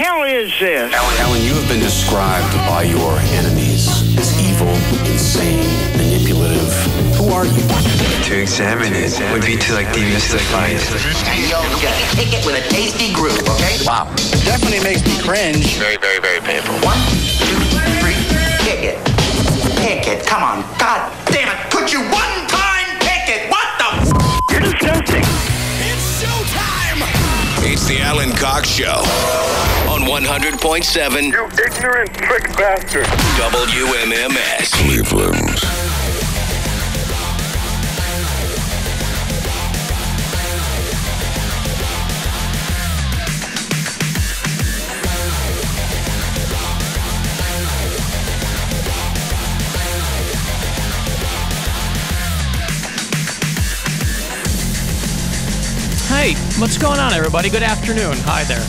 hell is this? Alan, you have been described by your enemies as evil, insane, manipulative. Who are you? To examine it would be to, like, demystify it. Yo, you get a ticket with a tasty groove, okay? Wow. It definitely makes me cringe. Very, very, very painful. 1, 2, 3, pick it. Pick it, come on. God damn it, could you one time pick it? What the f***? You're disgusting. It's showtime! It's the Alan Cox Show on 100.7 You ignorant trick bastard. WMMS. Cleveland. Hey, what's going on, everybody? Good afternoon. Hi there. I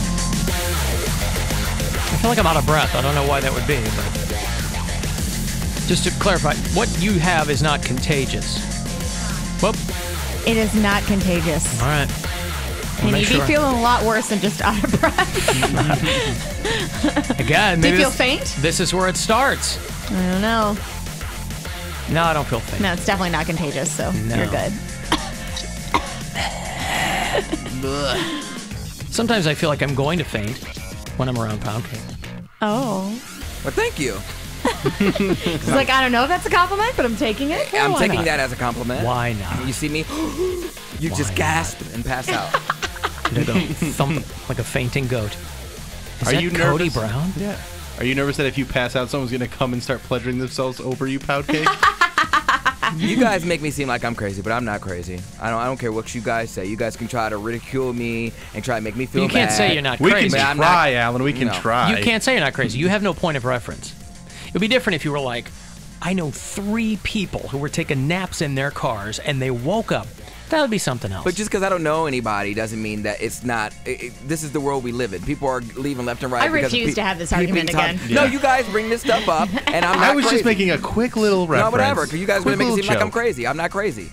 feel like I'm out of breath. I don't know why that would be, but just to clarify, what you have is not contagious. Whoop. It is not contagious. All right. And you'd be feeling a lot worse than just out of breath. Again, do maybe you feel faint? This is where it starts. I don't know. No, I don't feel faint. No, it's definitely not contagious, so you're good. Sometimes I feel like I'm going to faint when I'm around Pound Cake. Oh. Well, thank you. It's like, I don't know if that's a compliment, but I'm taking it. I'm why taking not? that as a compliment. Why not? You see me? You Why just not? gasp and pass out. I go thump like a fainting goat. Is Are that you Cody nervous? Brown? Yeah. Are you nervous that if you pass out, someone's going to come and start pleasuring themselves over you, Pound Cake? You guys make me seem like I'm crazy, but I'm not crazy. I don't care what you guys say. You guys can try to ridicule me and try to make me feel You can't bad. say you're not We crazy. can try, Alan. We can try. You can't say you're not crazy. You have no point of reference. It would be different if you were like, I know 3 people who were taking naps in their cars and they woke up. That would be something else. But just because I don't know anybody doesn't mean that it's not. This is the world we live in. People are leaving left and right. I refuse to have this argument again. No, you guys bring this stuff up, and I'm not I was crazy. just making a quick little reference. No, whatever, because you guys are going to Quick make it seem little like I'm joke. crazy. I'm not crazy.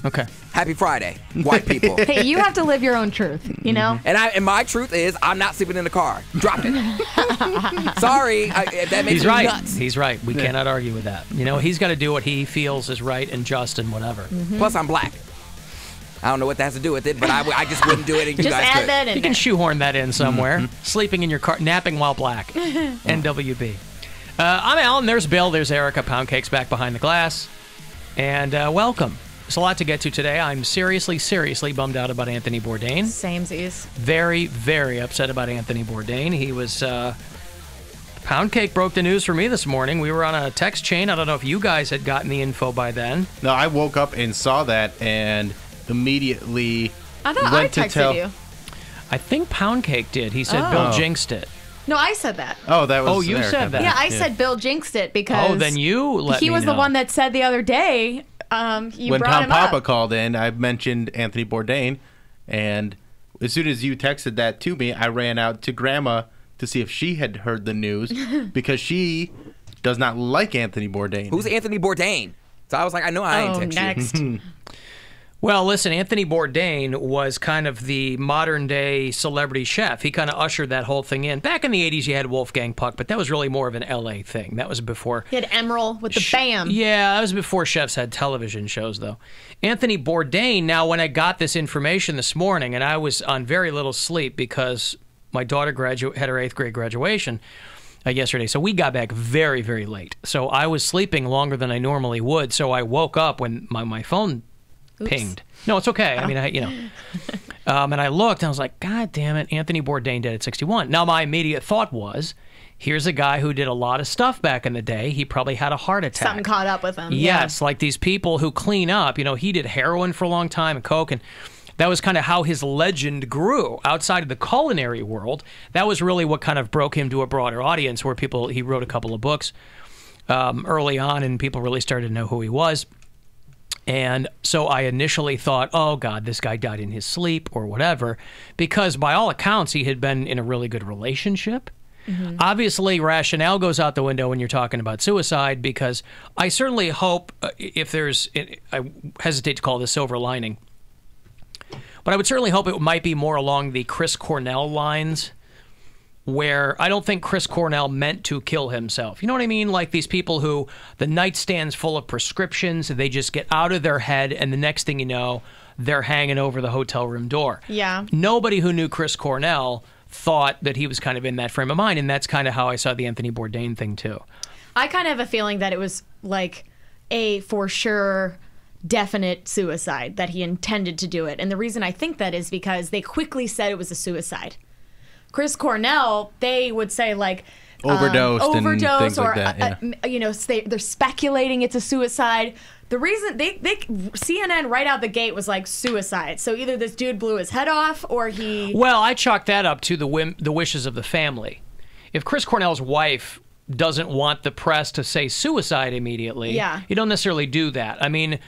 Okay. Happy Friday, white people. Hey, you have to live your own truth, you know? And my truth is I'm not sleeping in the car. Drop it. Sorry, that makes He's me right. nuts. He's right. We cannot argue with that. You know, he's got to do what he feels is right and just and whatever. Plus, I'm black. I don't know what that has to do with it, but I just wouldn't do it, and you Just guys add could. that in You can there. shoehorn that in somewhere. Sleeping in your car, napping while black. NWB. I'm Alan. There's Bill. There's Erica. Pound Cake's back behind the glass. And welcome. There's a lot to get to today. I'm seriously bummed out about Anthony Bourdain. Samesies. Very, very upset about Anthony Bourdain. He was... Pound Cake broke the news for me this morning. We were on a text chain. I don't know if you guys had gotten the info by then. No, I woke up and saw that and immediately I thought I went to texted tell. you. I think Pound Cake did. He said Oh. Bill jinxed it. No, I said that. Oh, that was. Oh, you Erica. said that. Yeah, I said Bill jinxed it because Oh, then you let me he was the know. one that said the other day you When brought Tom him Papa up. called in, I mentioned Anthony Bourdain, and as soon as you texted that to me, I ran out to Grandma to see if she had heard the news because she does not like Anthony Bourdain. Who's Anthony Bourdain? So I was like, I know I ain't text you. Next. Well, listen, Anthony Bourdain was kind of the modern-day celebrity chef. He kind of ushered that whole thing in. Back in the 80s, you had Wolfgang Puck, but that was really more of an L.A. thing. That was before... He had Emerald with the bam. Yeah, that was before chefs had television shows, though. Anthony Bourdain, now, when I got this information this morning, and I was on very little sleep because my daughter had her 8th grade graduation yesterday, so we got back very, very late. So I was sleeping longer than I normally would, so I woke up when my phone... Oops. pinged. No, it's okay. I mean, and I looked and I was like, God damn it, Anthony Bourdain dead at 61. Now, my immediate thought was, here's a guy who did a lot of stuff back in the day. He probably had a heart attack. Something caught up with him. Yes, like these people who clean up. You know, he did heroin for a long time and coke, and that was kind of how his legend grew outside of the culinary world. That was really what kind of broke him to a broader audience, where he wrote a couple of books early on, and people really started to know who he was. And so I initially thought, oh, God, this guy died in his sleep or whatever, because by all accounts, he had been in a really good relationship. Mm-hmm. Obviously, rationale goes out the window when you're talking about suicide, because I certainly hope if there's, I hesitate to call this silver lining, but I would certainly hope it might be more along the Chris Cornell lines, where I don't think Chris Cornell meant to kill himself. You know what I mean? Like these people who the nightstand's full of prescriptions, they just get out of their head, and the next thing you know, they're hanging over the hotel room door. Yeah. Nobody who knew Chris Cornell thought that he was kind of in that frame of mind, and that's kind of how I saw the Anthony Bourdain thing too. I kind of have a feeling that it was like a for sure definite suicide, that he intended to do it. And the reason I think that is because they quickly said it was a suicide. Chris Cornell, they would say like overdosed and things or like that. Yeah. you know, they're speculating it's a suicide. The reason they CNN right out the gate was like suicide. So either this dude blew his head off or he. Well, I chalk that up to the wishes of the family. If Chris Cornell's wife doesn't want the press to say suicide immediately, yeah, you don't necessarily do that. I mean,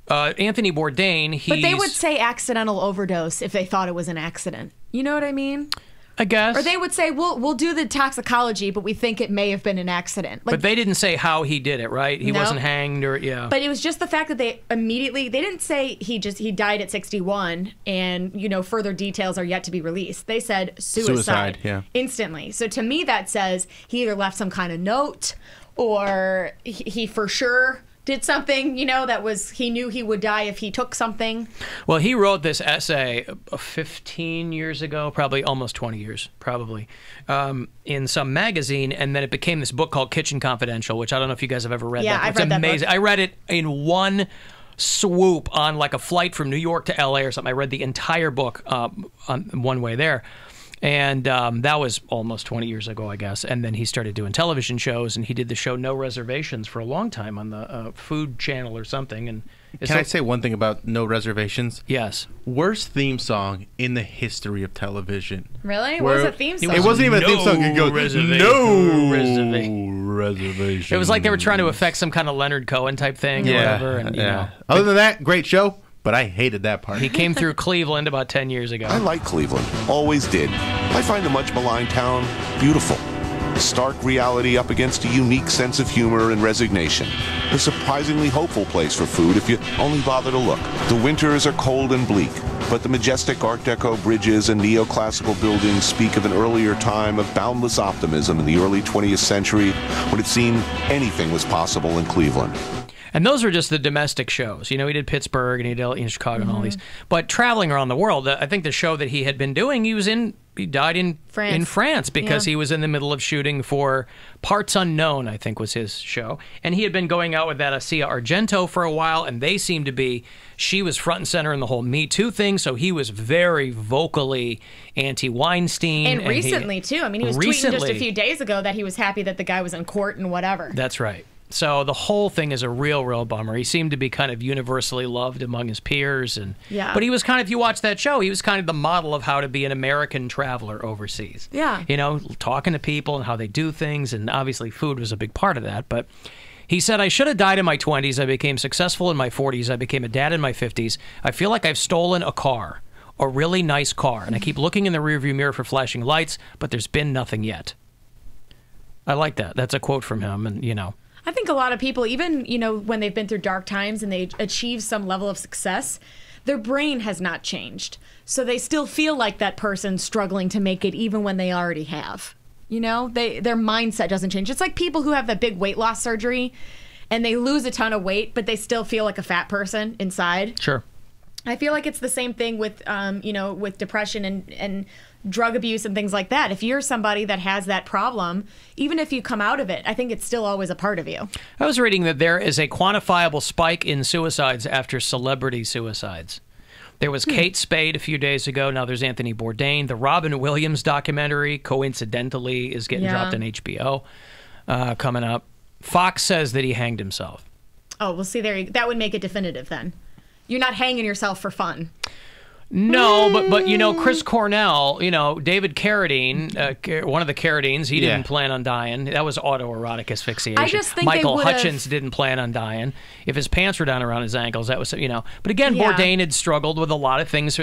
Anthony Bourdain, but they would say accidental overdose if they thought it was an accident. You know what I mean? I guess. Or they would say, we'll do the toxicology, but we think it may have been an accident. Like, but they didn't say how he did it, right? He wasn't hanged or, yeah. But it was just the fact that they didn't say he died at 61 and, you know, further details are yet to be released. They said suicide yeah. instantly. So to me that says he either left some kind of note or he for sure did something, you know, that was, he knew he would die if he took something. Well, he wrote this essay 15 years ago, probably almost 20 years, probably, in some magazine, and then it became this book called Kitchen Confidential, which I don't know if you guys have ever read. Yeah, that. I've read amazing. that book. I read it in one swoop on like a flight from New York to LA or something. I read the entire book on one way there. And that was almost 20 years ago, I guess. And then he started doing television shows, and he did the show No Reservations for a long time on the Food Channel or something. And Can I say one thing about No Reservations? Yes. Worst theme song in the history of television. Really? What was the theme song? It wasn't even a theme song. It goes, no reservation. It was like they were trying to affect some kind of Leonard Cohen type thing or whatever. And, you know. Other than that, great show. But I hated that part. He came through Cleveland about 10 years ago. I like Cleveland. Always did. I find the much maligned town beautiful. Stark reality up against a unique sense of humor and resignation. A surprisingly hopeful place for food if you only bother to look. The winters are cold and bleak, but the majestic Art Deco bridges and neoclassical buildings speak of an earlier time of boundless optimism in the early 20th century when it seemed anything was possible in Cleveland. And those are just the domestic shows. You know, he did Pittsburgh and he did Chicago and all these. But traveling around the world, I think the show that he had been doing, he died in France because he was in the middle of shooting for Parts Unknown, I think was his show. And he had been going out with that Asia Argento for a while, and they seemed to be, she was front and center in the whole Me Too thing, so he was very vocally anti-Weinstein. And recently, too. I mean, he was tweeting just a few days ago that he was happy that the guy was in court and whatever. That's right. So the whole thing is a real bummer. He seemed to be kind of universally loved among his peers, and but he was kind of, if you watch that show, he was kind of the model of how to be an American traveler overseas. Yeah. You know, talking to people and how they do things, and obviously food was a big part of that. But he said, I should have died in my 20s. I became successful in my 40s. I became a dad in my 50s. I feel like I've stolen a car, a really nice car, and I keep looking in the rearview mirror for flashing lights, but there's been nothing yet. I like that. That's a quote from him, and, you know. I think a lot of people, even, you know, when they've been through dark times and they achieve some level of success, their brain has not changed. So they still feel like that person struggling to make it even when they already have. You know, their mindset doesn't change. It's like people who have that big weight loss surgery and they lose a ton of weight, but they still feel like a fat person inside. Sure. I feel like it's the same thing with, you know, with depression and drug abuse and things like that. If you're somebody that has that problem, even if you come out of it, I think it's still always a part of you. I was reading that there is a quantifiable spike in suicides after celebrity suicides. There was Kate Spade a few days ago. Now there's Anthony Bourdain. The Robin Williams documentary, coincidentally, is getting dropped on HBO coming up. Fox says that he hanged himself. Oh, well, see, that would make it definitive then. You're not hanging yourself for fun. No, but you know, Chris Cornell, you know, David Carradine, one of the Carradines, he didn't plan on dying. That was autoerotic asphyxiation. I just think Michael Hutchins didn't plan on dying. If his pants were down around his ankles, that was, you know. But again, Bourdain had struggled with a lot of things.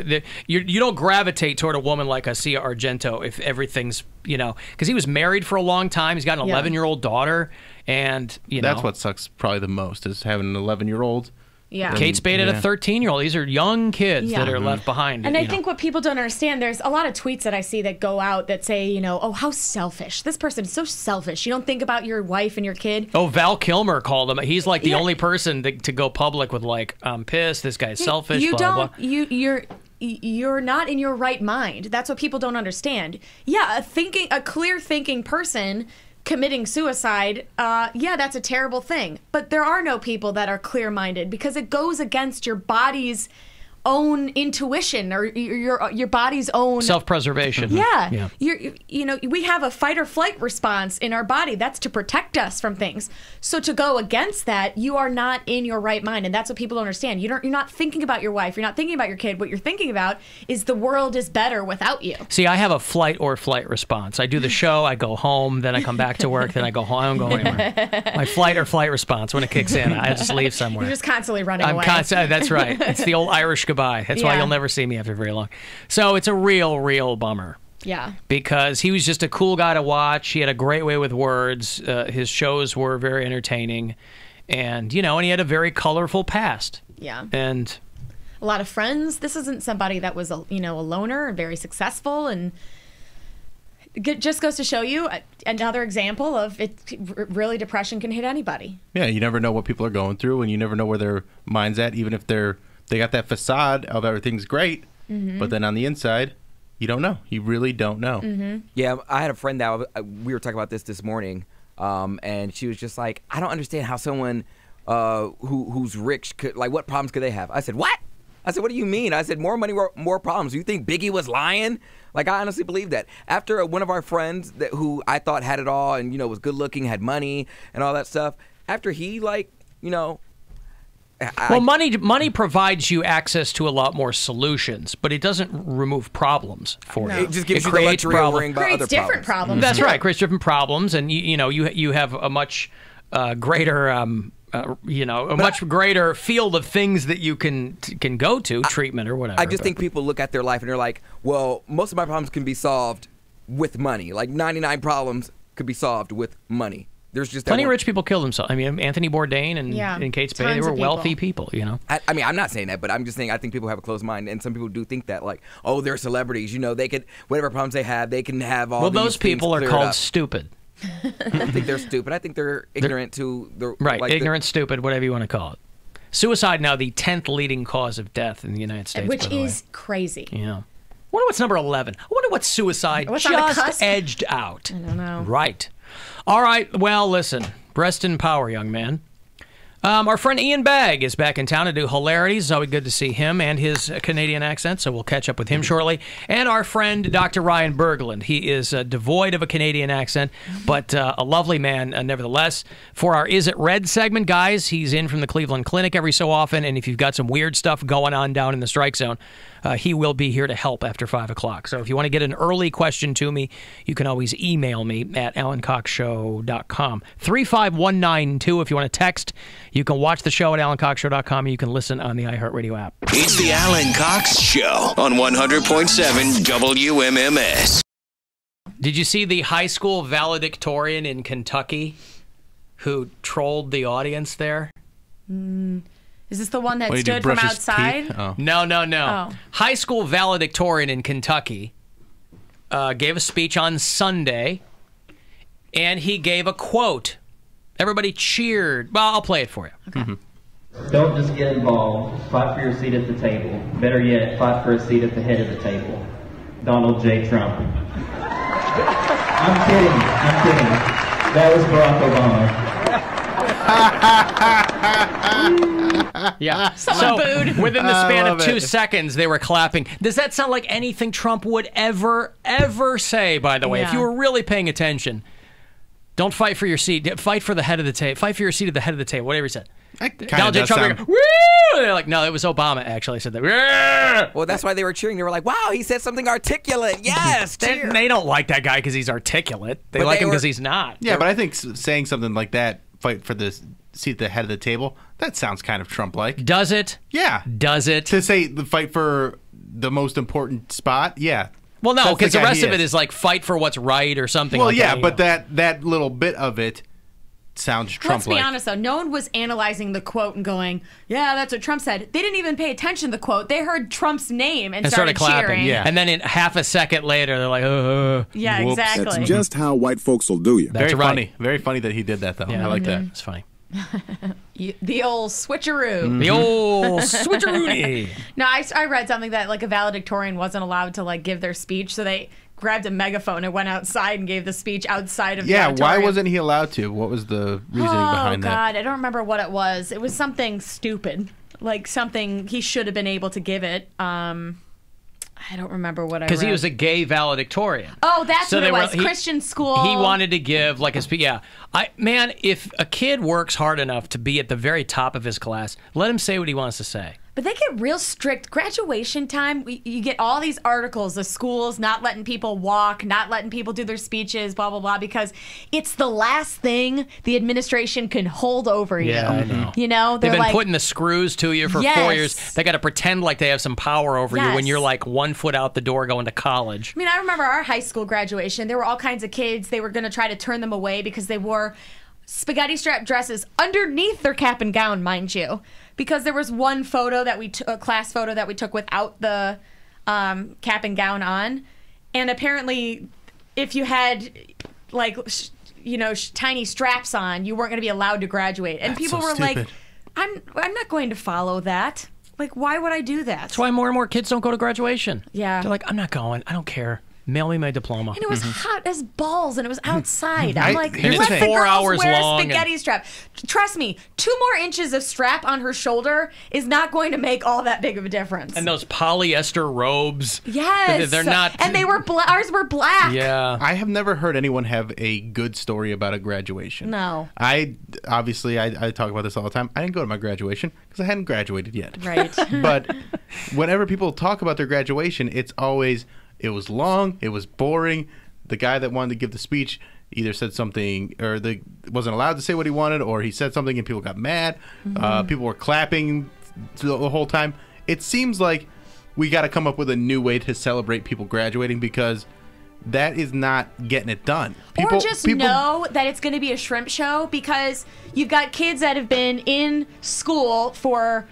You don't gravitate toward a woman like Asia Argento if everything's, you know, because he was married for a long time. He's got an 11-year-old daughter, and, you know. That's what sucks probably the most, is having an 11-year-old Yeah. Kate Spade had a 13-year-old. These are young kids that are left behind. And I think what people don't understand, there's a lot of tweets that I see that go out that say, oh, how selfish. This person is so selfish. You don't think about your wife and your kid. Oh, Val Kilmer called him. He's like the only person to go public with like, I'm pissed, this guy's selfish, You blah, don't, blah, blah. You're not in your right mind. That's what people don't understand. Yeah, a clear thinking person committing suicide, that's a terrible thing. But there are no people that are clear-minded because it goes against your body's own intuition or your body's own self-preservation. Yeah. We have a fight or flight response in our body. That's to protect us from things. So to go against that, you are not in your right mind, and that's what people don't understand. You're not thinking about your wife. You're not thinking about your kid. What you're thinking about is the world is better without you. See, I have a flight or flight response. I do the show, I go home, then I come back to work, then I go home. I don't go anywhere. My flight or flight response, when it kicks in, I just leave somewhere. You're just constantly running away. That's right. It's the old Irish goodbye. That's why you'll never see me after very long. So it's a real bummer. Yeah. Because he was just a cool guy to watch. He had a great way with words. His shows were very entertaining. And, and he had a very colorful past. Yeah. And a lot of friends. This isn't somebody that was, a loner and very successful. And it just goes to show you another example of really depression can hit anybody. Yeah, you never know what people are going through, and you never know where their mind's at, even if they got that facade of everything's great, but then on the inside, you don't know. You really don't know. Mm-hmm. Yeah, I had a friend that we were talking about this morning, and she was just like, I don't understand how someone who's rich could, like, what problems could they have? I said, what? I said, what do you mean? I said, more money, more problems. You think Biggie was lying? Like, I honestly believe that. After one of our friends who I thought had it all and, was good looking, had money and all that stuff, after he, money provides you access to a lot more solutions, but it doesn't remove problems for you. It just gives you the luxury of worrying about other different problems. That's right, creates different problems, and you have a much greater much greater field of things that you can go to, treatment or whatever. I just think people look at their life and they're like, well, most of my problems can be solved with money. Like 99 problems could be solved with money. There's just plenty of rich people kill themselves. I mean, Anthony Bourdain and Kate Spade, they were wealthy people, I mean, I'm not saying that, but I'm just saying I think people have a closed mind, and some people do think that, like, oh, they're celebrities. They could, whatever problems they have, they can have all these those people are called up. Stupid. I don't think they're stupid. I think they're ignorant to the... Right, ignorant, stupid, whatever you want to call it. Suicide now the 10th leading cause of death in the United States, which is crazy. Yeah. I wonder what's number 11. I wonder what suicide just edged out. I don't know. Right. All right. Well, listen. Rest in power, young man. Our friend Ian Bagg is back in town to do hilarities. It's always good to see him and his Canadian accent, so we'll catch up with him shortly. And our friend Dr. Ryan Berglund. He is devoid of a Canadian accent, but a lovely man nevertheless. For our Is It Red segment, guys, he's in from the Cleveland Clinic every so often, and if you've got some weird stuff going on down in the strike zone, he will be here to help after 5 o'clock. So if you want to get an early question to me, you can always email me at alancoxshow.com. 35192 if you want to text. You can watch the show at alancoxshow.com, and you can listen on the iHeartRadio app. It's the Alan Cox Show on 100.7 WMMS. Did you see the high school valedictorian in Kentucky who trolled the audience there? Is this the one that stood from outside? Oh. No. Oh. High school valedictorian in Kentucky gave a speech on Sunday, and he gave a quote. Everybody cheered. Well, I'll play it for you. Okay. Mm-hmm. Don't just get involved. Fight for your seat at the table. Better yet, fight for a seat at the head of the table. Donald J. Trump. I'm kidding. That was Barack Obama. Yeah. Someone booed. Within the span of 2 seconds, they were clapping. Does that sound like anything Trump would ever say, by the way? Yeah. If you were really paying attention, don't fight for your seat. Fight for the head of the table. Fight for your seat at the head of the table. Whatever he said. Donald J. Trump, woo! They're like, no, it was Obama actually said that. Woo! Well, that's why they were cheering. They were like, wow, he said something articulate. Yes, cheer. They don't like that guy because he's articulate. They like him because he's not. Yeah, but I think saying something like that, fight for the seat at the head of the table, that sounds kind of Trump-like. Does it? Yeah. Does it? To say the fight for the most important spot, yeah. Well, no, because the rest of it is like fight for what's right or something. Well, like yeah, that, but that little bit of it sounds Trump-like. Let's be honest, though. No one was analyzing the quote and going, yeah, that's what Trump said. They didn't even pay attention to the quote. They heard Trump's name and started clapping. cheering. Yeah. And then in half a second later, they're like, yeah, whoops. exactly. That's just how white folks will do you. Very funny. Very funny that he did that, though. Yeah, I like that. It's funny. The old switcheroo. The old switcheroo. No, I read something that like a valedictorian wasn't allowed to like give their speech, so they grabbed a megaphone and went outside and gave the speech outside of the Yeah, auditorium. why wasn't he allowed to? What was the reasoning behind that? Oh, God, I don't remember what it was. It was something stupid. Like something he should have been able to give it. I don't remember what I read. Because he was a gay valedictorian. Oh, that's what it was. He, Christian school. He wanted to give like a speech. Yeah. Man, if a kid works hard enough to be at the very top of his class, let him say what he wants to say. But they get real strict. Graduation time, you get all these articles of schools not letting people walk, not letting people do their speeches, blah, blah, blah, because it's the last thing the administration can hold over you. Yeah, I know. You know, They've they're been like, putting the screws to you for 4 years. They got to pretend like they have some power over you when you're like 1 foot out the door going to college. I mean, I remember our high school graduation. There were all kinds of kids. They were going to try to turn them away because they wore spaghetti strap dresses underneath their cap and gown, mind you. Because there was one photo that we took, a class photo that we took without the cap and gown on, and apparently, if you had like tiny straps on, you weren't going to be allowed to graduate. And people were like, "I'm not going to follow that. Like, why would I do that?" That's why more and more kids don't go to graduation. Yeah, they're like, "I'm not going. I don't care. Mail me my diploma." And it was hot as balls, and it was outside. I'm like, and let it's the 4 girls hours wear long a spaghetti strap. Trust me, 2 more inches of strap on her shoulder is not going to make all that big of a difference. And those polyester robes. Yes. They're not. And they were ours were black. Yeah. I have never heard anyone have a good story about a graduation. No. I talk about this all the time. I didn't go to my graduation because I hadn't graduated yet. Right. But whenever people talk about their graduation, it's always, it was long, it was boring. The guy that wanted to give the speech either said something or wasn't allowed to say what he wanted, or he said something and people got mad. People were clapping the whole time. It seems like we got to come up with a new way to celebrate people graduating, because that is not getting it done. Or just know that it's going to be a shrimp show, because you've got kids that have been in school for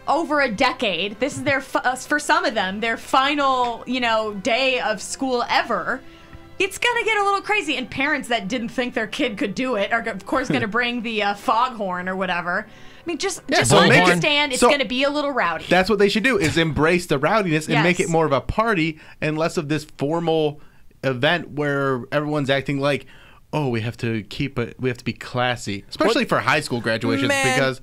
over a decade. This is their, for some of them, their final, day of school ever. It's going to get a little crazy. And parents that didn't think their kid could do it are, of course, going to bring the foghorn or whatever. I mean, just understand it's going to be a little rowdy. That's what they should do, is embrace the rowdiness and make it more of a party and less of this formal event where everyone's acting like, oh, we have to be classy, especially for high school graduations, because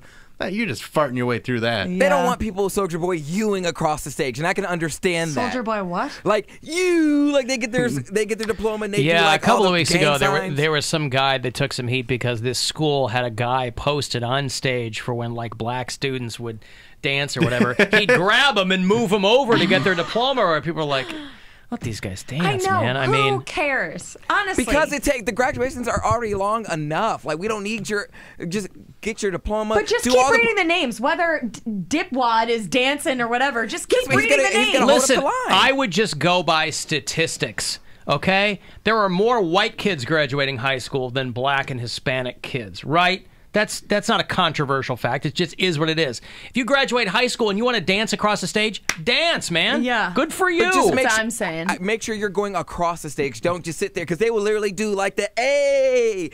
you're just farting your way through that. They don't want people Soldier Boy you-ing across the stage, and I can understand that. Soldier Boy what? Like they get their diploma and they do like a couple all of the weeks gang ago signs. there was some guy that took some heat because this school had a guy posted on stage for when like black students would dance or whatever. He'd grab them and move them over to get their diploma, or people were like, let these guys dance, I know. man. Who cares? Honestly. Because the graduations are already long enough. Like, we don't need just get your diploma. But just keep reading the names. Whether Dipwad is dancing or whatever, just keep reading the names. Listen, I would just go by statistics, okay? There are more white kids graduating high school than black and Hispanic kids, right? That's not a controversial fact. It just is what it is. If you graduate high school and you want to dance across the stage, dance, man. Yeah. Good for you. That's what I'm saying. Make sure you're going across the stage. Don't just sit there, because they will literally do like the hey.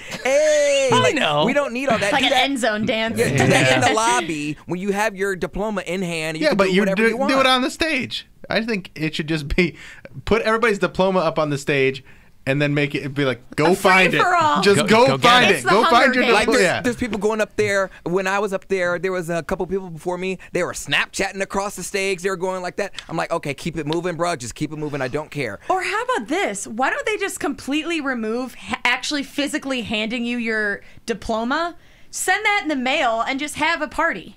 I know. We don't need all that. Like do an that. end zone dance. Yeah, do that in the lobby when you have your diploma in hand. You can but do you whatever you want. do it on the stage. I think it should just be put everybody's diploma up on the stage, and then make it be like, go find it. Just go find it. Go find your diploma. Like there's people going up there. When I was up there was a couple people before me. They were Snapchatting across the stage. They were going like that. I'm like, okay, keep it moving, bro. Just keep it moving. I don't care. Or how about this? Why don't they just completely remove actually physically handing you your diploma? Send that in the mail and just have a party.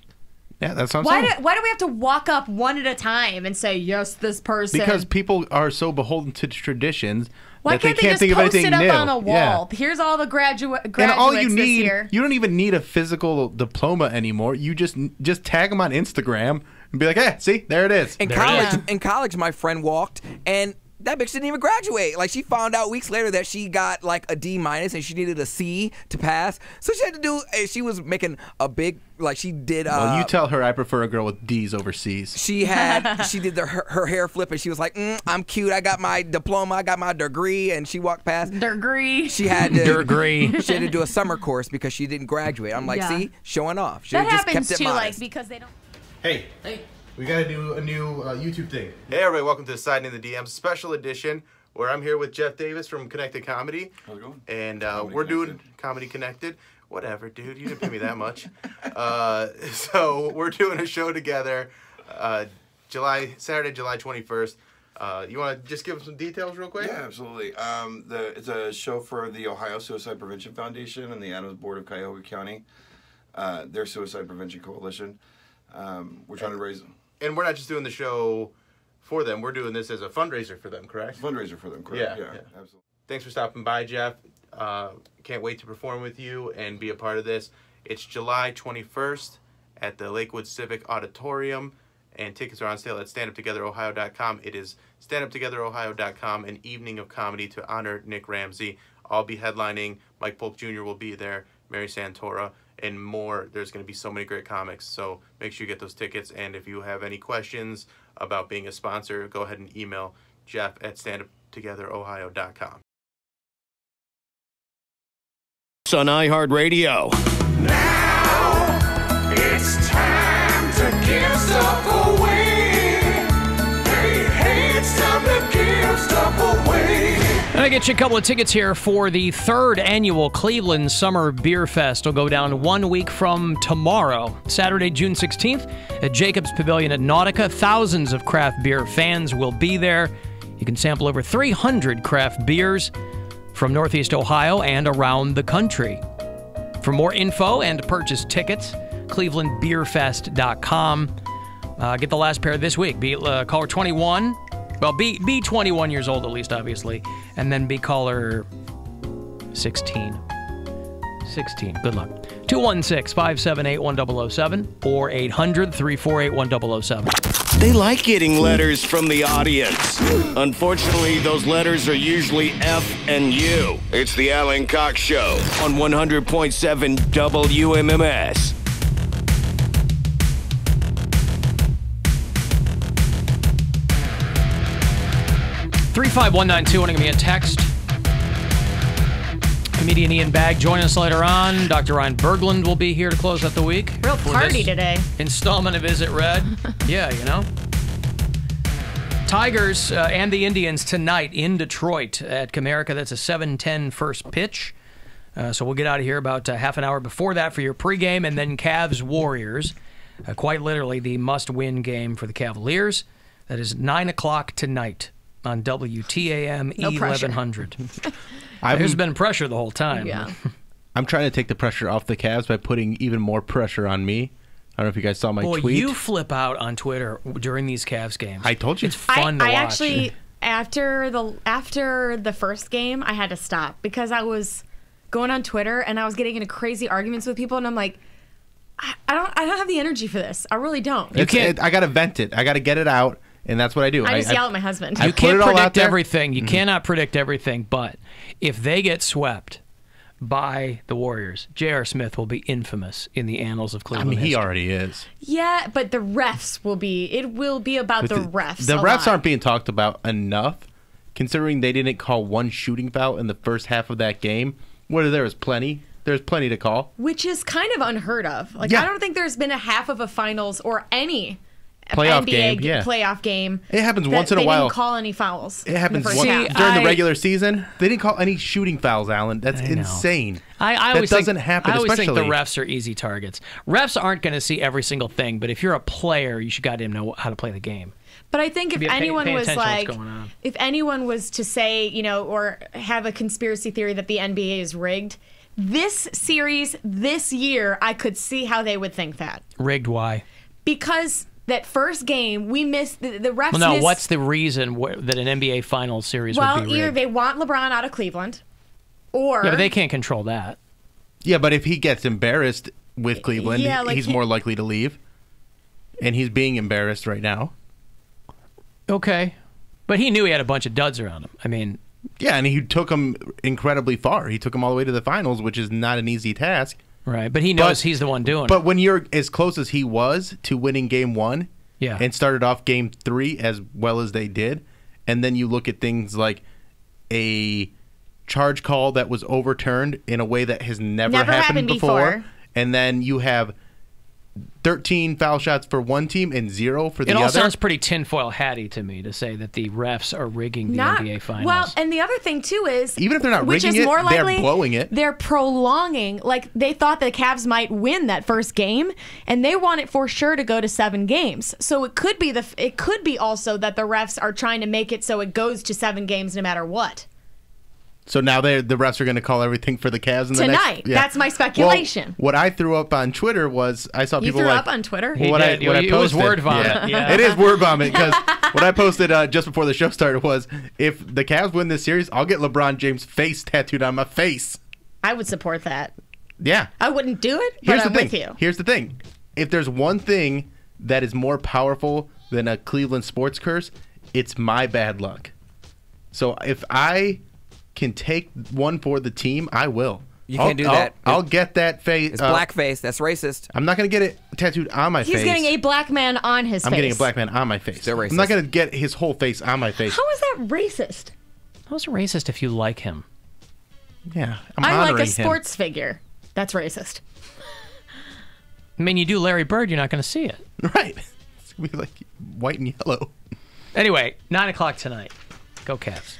Yeah, that's what I'm saying. Why do we have to walk up one at a time and say, yes, this person? Because people are so beholden to traditions. Why can't they just post it up on a wall? Yeah. Here's all the graduates and all you this need, year. You don't even need a physical diploma anymore. You just tag them on Instagram and be like, hey, see, there it is. In college, my friend walked, and that bitch didn't even graduate. Like, she found out weeks later that she got like a D- and she needed a C to pass. So she had to do. She was making a big she did. Well, you tell her I prefer a girl with D's over C's. She did her hair flip, and she was like, "I'm cute. I got my diploma. I got my degree." And she walked past. Degree. She had to degree. She had to do a summer course because she didn't graduate. I'm like, see, showing off. She That just happens kept it too, modest. because they don't. Hey, we got to do a new YouTube thing. Hey, everybody, welcome to Sliding in the DMs special edition, where I'm here with Jeff Davis from Connected Comedy. How's it going? And we're doing Comedy Connected. Whatever, dude. You didn't pay me that much. So we're doing a show together, Saturday, July 21st. You want to just give them some details real quick? Yeah, absolutely. It's a show for the Ohio Suicide Prevention Foundation and the Adams Board of Cuyahoga County, their Suicide Prevention Coalition. We're trying to raise... And we're not just doing the show for them. We're doing this as a fundraiser for them, correct? Fundraiser for them, correct. Yeah, absolutely. Thanks for stopping by, Jeff. Can't wait to perform with you and be a part of this. It's July 21st at the Lakewood Civic Auditorium, and tickets are on sale at standuptogetherohio.com. It is standuptogetherohio.com, an evening of comedy to honor Nick Ramsey. I'll be headlining. Mike Polk Jr. will be there, Mary Santora, and more. There's going to be so many great comics, so make sure you get those tickets. And if you have any questions about being a sponsor, go ahead and email Jeff at standuptogetherohio.com. On iHeartRadio. Now it's time to give stuff away. Hey, it's time to give stuff away. And I get you a couple of tickets here for the 3rd annual Cleveland Summer Beer Fest. It'll go down 1 week from tomorrow, Saturday, June 16th, at Jacobs Pavilion at Nautica. Thousands of craft beer fans will be there. You can sample over 300 craft beers from Northeast Ohio and around the country. For more info and to purchase tickets, clevelandbeerfest.com. Get the last pair this week. Be caller 21. Well, be 21 years old at least, obviously. And then be caller 16. 16. Good luck. 216-578-1007 or 800-348-1007. They like getting letters from the audience. Unfortunately, those letters are usually F and U. It's the Alan Cox Show on 100.7 WMMS. 35192, want to give me a text. Comedian Ian Bagg join us later on. Dr. Ryan Berglund will be here to close out the week. Real party today. Installment of Is It Red? Yeah, you know. Tigers and the Indians tonight in Detroit at Comerica. That's a 7:10 first pitch. So we'll get out of here about half an hour before that for your pregame, and then Cavs Warriors. Quite literally the must-win game for the Cavaliers. That is 9 o'clock tonight on WTAM No pressure. 1100. There's been pressure the whole time. Yeah. I'm trying to take the pressure off the Cavs by putting even more pressure on me. I don't know if you guys saw my Boy, tweet. you flip out on Twitter during these Cavs games. I told you. It's fun to watch. I actually, after the first game, I had to stop because I was going on Twitter and I was getting into crazy arguments with people, and I'm like, I don't have the energy for this. I really don't. I got to vent it. I got to get it out, and that's what I do. I just yell at my husband. You can't predict everything. You cannot predict everything, but if they get swept by the Warriors, J.R. Smith will be infamous in the annals of Cleveland he history. already is. Yeah, but the refs will be. It will be about the refs. The a refs lot. aren't being talked about enough, considering they didn't call one shooting foul in the first half of that game. Where there was plenty. There's plenty to call. Which is kind of unheard of. Like, Yeah. I don't think there's been a half of a finals or any Playoff NBA game, yeah. playoff game. It happens that once in a they while. Didn't call any fouls. It happens in the once first half. during the regular season. They didn't call any shooting fouls, Alan. That's insane. I that always doesn't think, happen. I always think especially the refs are easy targets. Refs aren't going to see every single thing, but if you're a player, you should goddamn know how to play the game. But I think if Pay anyone was attention to what's like, going on. if anyone was to say, or have a conspiracy theory that the NBA is rigged, this series, this year, I could see how they would think that. Rigged why? Because that first game, we missed, the refs Well, no, missed. what's the reason that an NBA Finals series Well, would be rigged? either they want LeBron out of Cleveland, or... Yeah, but they can't control that. Yeah, but if he gets embarrassed with Cleveland, Yeah, like he's more likely to leave. And he's being embarrassed right now. Okay. But he knew he had a bunch of duds around him. I mean, yeah, and he took him incredibly far. He took him all the way to the finals, which is not an easy task. Right, but he knows he's the one doing it. But when you're as close as he was to winning game 1, yeah, and started off game 3 as well as they did, and then you look at things like a charge call that was overturned in a way that has never happened before, and then you have 13 foul shots for one team and 0 for the other. It all sounds pretty tinfoil hatty to me to say that the refs are rigging the NBA finals. Well, and the other thing too is, even if they're not which rigging is it, more likely, they're blowing it. They're prolonging. Like, they thought the Cavs might win that first game, and they want it for sure to go to 7 games. So it could be also that the refs are trying to make it so it goes to 7 games no matter what. So now the refs are going to call everything for the Cavs in the next... Tonight. Yeah. That's my speculation. Well, what I threw up on Twitter was, I saw people You threw like... up on Twitter? Well, I posted, it was word vomit. Yeah. It is word vomit, because what I posted just before the show started was, if the Cavs win this series, I'll get LeBron James' face tattooed on my face. I would support that. Yeah. I wouldn't do it, but I'm with you. Here's the thing. If there's one thing that is more powerful than a Cleveland sports curse, it's my bad luck. So if I can take one for the team, I will. You can't do that. I'll get that face. It's blackface. That's racist. I'm not going to get it tattooed on my face. He's getting a black man on his face. I'm getting a black man on my face. Still racist. I'm not going to get his whole face on my face. How is that racist? How's it racist if you like him? Yeah, I like a sports figure. That's racist. I mean, you do Larry Bird, you're not going to see it. Right. It's going to be like white and yellow. Anyway, 9 o'clock tonight. Go Cavs.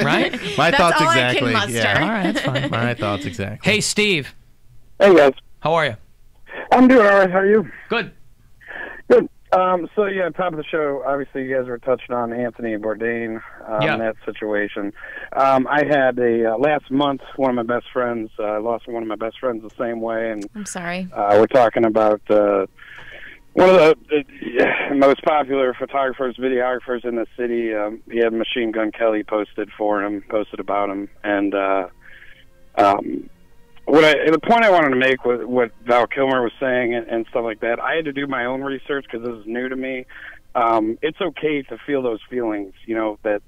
Right? My that's thoughts all exactly. I can muster. Yeah. All right, that's fine. My thoughts exactly. Hey, Steve. Hey, guys. How are you? I'm doing all right. How are you? Good. Good. So, yeah, top of the show, obviously you guys were touching on Anthony Bourdain, that situation. I had last month, one of my best friends, I lost one of my best friends the same way. And I'm sorry. We're talking about one of the most popular photographers, videographers in the city. He had Machine Gun Kelly posted about him. And the point I wanted to make was what Val Kilmer was saying and stuff like that. I had to do my own research because this is new to me. It's okay to feel those feelings, that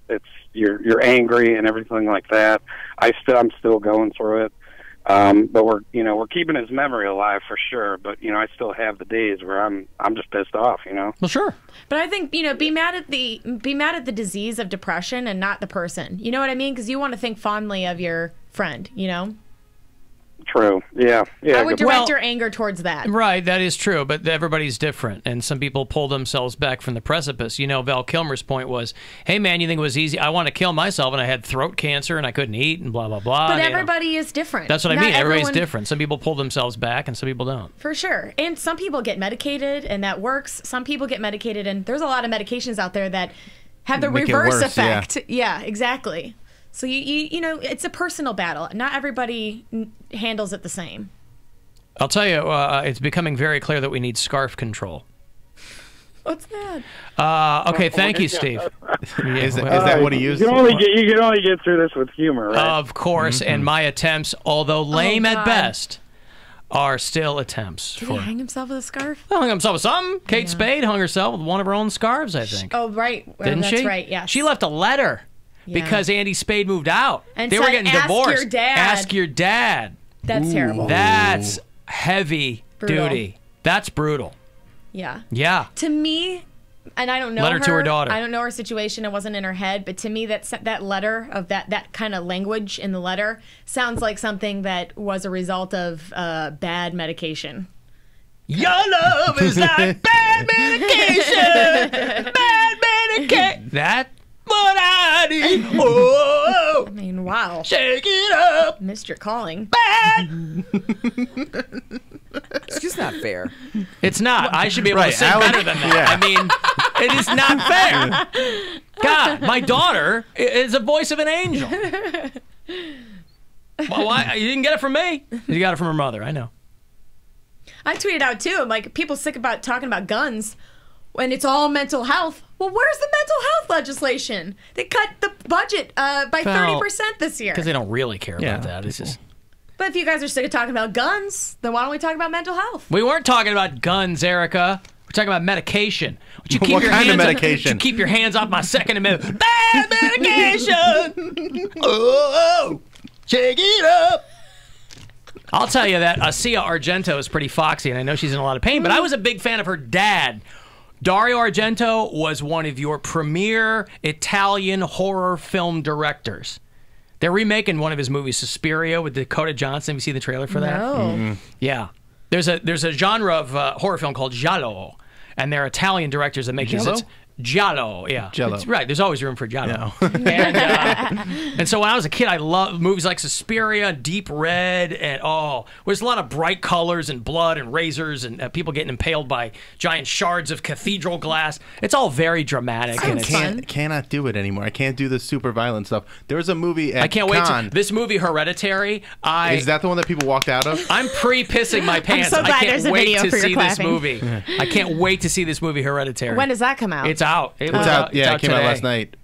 you're angry and everything like that. I'm still going through it. But we're keeping his memory alive for sure. But I still have the days where I'm just pissed off. Well, sure. But I think be mad at the disease of depression and not the person. You know what I mean? Because you want to think fondly of your friend. True. Yeah. I would direct your anger towards that. Right, that is true, but everybody's different, and some people pull themselves back from the precipice. Val Kilmer's point was, hey, man, you think it was easy? I want to kill myself, and I had throat cancer, and I couldn't eat, and blah, blah, blah. But everybody is different. That's what I mean. Everybody's different. Some people pull themselves back, and some people don't. For sure. And some people get medicated, and that works. Some people get medicated, and there's a lot of medications out there that have the reverse effect. Yeah, exactly. So you know, it's a personal battle. Not everybody handles it the same. I'll tell you, it's becoming very clear that we need scarf control. What's that? Okay, thank you, Steve. Is that what he used? You can only get through this with humor, right? Of course, and my attempts, although lame at best, are still attempts. Did he hang himself with a scarf? Well, hung himself with something. Kate Spade hung herself with one of her own scarves, I think. Oh, right. Didn't that's she? right, yes. She left a letter. Yeah. Because Andy Spade moved out. And they were getting divorced. Ask your dad. Ask your dad. That's terrible. That's heavy duty. That's brutal. Yeah. Yeah. To me, and I don't know Letter to her daughter. I don't know her situation. It wasn't in her head. But to me, that letter of that kind of language in the letter sounds like something that was a result of bad medication. Your love is like bad medication. Bad medication. That what I need. Oh, I mean, wow. Shake it up. Missed your calling. Bad. It's just not fair. It's not. I should be able to sing better than that. Yeah. I mean, it is not fair. God, my daughter is a voice of an angel. Well, why? You didn't get it from me. You got it from her mother. I know. I tweeted out too. I'm like, people sick about talking about guns when it's all mental health. Well, where's the mental health legislation? They cut the budget by 30% this year. Because they don't really care about that. It's just. But if you guys are sick of talking about guns, then why don't we talk about mental health? We weren't talking about guns, Erica. We're talking about medication. Would you keep What your kind of hands medication? Would you keep your hands off my Second Amendment? Bad medication. Oh, shake it up. I'll tell you that Asia Argento is pretty foxy, and I know she's in a lot of pain, but I was a big fan of her dad. Dario Argento was one of your premier Italian horror film directors. They're remaking one of his movies, Suspiria, with Dakota Johnson. Have you seen the trailer for that? No. Yeah. There's a genre of horror film called giallo, and they're Italian directors that make Giallo? these. Giallo, yeah. Giallo. It's right. There's always room for giallo. And so when I was a kid, I loved movies like Suspiria, Deep Red, and there's a lot of bright colors and blood and razors and people getting impaled by giant shards of cathedral glass. It's all very dramatic. I And it's cannot do it anymore. I can't do the super violent stuff. There was a movie at I can't wait Cannes. to this movie Hereditary. Is that the one that people walked out of? I'm pre-pissing my pants. so glad I there's can't a wait video to for your see this clapping. movie. I can't wait to see this movie Hereditary. When does that come out? It's out. It's out. Yeah, it came out today. last night.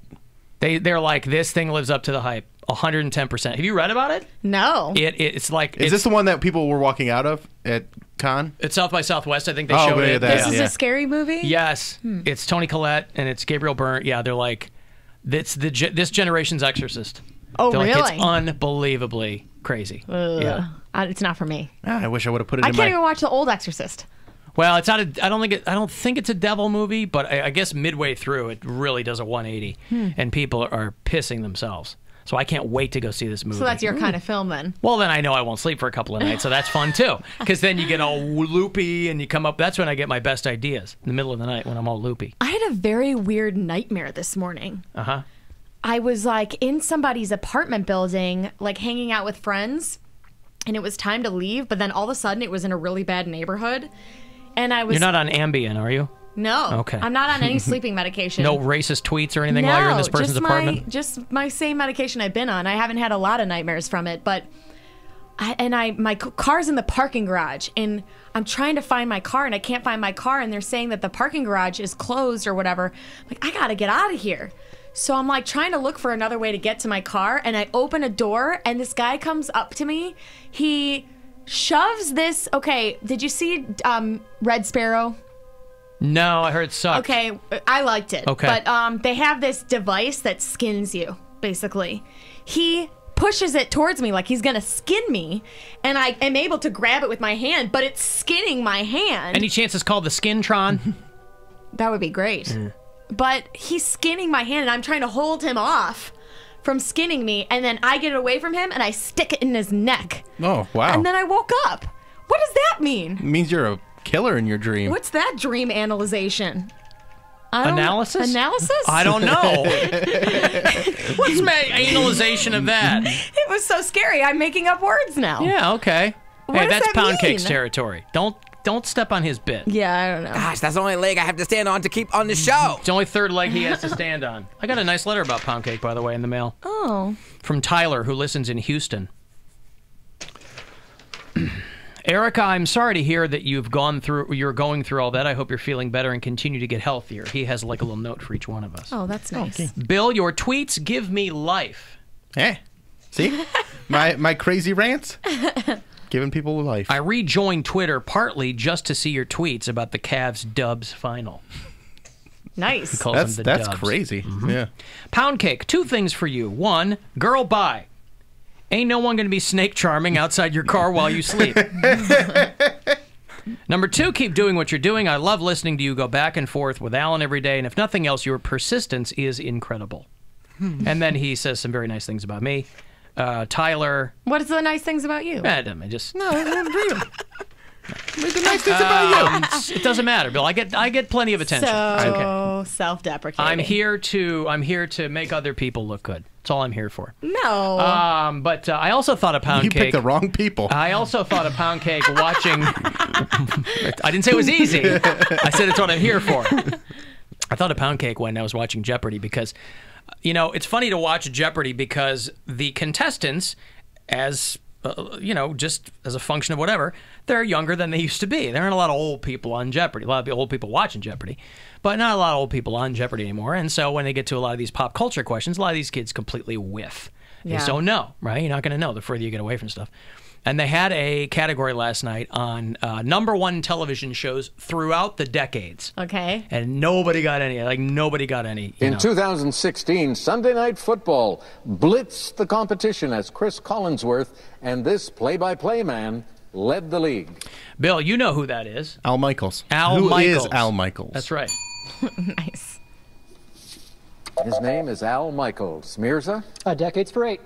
They're like, this thing lives up to the hype. 110%. Have you read about it? No. It's like Is this the one that people were walking out of at Cannes? It's South by Southwest. I think they Oh, showed yeah, it. that- This is a scary movie? Yes, it's Toni Collette and it's Gabriel Byrne. Yeah, they're like, it's this generation's Exorcist. Oh, they're really? Like, it's unbelievably crazy. Yeah. It's not for me. I wish I would have put it I in can't my... even watch the old Exorcist. Well, it's not. I don't think it's a devil movie, but I guess midway through it really does a 180, and people are pissing themselves. So I can't wait to go see this movie. So that's your kind of film then. Well, then I know I won't sleep for a couple of nights, so that's fun too. Because then you get all loopy and you come up. That's when I get my best ideas, in the middle of the night when I'm all loopy. I had a very weird nightmare this morning. Uh-huh. I was like in somebody's apartment building, like hanging out with friends, and it was time to leave, but then all of a sudden it was in a really bad neighborhood. And I was You're not on Ambien, are you? No. Okay. I'm not on any sleeping medication. No racist tweets or anything while you're in this person's apartment? Just my same medication I've been on. I haven't had a lot of nightmares from it, but my car's in the parking garage, and I'm trying to find my car, and I can't find my car, and they're saying that the parking garage is closed or whatever. I'm like, I gotta get out of here. So I'm like trying to look for another way to get to my car, and I open a door, and this guy comes up to me. He shoves this. Okay, did you see Red Sparrow? No, I heard it sucked. Okay, I liked it. Okay. But they have this device that skins you, basically. He pushes it towards me like he's gonna skin me, and I am able to grab it with my hand, but it's skinning my hand. Any chance it's called the Skintron? That would be great. But he's skinning my hand, and I'm trying to hold him off from skinning me, and then I get it away from him, and I stick it in his neck. Oh, wow. And then I woke up. What does that mean? It means you're a killer in your dream. What's that dream analyzation? I don't- Analysis? Analysis? I don't know. What's my analyzation of that? It was so scary. I'm making up words now. Yeah, okay. What Hey, does that's that Pound mean? Cake's territory. Don't step on his bit. Yeah, I don't know. Gosh, that's the only leg I have to stand on to keep on the show. It's the only third leg he has to stand on. I got a nice letter about Pound Cake, by the way, in the mail. Oh. From Tyler, who listens in Houston. Erica, I'm sorry to hear that you're going through all that. I hope you're feeling better and continue to get healthier. He has like a little note for each one of us. Oh, that's nice. Okay. Bill, your tweets give me life. Eh? See? my crazy rants? Giving people life. I rejoined Twitter partly just to see your tweets about the Cavs Dubs final. Nice. He calls them the That's Dubs. crazy. Yeah. Pound Cake, 2 things for you. 1, girl, bye. Ain't no one going to be snake charming outside your car while you sleep. Number 2, keep doing what you're doing. I love listening to you go back and forth with Alan every day, and if nothing else, your persistence is incredible. And then he says some very nice things about me. Tyler. What is the nice things about you? I just No, the nice things about you. It doesn't matter, Bill. I get plenty of attention. So self-deprecating. I'm here to make other people look good. That's all I'm here for. No. But I also thought of Pound You Cake. picked the wrong people. I also thought of Pound Cake watching. I didn't say it was easy. I said it's what I'm here for. I thought of Pound Cake when I was watching Jeopardy because, it's funny to watch Jeopardy because the contestants, as just as a function of whatever, they're younger than they used to be. There aren't a lot of old people on Jeopardy. A lot of old people watching Jeopardy, but not a lot of old people on Jeopardy anymore. And so when they get to a lot of these pop culture questions, a lot of these kids completely whiff. They Yeah. just don't know, right? You're not going to know the further you get away from stuff. And they had a category last night on #1 television shows throughout the decades. Okay. And nobody got any. Like, nobody got any. In 2016, Sunday Night Football blitzed the competition as Chris Collinsworth and this play-by-play man led the league. Bill, you know who that is. Al Michaels. Al Who Michaels. is Al Michaels? That's right. Nice. His name is Al Michaels. Mirza? Decades for 8.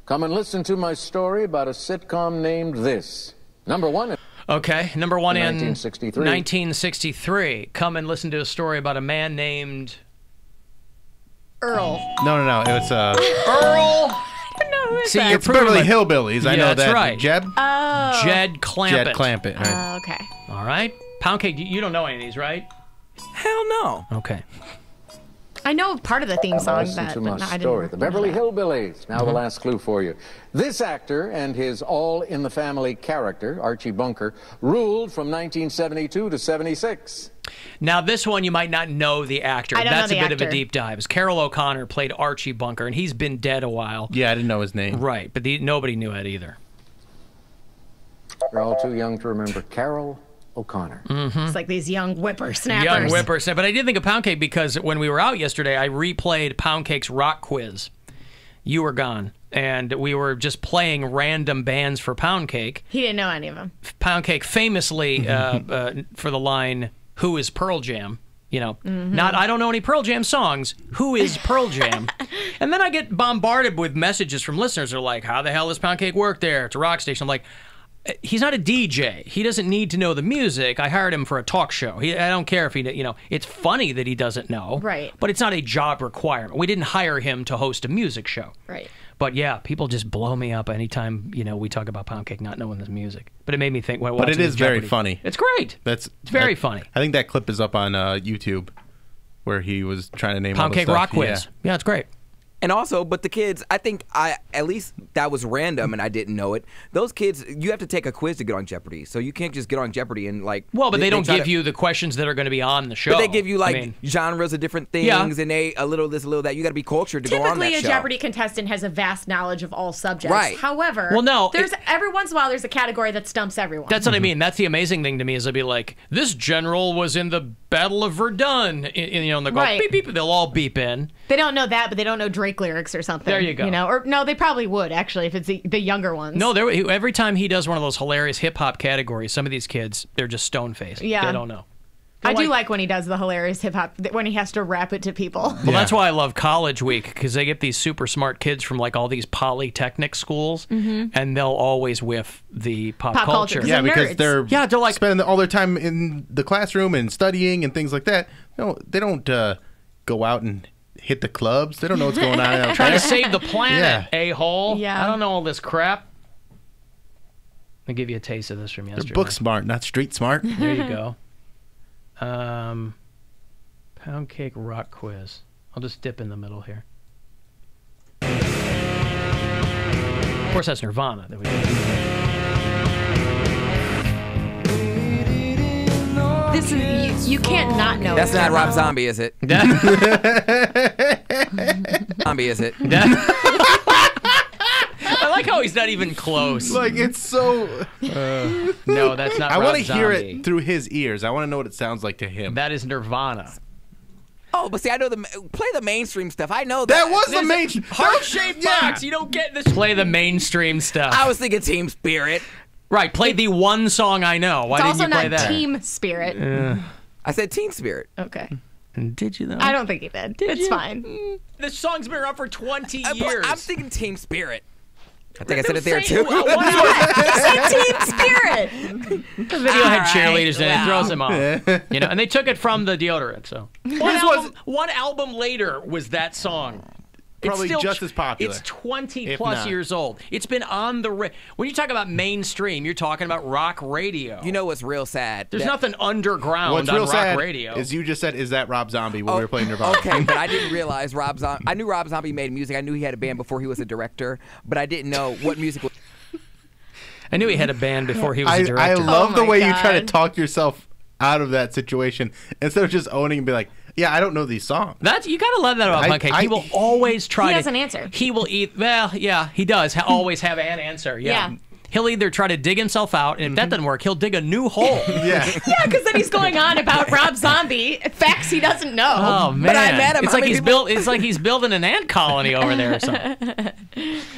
Come and listen to my story about a sitcom named This. #1. Okay, #1 in 1963. 1963. Come and listen to a story about a man named Earl. No. It was Earl. No, who is See, that? you're it's Beverly proving Hillbillies. I Yeah, know that's that. right. Jed. Oh. Jed Clampett. Jed Clampett. Right. Okay. All right. Pound cake. You don't know any of these, right? Hell no. Okay. I know part of the theme song. Listen to but my no, I story. didn't. The Beverly Hillbillies. Now the last clue for you. This actor and his all-in-the-family character, Archie Bunker, ruled from 1972 to 76. Now, this one you might not know the actor. I don't know That's the a bit of a actor. deep dive. Carol O'Connor played Archie Bunker, and he's been dead a while. Yeah, I didn't know his name. Right, but nobody knew it either. You're all too young to remember Carol O'Connor. It's like these young whippersnappers. Young whippersnapper. But I did think of Pound Cake because when we were out yesterday, I replayed Pound Cake's rock quiz. You were gone, and we were just playing random bands for Pound Cake. He didn't know any of them. Pound Cake famously for the line, "Who is Pearl Jam?" You know, not I don't know any Pearl Jam songs. Who is Pearl Jam? And then I get bombarded with messages from listeners who are like, "How the hell does Pound Cake work there? It's a rock station." I'm like, he's not a DJ. He doesn't need to know the music. I hired him for a talk show. I don't care if he, it's funny that he doesn't know. Right. But it's not a job requirement. We didn't hire him to host a music show. Right. But yeah, people just blow me up anytime, we talk about Pound Cake not knowing the music. But it made me think, But it is very funny. It's great. It's very funny. I think that clip is up on YouTube where he was trying to name all Pound the Cake stuff. Rock Quiz. Yeah, it's great. And also, but the kids, I think at least that was random and I didn't know it. Those kids, you have to take a quiz to get on Jeopardy. So you can't just get on Jeopardy and Well, but they don't try give to- you the questions that are going to be on the show. But they give you genres of different things Yeah. and a little this, a little that. You got to be cultured to go on that Typically, a show. Jeopardy contestant has a vast knowledge of all subjects. Right. However, Well, no, there's every once in a while there's a category that stumps everyone. That's what I mean. That's the amazing thing to me is I'd be like, this general was in the Battle of Verdun. And they go, Right. beep, beep. They'll all beep in. They don't know that, but they don't know Drake lyrics or something. There you go. Or no, they probably would actually if it's the younger ones. No, every time he does one of those hilarious hip-hop categories, some of these kids, they're just stone-faced. Yeah. They don't know. I do like when he does the hilarious hip hop when he has to rap it to people. Well, that's why I love College Week, because they get these super smart kids from like all these polytechnic schools, and they'll always whiff the pop culture. Yeah, because they're like spending all their time in the classroom and studying and things like that. No, they don't go out and hit the clubs. They don't know what's going on out Trying there. to save the planet, Yeah. a-hole. Yeah. I don't know all this crap. I'll give you a taste of this from yesterday. They're book smart, not street smart. There you go. Pound Cake Rock Quiz. I'll just dip in the middle here. Of course, that's Nirvana that we did. This is you can't not know. That's it's not Rob Nirvana. Zombie, is it? Zombie, is it? I like how he's not even close. Like, it's so... No, that's not I Rob want to hear Zombie. it through his ears. I want to know what it sounds like to him. That is Nirvana. Oh, but see, I know play the mainstream stuff. I know That was the There's a main... heart-shaped box. You don't get this. Play the mainstream stuff. I was thinking Team Spirit. Right, play the one song I know. Why It's didn't also you play not that? Team Spirit. I said Team Spirit. Okay. Did you though? I don't think he did. It's fine. This song's been around for 20 But years. I'm thinking Team Spirit. I think I said it there too. He said Team Spirit. The video had All right, cheerleaders in it. It well. throws them off. And they took it from the deodorant. So one album later was that song. Probably still just as popular. It's 20 If plus not. years old. It's been on the when you talk about mainstream, you're talking about rock radio. You know what's real sad? There's That- nothing underground What's on real rock sad radio. is you just said, is that Rob Zombie when we were playing Nirvana? Okay, but I didn't realize Rob Zombie. I knew Rob Zombie made music. I knew he had a band before he was a director, but I didn't know what music was. I knew he had a band before he was a I director. love the my way you try to God. talk yourself out of that situation instead of just owning and be like, yeah, I don't know these songs. That's you gotta love that about Punk Cake. He will always try He to. has an answer. He will eat. Well, yeah, he does always have an answer. Yeah. he'll either try to dig himself out, and if that doesn't work, he'll dig a new hole. Yeah. Yeah, because then he's going on about Rob Zombie, facts he doesn't know. Oh man, But I met him. It's like it's like he's building an ant colony over there or something.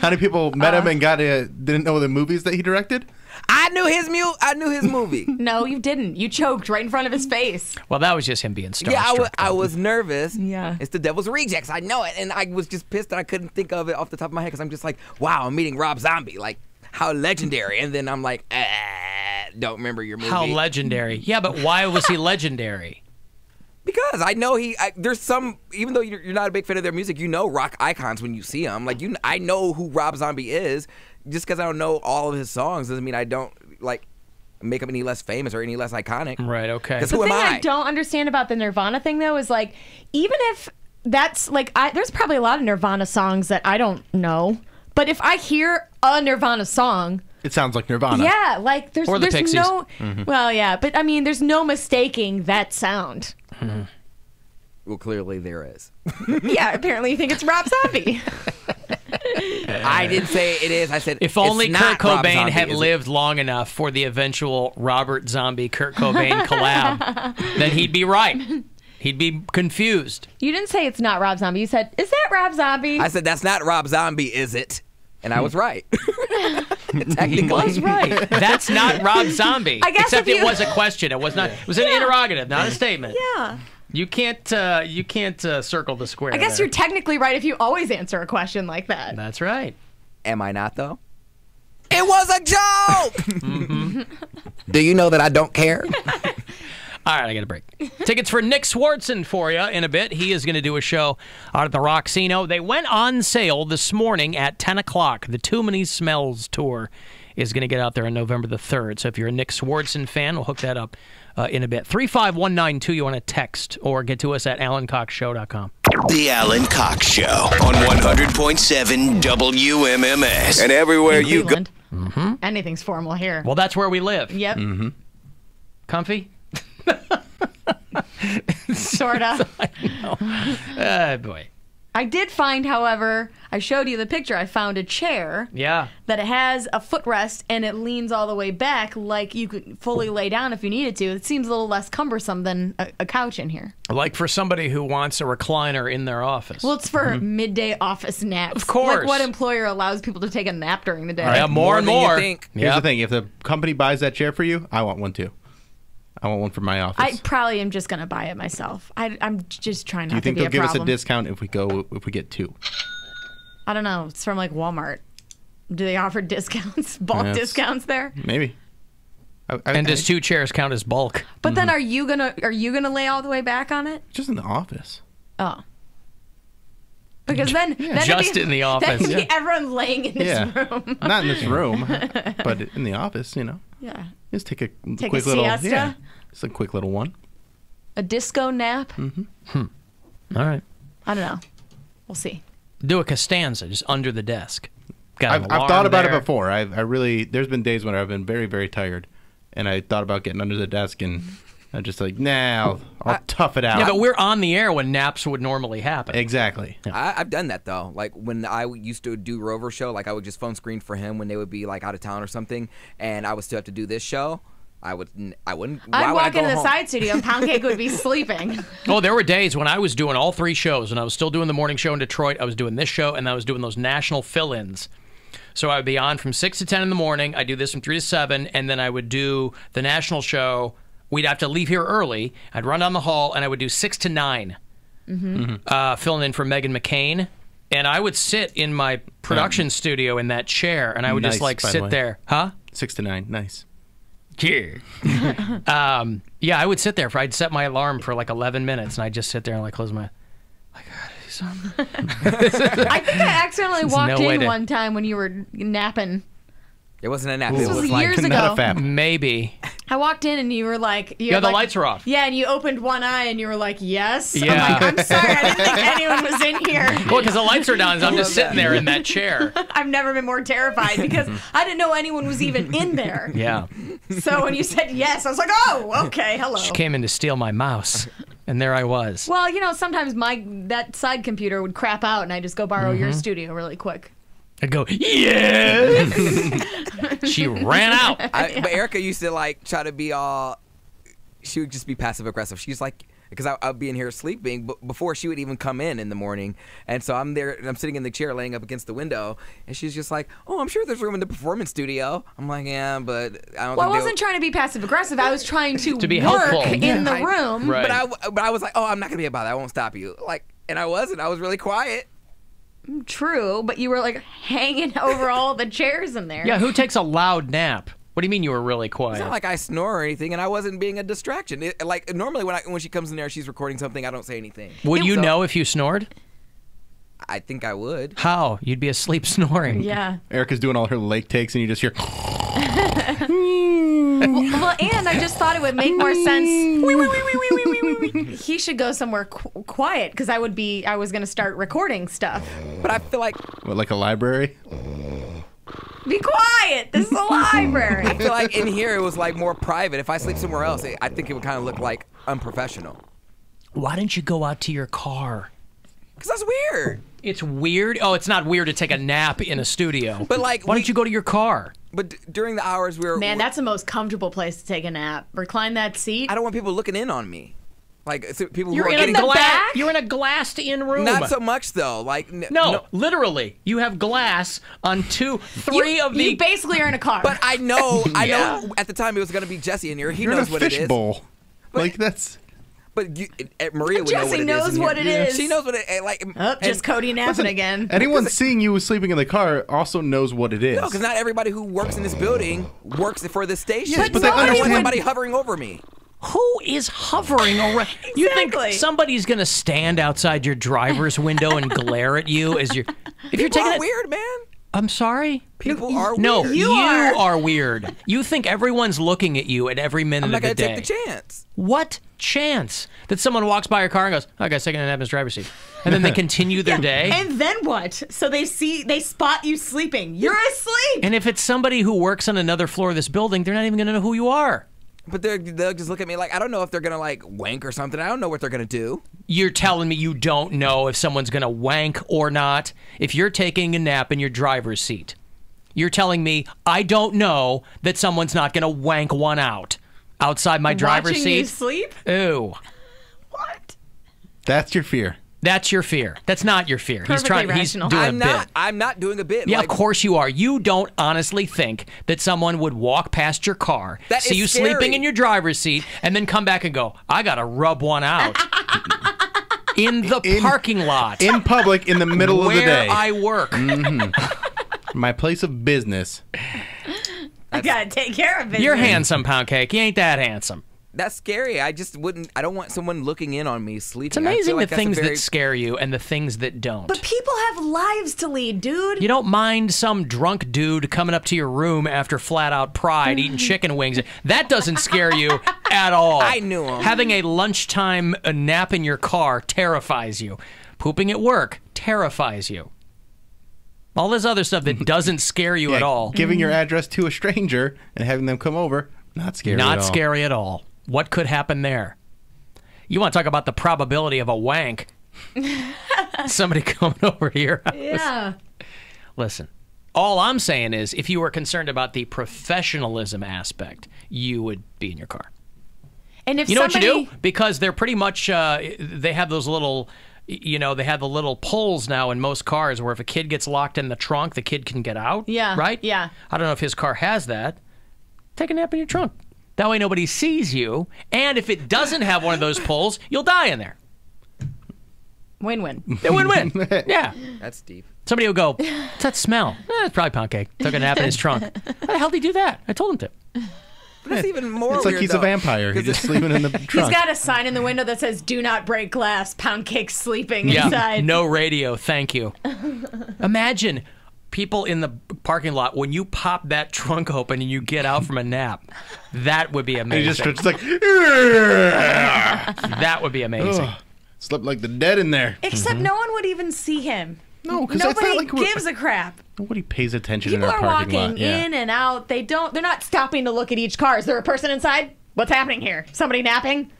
How many people met him and didn't know the movies that he directed? I knew his movie. No, you didn't. You choked right in front of his face. Well, that was just him being starstruck. Yeah, I was nervous. Yeah. It's the Devil's Rejects. I know it. And I was just pissed that I couldn't think of it off the top of my head because I'm just like, wow, I'm meeting Rob Zombie. Like, how legendary. And then I'm like, don't remember your movie. How legendary. Yeah, but why was he legendary? Because I know there's some, even though you're not a big fan of their music, you know rock icons when you see them. Like, I know who Rob Zombie is. Just because I don't know all of his songs doesn't mean I don't, like, make him any less famous or any less iconic. Right, okay. Because The who am thing I? I don't understand about the Nirvana thing, though, is like, even if that's like, there's probably a lot of Nirvana songs that I don't know, but if I hear a Nirvana song, It sounds like Nirvana. yeah, like there's Or the there's Pixies. no, Mhm. well, yeah, but I mean, there's no mistaking that sound. Well, clearly there is. Yeah, apparently you think it's Rob Zombie. I didn't say it is. I said If only it's Kurt not Rob Cobain Zombie, had is it? lived long enough for the eventual Robert Zombie-Kurt Cobain collab, then he'd be right. He'd be confused. You didn't say it's not Rob Zombie. You said, is that Rob Zombie? I said that's not Rob Zombie, is it? And I was right. He was right. That's not Rob Zombie. I guess Except if you- it was a question. It was not. It was an interrogative, not a statement. Yeah. You can't circle the square. I guess there. you're technically right if you always answer a question like that. That's right. Am I not, though? It was a joke! Do you know that I don't care? All right, I got a break. Tickets for Nick Swartzen for you in a bit. He is going to do a show out at the Roxino. They went on sale this morning at 10 o'clock. The Too Many Smells Tour is going to get out there on November the 3rd. So if you're a Nick Swartzen fan, we'll hook that up in a bit. 35192, you want to text or get to us at AlanCoxShow.com. The Alan Cox Show on 100.7 WMMS. And everywhere you go. Cleveland. Anything's formal here. Well, that's where we live. Yep. Comfy? Sorta. Boy. I did find, however, I showed you the picture. I found a chair Yeah. that it has a footrest and it leans all the way back, like you could fully lay down if you needed to. It seems a little less cumbersome than a couch in here. Like for somebody who wants a recliner in their office. Well, it's for midday office naps. Of course. Like what employer allows people to take a nap during the day? Yeah, more and than you more. think. Here's the thing: if the company buys that chair for you, I want one too. I want one for my office. I probably am just going to buy it myself. I'm just trying Do you not to think be they'll a give us a problem. discount if we get two? I don't know. It's from like Walmart. Do they offer discounts, bulk Yes. discounts there? Maybe. And does 2 chairs count as bulk? But then are you gonna lay all the way back on it? Just in the office. Oh. Because then Just in the office. Then everyone laying in this room. Not in this room, but in the office. You know. Yeah. Just take a Take quick a little. siesta? Yeah. Just a quick little one. A disco nap? All right. I don't know. We'll see. Do a Costanza just under the desk. Got an I've alarm thought about there. it before. I really. There's been days when I've been very, very tired, and I thought about getting under the desk, and I'm just like, nah, I'll tough it out. Yeah, but we're on the air when naps would normally happen. Exactly. I've done that, though. Like, when I used to do Rover show, like, I would just phone screen for him when they would be, like, out of town or something, and I would still have to do this show. I wouldn't. Why I'd would I walk go into the home? side studio and Pound Cake would be sleeping. Oh, there were days when I was doing all 3 shows, and I was still doing the morning show in Detroit. I was doing this show, and I was doing those national fill-ins. So I would be on from 6 to 10 in the morning. I do this from 3 to 7, and then I would do the national show. We'd have to leave here early. I'd run down the hall, and I would do 6 to 9, filling in for Megan McCain. And I would sit in my production studio in that chair, and I would just Nice, like by the sit way. there. Huh? 6 to 9. Nice. Yeah. Yeah, I would sit there. I'd set my alarm for like 11 minutes, and I'd just sit there and like close my. I think I accidentally There's walked no way in to- one time when you were napping. It wasn't a nap. This It was was like years ago. Maybe. I walked in and you were like, Yeah, the lights were off. Yeah, and you opened one eye and you were like, yes. Yeah. I'm like, I'm sorry, I didn't think anyone was in here. Well, because the lights are down, so I'm just sitting there in that chair. I've never been more terrified because I didn't know anyone was even in there. Yeah. So when you said yes, I was like, oh, okay, hello. She came in to steal my mouse, and there I was. Well, you know, sometimes that side computer would crap out and I just go borrow your Mhm. studio really quick. I'd go, yes! She ran out. But Erica used to like try to be all. She would just be passive aggressive. She's like, because I'd be in here sleeping, but before she would even come in the morning, and so I'm there, and I'm sitting in the chair, laying up against the window, and she's just like, "Oh, I'm sure there's room in the performance studio." I'm like, "Yeah, but I don't." Well, I wasn't trying to be passive aggressive. I was trying to be work helpful in the room. Right. But I was like, "Oh, I'm not gonna be about it. I won't stop you." Like, and I wasn't. I was really quiet. True, but you were like hanging over all the chairs in there. Yeah, who takes a loud nap? What do you mean you were really quiet? It's not like I snore or anything, and I wasn't being a distraction. Like normally when she comes in there, she's recording something. I don't say anything. Would you know if you snored? I think I would. How? You'd be asleep snoring. Yeah. Erica's doing all her lake takes, and you just hear. Well, and I just thought it would make more sense. He should go somewhere quiet because I was going to start recording stuff. But I feel like. What, like a library? Be quiet. This is a library. I feel like in here it was like more private. If I sleep somewhere else, I think it would kind of look like unprofessional. Why didn't you go out to your car? Because that's weird. It's weird? Oh, it's not weird to take a nap in a studio. But like, why don't you go to your car? But during the hours we were. Man, that's the most comfortable place to take a nap. Recline that seat. I don't want people looking in on me. Like people You're who are in getting the back. You're in a glassed-in room. Not so much though. Like no, literally, you have glass on three of the. You basically are in a car. But I know. At the time it was going to be Jesse in here. He You're knows in a what it fish is. bowl. Like that's. But Maria would know what it is. Jesse knows what it is. She knows what it like. Just Cody napping again. Anyone seeing you sleeping in the car also knows what it is. No, because not everybody who works in this building works for this station. Yes, but I they don't want understand- somebody hovering over me. Who is hovering around? You think somebody's going to stand outside your driver's window and glare at you as you're. If you're taking are it, weird, man. I'm sorry. People are weird. No, You are weird. You think everyone's looking at you at every minute I'm not of the gonna day. take the chance. What chance that someone walks by your car and goes, "Oh, I got taking a nap in his driver's seat," and then they continue their day? And then what? So they spot you sleeping. You're asleep. And if it's somebody who works on another floor of this building, they're not even going to know who you are. But they'll just look at me like, I don't know if they're going to like wank or something. I don't know what they're going to do. You're telling me you don't know if someone's going to wank or not if you're taking a nap in your driver's seat. You're telling me I don't know that someone's not going to wank one out outside my driver's Watching seat. you sleep? Ew. What? That's your fear. That's your fear. That's not your fear. He's Perfectly trying. He's rational. doing a bit. I'm not doing a bit. Yeah, like, of course you are. You don't honestly think that someone would walk past your car, That see is you scary. sleeping in your driver's seat, and then come back and go, "I gotta rub one out." In the parking lot. In public, in the middle of the day. Where I work. My place of business. I gotta take care of it. You're handsome, Pound Cake. You ain't that handsome. That's scary. I just wouldn't. I don't want someone looking in on me sleeping. It's amazing I feel like the that's a things very- that scare you and the things that don't. But people have lives to lead, dude. You don't mind some drunk dude coming up to your room after flat out pride eating chicken wings. That doesn't scare you at all. I knew him. Having a lunchtime nap in your car terrifies you. Pooping at work terrifies you. All this other stuff that doesn't scare you at all. Giving your address to a stranger and having them come over, not scary at all. Not scary at all. What could happen there? You want to talk about the probability of a wank. Somebody coming over to your house. Yeah. Listen, all I'm saying is if you were concerned about the professionalism aspect, you would be in your car. And if You know what you somebody, do? Because they're pretty much, they have those little, they have the little pulls now in most cars where if a kid gets locked in the trunk, the kid can get out. Yeah. Right? Yeah. I don't know if his car has that. Take a nap in your trunk. That way nobody sees you. And if it doesn't have one of those pulls, you'll die in there. Win-win. A win-win. Yeah. That's deep. Somebody will go, "What's that smell?" It's probably Pound Cake. Took a nap in his trunk. How the hell did he do that? I told him to. But that's even more It's like weird, he's though. a vampire. He's just sleeping in the He's trunk. got a sign in the window that says, "Do not break glass." Pound Cake sleeping Yeah. inside. No radio. Thank you. Imagine people in the parking lot when you pop that trunk open and you get out from a nap. That would be And he amazing. just starts like, That would be amazing. Ugh. Slept like the dead in there. Except no one would even see him. No, because it's Nobody not like we're- gives a crap. Nobody pays attention People in our are parking walking lot. Yeah. in and out. They're not stopping to look at each car. Is there a person inside? What's happening here? Somebody napping?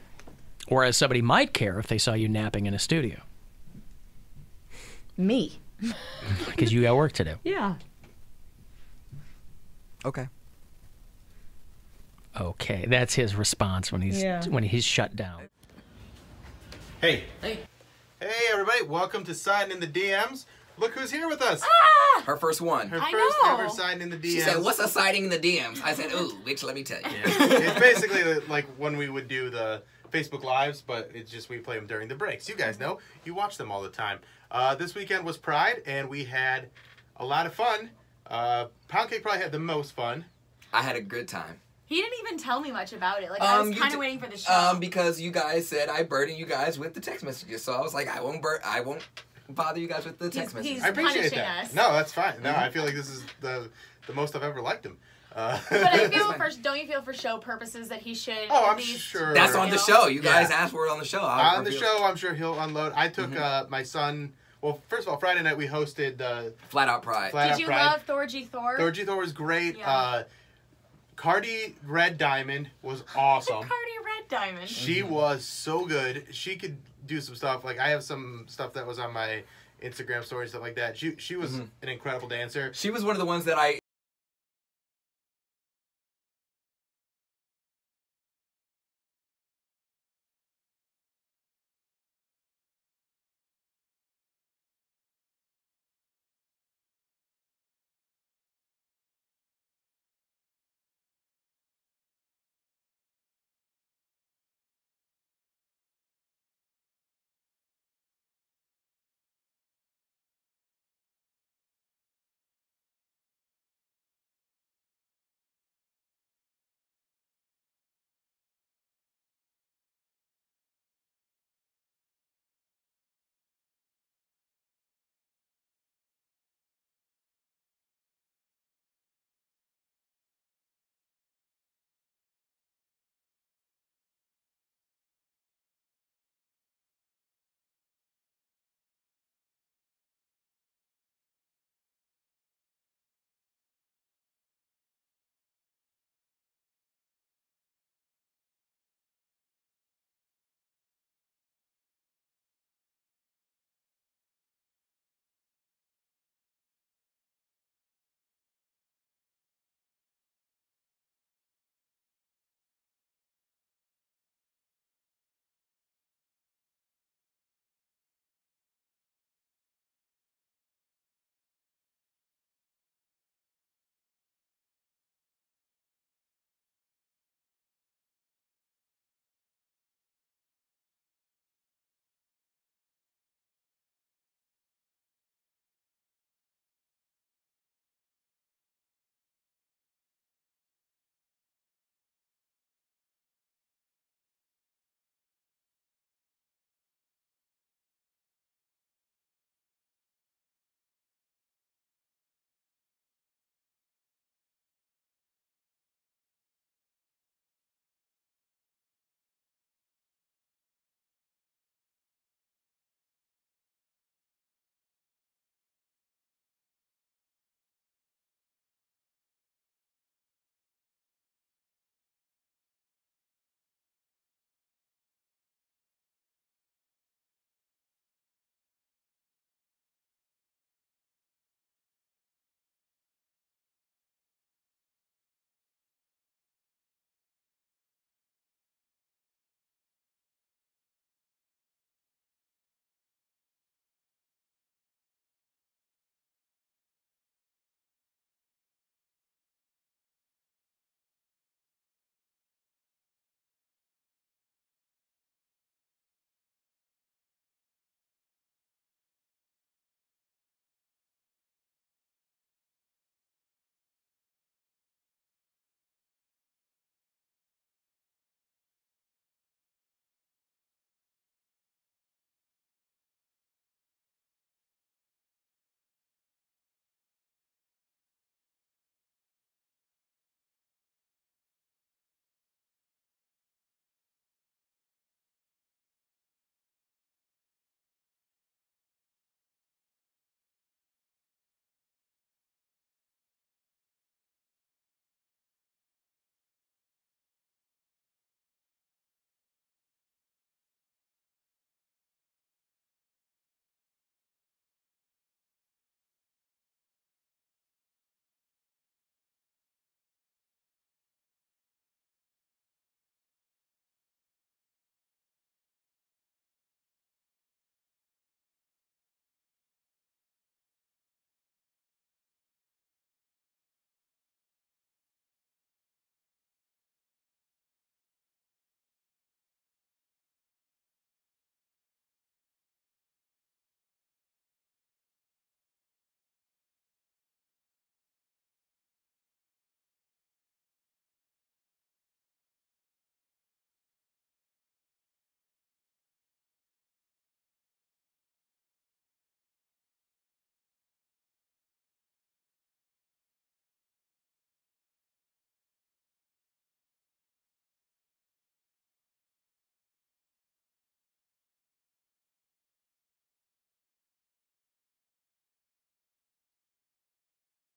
Whereas somebody might care if they saw you napping in a studio. Me. Because you got work to do. Yeah. Okay. Okay, that's his response when he's shut down. Hey. Hey, everybody. Welcome to Sign in the DMs. Look who's here with us. Her first one. Her first ever Sign in the DMs. She said, "What's a sighting in the DMs?" I said, "Ooh, bitch, let me tell you." It's basically like when we would do the Facebook Lives, but it's just we play them during the breaks. You guys know. You watch them all the time. This weekend was Pride, and we had a lot of fun. Pound Cake probably had the most fun. I had a good time. He didn't even tell me much about it. Like, I was kind of waiting for the show. Because you guys said I burden you guys with the text messages, so I was like, I won't bother you guys with the text messages. I appreciate that. Us. No, that's fine. No, I feel like this is the most I've ever liked him. But I feel don't you feel for show purposes that he should? Oh, I'm sure. That's on the show. You guys asked for it on the show. On the show, I'm sure he'll unload. I took my son. Well, first of all, Friday night we hosted the Flat Out Pride. Did you love Thorgy Thor? Thorgy Thor was great. Yeah. Cardi Red Diamond was awesome. Cardi Red Diamond. She was so good. She could do some stuff. Like I have some stuff that was on my Instagram story and stuff like that. She was an incredible dancer. She was one of the ones that I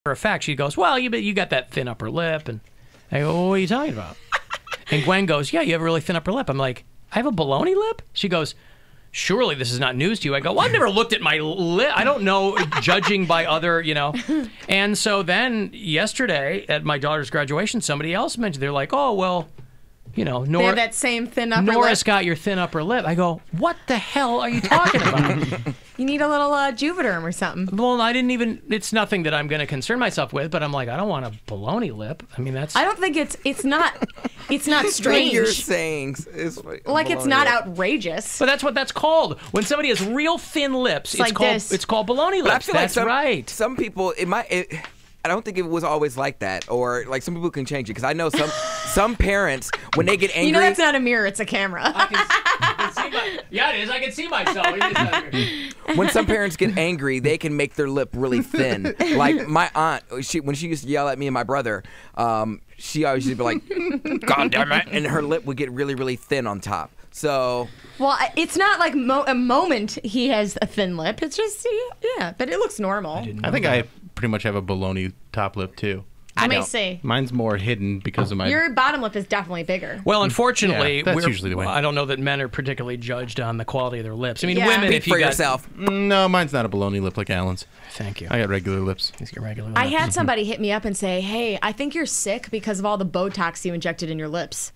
For a fact, she goes, well, you got that thin upper lip. And I go, well, what are you talking about? And Gwen goes, yeah, you have a really thin upper lip. I'm like, I have a baloney lip? She goes, surely this is not news to you. I go, well, I've never looked at my lip. I don't know, judging by other, And so then yesterday at my daughter's graduation, somebody else mentioned, they're like, oh, well, they have that same thin upper Nora's lip. got your thin upper lip. I go, what the hell are you talking about? You need a little Juvederm or something. Well, it's nothing that I'm going to concern myself with, but I'm like, I don't want a baloney lip. I mean, that's... I don't think it's not strange. You're saying like it's not outrageous. But that's what that's called. When somebody has real thin lips, like this. It's called baloney But I lips. feel That's like right. Some people, I don't think it was always like that, or like some people can change it because I know some parents when they get angry. You know that's not a mirror; it's a camera. Yeah, it is. I can see myself. When some parents get angry, they can make their lip really thin. Like my aunt, when she used to yell at me and my brother, she always used to be like, "God damn it," and her lip would get really, really thin on top. So. Well, it's not like a moment he has a thin lip. It's just but it looks normal. I think I pretty much have a baloney top lip too. Let me see. Mine's more hidden because of my. Your bottom lip is definitely bigger. Well, unfortunately, that's usually the way. I don't know that men are particularly judged on the quality of their lips. I mean, Yeah. women, Speak if you for got yourself. No, mine's not a baloney lip like Alan's. Thank you. I got regular lips. He's got regular lips. I had somebody hit me up and say, "Hey, I think you're sick because of all the Botox you injected in your lips."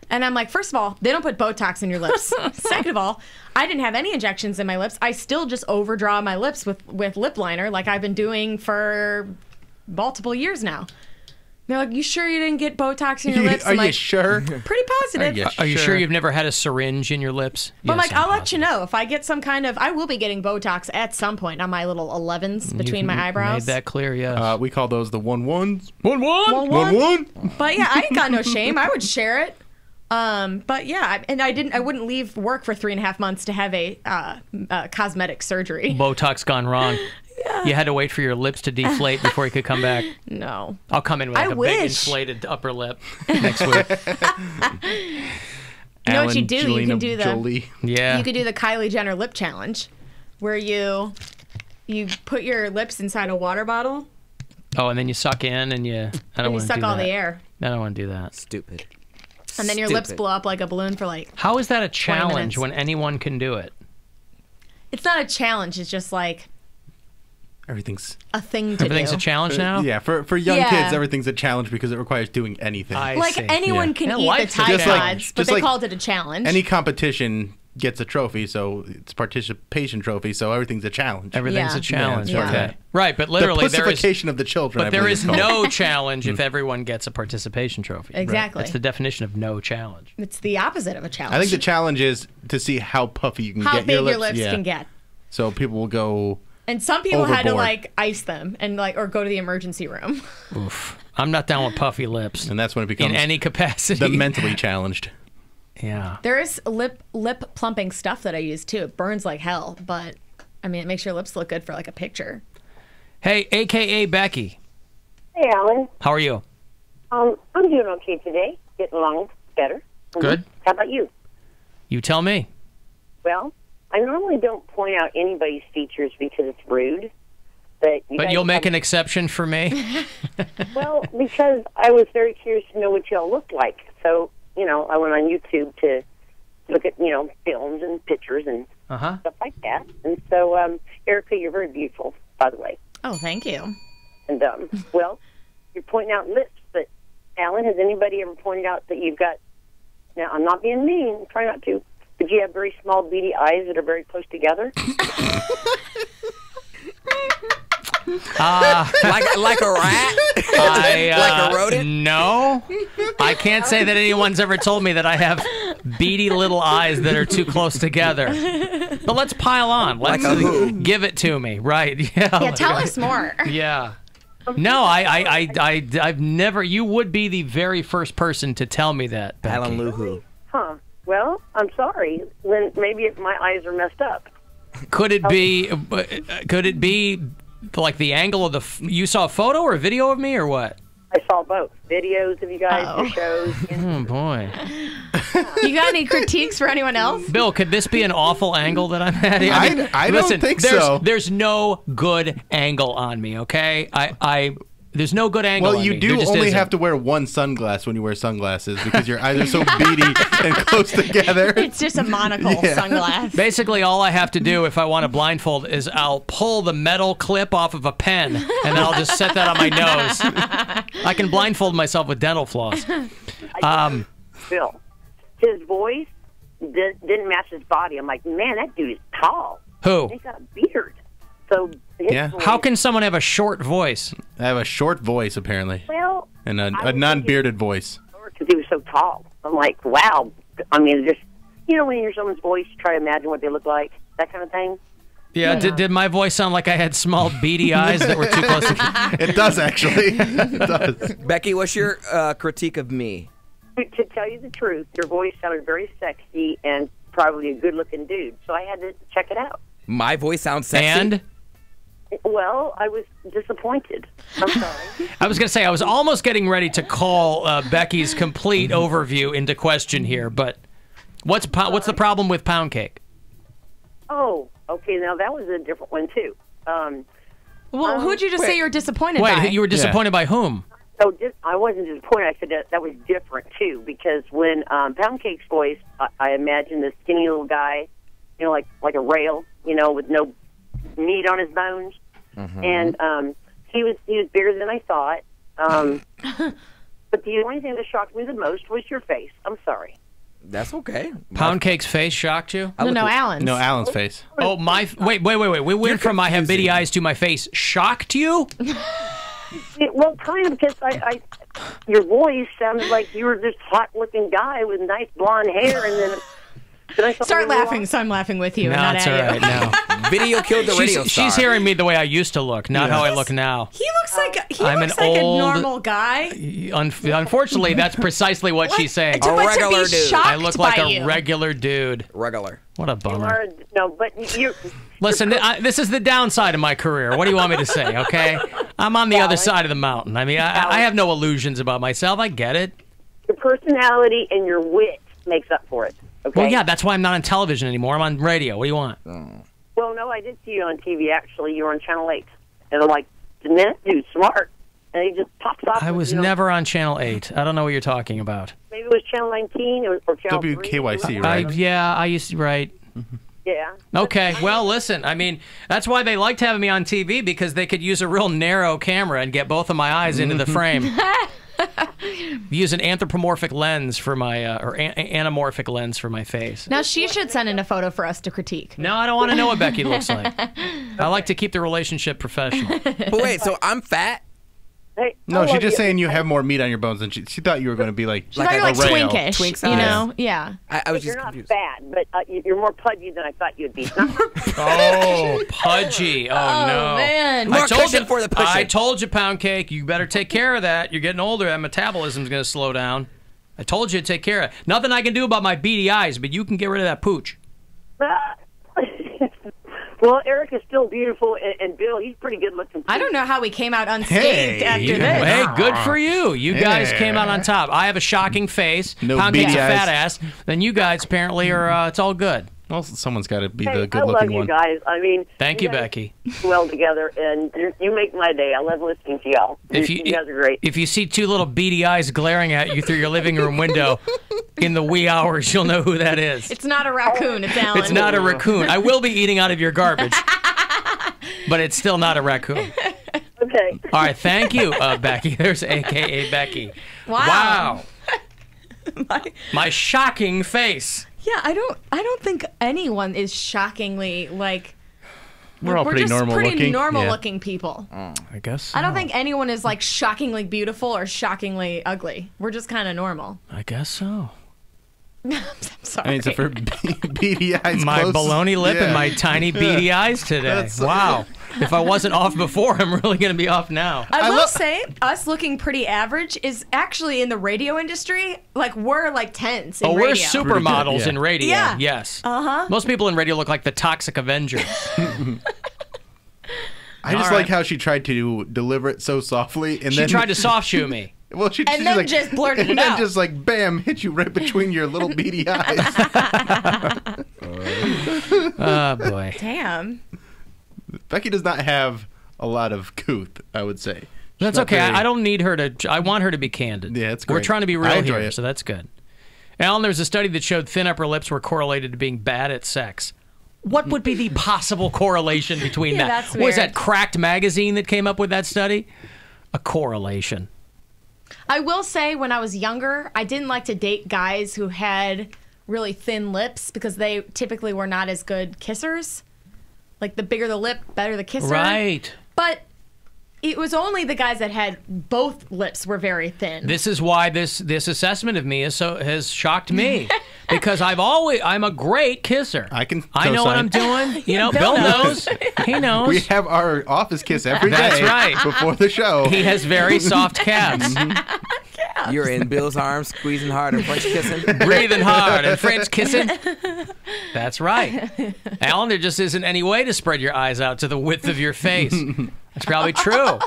And I'm like, first of all, they don't put Botox in your lips. Second of all, I didn't have any injections in my lips. I still just overdraw my lips with lip liner like I've been doing for multiple years now. They're like, you sure you didn't get Botox in your lips? Are you sure? Pretty positive. Are you sure you've never had a syringe in your lips? But Yes, I'll let you know if I get some kind of. I will be getting Botox at some point on my little 11s between my eyebrows. Made that clear, yes. We call those the 1-1s. 1-1. 1-1. But yeah, I ain't got no shame. I would share it. But yeah, and I wouldn't leave work for 3.5 months to have a cosmetic surgery. Botox gone wrong. Yeah. You had to wait for your lips to deflate before you could come back. No. I'll come in with like a big inflated upper lip next week. You know what you do? You can do the Jolie. Yeah. You could do the Kylie Jenner lip challenge, where you put your lips inside a water bottle. Oh, and then you suck in and you. I don't and you want to suck do all that. the air. I don't want to do that. Stupid. And then your lips blow up like a balloon for like. How is that a 20 challenge minutes. when anyone can do it? It's not a challenge. It's just like Everything's a thing to Everything's do. a challenge now? Yeah, for young Yeah. kids, everything's a challenge because it requires doing anything. Like anyone can eat the Tide Pods, but they called it a challenge. Any competition gets a trophy, so it's a participation trophy, so everything's a challenge. Everything's a challenge. Yeah, Okay. Right, but literally the there is pussification of the children. But I there believe is it's called. no challenge if everyone gets a participation trophy. Exactly. That's the definition of no challenge. It's the opposite of a challenge. I think the challenge is to see how puffy you can How get big your lips. your lips yeah. can get. So people will go. And some people had to overboard. like ice them and like or go to the emergency room. Oof. I'm not down with puffy lips. And that's when it becomes in any capacity. the mentally challenged. Yeah. There is lip plumping stuff that I use too. It burns like hell, but I mean it makes your lips look good for like a picture. Hey, AKA Becky. Hey, Alan. How are you? I'm doing okay today. Getting along better. Good. How about you? You tell me. Well, I normally don't point out anybody's features because it's rude. But You'll make an exception for me? Well, because I was very curious to know what y'all looked like. So, I went on YouTube to look at, films and pictures and stuff like that. And so, Erica, you're very beautiful, by the way. Oh, thank you. And, well, you're pointing out lips, but, Alan, has anybody ever pointed out that you've got, now, I'm not being mean, try not to, but you have very small, beady eyes that are very close together? Like a rat? Like a rodent? No. I can't say that anyone's ever told me that I have beady little eyes that are too close together. But let's pile on. Let's give it to me. Right. Yeah, tell us more. Yeah. No, I've never. You would be the very first person to tell me that, Becky. Alan Luhu. Huh. Well, I'm sorry. Then maybe my eyes are messed up. Could it be? Could it be like the angle of the? You saw a photo or a video of me or what? I saw both videos of you guys, your shows. Oh boy. You got any critiques for anyone else? Bill, could this be an awful angle that I'm at? I don't think there's, so. There's no good angle on me, okay? There's no good angle. Well, on you me. do There just only isn't. have to wear one sunglass when you wear sunglasses because your eyes are so beady and close together. It's just a monocle sunglass. Basically, all I have to do if I want to blindfold is I'll pull the metal clip off of a pen, and then I'll just set that on my nose. I can blindfold myself with dental floss. Phil, his voice didn't match his body. I'm like, man, that dude is tall. Who? He's got a beard. So his voice, How can someone have a short voice? I have a short voice, apparently. Well, And a non-bearded voice. because he was so tall. I'm like, wow. I mean, just, you know, when you hear someone's voice, you try to imagine what they look like, that kind of thing. Yeah, did my voice sound like I had small beady eyes that were too close to It does, actually. It does. Becky, what's your critique of me? To tell you the truth, your voice sounded very sexy and probably a good-looking dude. So I had to check it out. My voice sounds sexy. And? Well, I was disappointed. I'm sorry. I was going to say, I was almost getting ready to call Becky's complete overview into question here, but what's the problem with pound cake? Oh, okay. Now that was a different one too. Well, who'd you just say you were disappointed Wait, by? you were disappointed by whom? Oh, I wasn't disappointed. I said that was different too, because when Pound Cake's voice, I imagined this skinny little guy, you know, like a rail, you know, with no meat on his bones, and he was bigger than I thought. But the only thing that shocked me the most was your face. I'm sorry. That's okay. Pound Cake's face shocked you? No, Alan's. No, Alan's face. Oh, wait. We went from I have bitty eyes to my face. Shocked you? Well, kind of, because your voice sounded like you were this hot-looking guy with nice blonde hair, and then I thought, Start laughing, so I'm laughing with you, No, not it's at all you. right. No. Video killed the radio star. She's hearing me the way I used to look, not how I look now. He looks like I'm looks an like old- a normal guy. Unfortunately, that's precisely what she's saying. But to be shocked I look like by a you. regular dude. Regular. What a you bummer. are, no, but you. Listen, this is the downside of my career. What do you want me to say, okay? I'm on the other side of the mountain. I mean, I have no illusions about myself. I get it. Your personality and your wit makes up for it. Okay. Well, yeah, that's why I'm not on television anymore. I'm on radio. What do you want? Well, no, I did see you on TV, actually. You were on Channel 8. And I'm like, that dude's smart. And he just pops off. I with, was you know, never on Channel 8. I don't know what you're talking about. Maybe it was Channel 19 or Channel 3. WKYC, right? Yeah, I used to, right. Yeah. Okay, well, listen, I mean, that's why they liked having me on TV, because they could use a real narrow camera and get both of my eyes into the frame. Use an anthropomorphic lens for my, or anamorphic lens for my face. Now she should send in a photo for us to critique. No, I don't want to know what Becky looks like. I like to keep the relationship professional. But wait, so I'm fat? Hey, No, she's just saying you have more meat on your bones than she thought you were going to be like, She's like a rail. twinkish, Twink you size. know? Yeah. I was You're just not confused. fat, but you're more pudgy than I thought you'd be. Oh, pudgy. Oh, no. man. More I told cushion you, for the pushing. I told you, Pound Cake, you better take care of that. You're getting older. That metabolism's going to slow down. I told you to take care of it. Nothing I can do about my beady eyes, but you can get rid of that pooch. Well, Eric is still beautiful, and Bill, he's pretty good looking. I don't know how we came out unscathed after this. Hey, good for you. You guys came out on top. I have a shocking face. No Pound Cake's a beady eyes. fat ass. Then you guys apparently are, it's all good. Well, someone's got to be Hey, the I love good-looking you one. guys. I mean, Thank you, guys Becky. do well together, and you make my day. I love listening to y'all. You guys are great. If you see two little beady eyes glaring at you through your living room window in the wee hours, you'll know who that is. It's not a raccoon, it's Alan. It's not a raccoon. I will be eating out of your garbage, but it's still not a raccoon. Okay. All right, thank you, Becky. There's AKA Becky. Wow. My shocking face. Yeah, I don't think anyone is shockingly like. We're all pretty just normal pretty looking. normal Yeah. looking people. I guess. I don't think anyone is like shockingly beautiful or shockingly ugly. We're just kind of normal. I guess so. I'm sorry. I mean, except for beady eyes. My close. baloney lip Yeah. and my tiny beady eyes today. That's- Wow. If I wasn't off before, I'm really going to be off now. I will say, us looking pretty average is actually in the radio industry. Like we're like tens. In We're radio. supermodels Yeah. in radio. Yeah. Yes. Uh-huh. Most people in radio look like the Toxic Avenger. I just All like right. how she tried to deliver it so softly, and She then tried to soft shoe me. Well, she And she's then like, just blurted and it then out. just like bam, hit you right between your little beady eyes. Oh, boy. Damn. Becky does not have a lot of couth, I would say. That's okay. I don't need her to. I want her to be candid. Yeah, it's great. We're trying to be I real enjoy here, it. so that's good. Alan, there's a study that showed thin upper lips were correlated to being bad at sex. What would be the possible correlation between Yeah, that? that's Was weird. that Cracked Magazine that came up with that study? A correlation. I will say, when I was younger, I didn't like to date guys who had really thin lips because they typically were not as good kissers. Like, the bigger the lip, better the kisser. Right. But it was only the guys that had both lips were very thin. This is why this assessment of me has shocked me. Because I'm a great kisser. I know what I'm doing. You know, Bill knows. He knows. We have our office kiss every day. That's right. Before the show. He has very soft calves. You're in Bill's arms, squeezing hard and French kissing. Breathing hard and French kissing. That's right. Alan, there just isn't any way to spread your eyes out to the width of your face. That's probably true.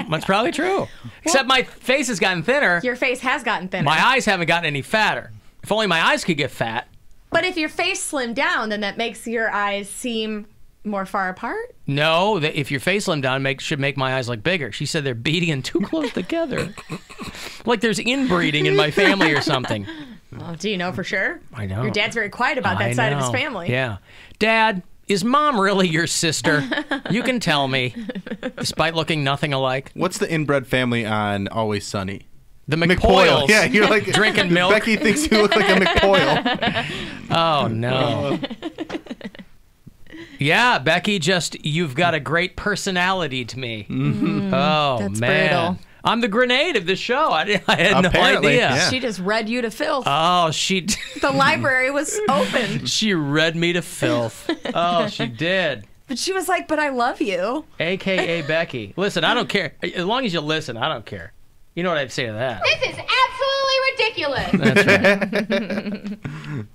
That's probably true. Except my face has gotten thinner. Your face has gotten thinner. My eyes haven't gotten any fatter. If only my eyes could get fat. But if your face slimmed down, then that makes your eyes seem more far apart? No, if your face slimmed down, should make my eyes look bigger. She said they're beady and too close together. Like there's inbreeding in my family or something. Well, do you know for sure? I know. Your dad's very quiet about that side of his family. Yeah. Dad, is Mom really your sister? You can tell me, despite looking nothing alike. What's the inbred family on Always Sunny? The McPoyles. Yeah, you're like drinking milk. Becky thinks you look like a McPoyle. Oh, no. Yeah, Becky, you've got a great personality to me. Mm-hmm. Oh, That's man. brutal. I'm the grenade of the show. I had Apparently, no idea. yeah. She just read you to filth. Oh, The library was open. She read me to filth. Oh, she did. But she was like, but I love you. AKA Becky. Listen, I don't care. As long as you listen, I don't care. You know what I'd say to that? This is absolutely ridiculous. That's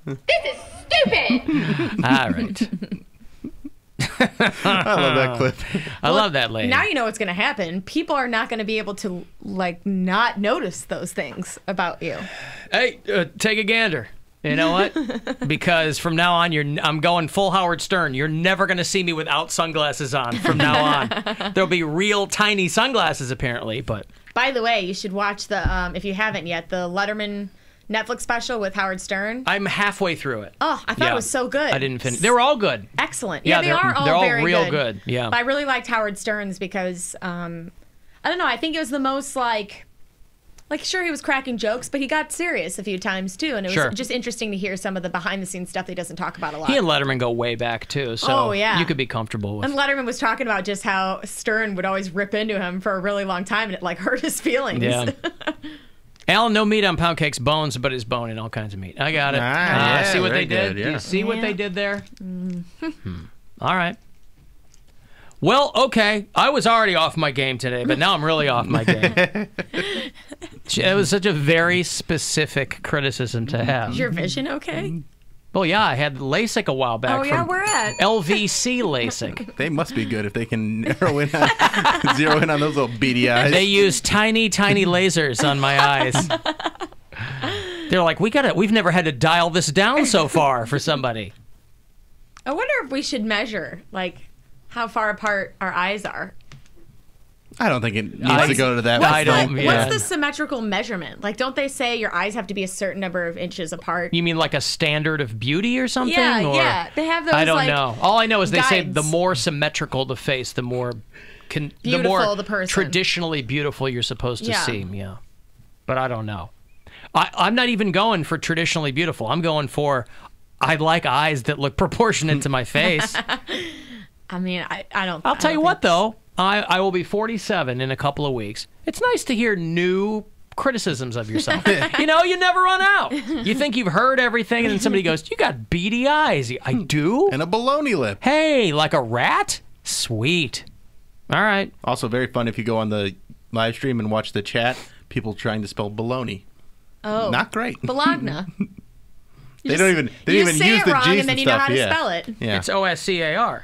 right. This is stupid. All right. I love that clip. I love that lady. Now you know what's going to happen. People are not going to be able to, not notice those things about you. Hey, take a gander. You know what? Because from now on, I'm going full Howard Stern. You're never going to see me without sunglasses on from now on. There'll be real tiny sunglasses, apparently, but... By the way, you should watch if you haven't yet, the Letterman Netflix special with Howard Stern. I'm halfway through it. Oh, I thought it was so good. I didn't finish. They were all good. Excellent. Yeah, They are all they're all very real good. Yeah. But I really liked Howard Stern's because, I don't know, I think it was the most sure, he was cracking jokes, but he got serious a few times too. And it was just interesting to hear some of the behind the scenes stuff that he doesn't talk about a lot. He and Letterman go way back too, so you could be comfortable with. And Letterman was talking about just how Stern would always rip into him for a really long time, and it hurt his feelings. Yeah. Alan, no meat on Pound Cake's bones, but his bone in all kinds of meat. I got it. Yeah, see what very they did? good, yeah. Do you see what they did there? All right. Well, okay. I was already off my game today, but now I'm really off my game. It was such a very specific criticism to have. Is your vision okay? Well, yeah, I had LASIK a while back. Oh, yeah, from where at? LVC LASIK. They must be good if they can zero in on those little beady eyes. They use tiny, tiny lasers on my eyes. They're like, we've never had to dial this down so far for somebody. I wonder if we should measure, how far apart our eyes are. I don't think it needs to go to that. What's the symmetrical measurement? Don't they say your eyes have to be a certain number of inches apart? You mean like a standard of beauty or something? Yeah, or? yeah. They have those. I don't know. All I know is they say guides. the more symmetrical the face, the more Beautiful the person. traditionally beautiful you're supposed to seem. Yeah, but I don't know. I'm not even going for traditionally beautiful. I'm going for I like eyes that look proportionate to my face. I mean, I don't. I'll tell you what, though. I will be 47 in a couple of weeks. It's nice to hear new criticisms of yourself. You never run out. You think you've heard everything, and then somebody goes, you got beady eyes. I do? And a baloney lip. Hey, like a rat? Sweet. All right. Also very fun if you go on the live stream and watch the chat, people trying to spell baloney. Oh. Not great. Bologna. They don't even use it the wrong, G's and then you stuff. know how to spell it. Yeah. It's OSCAR.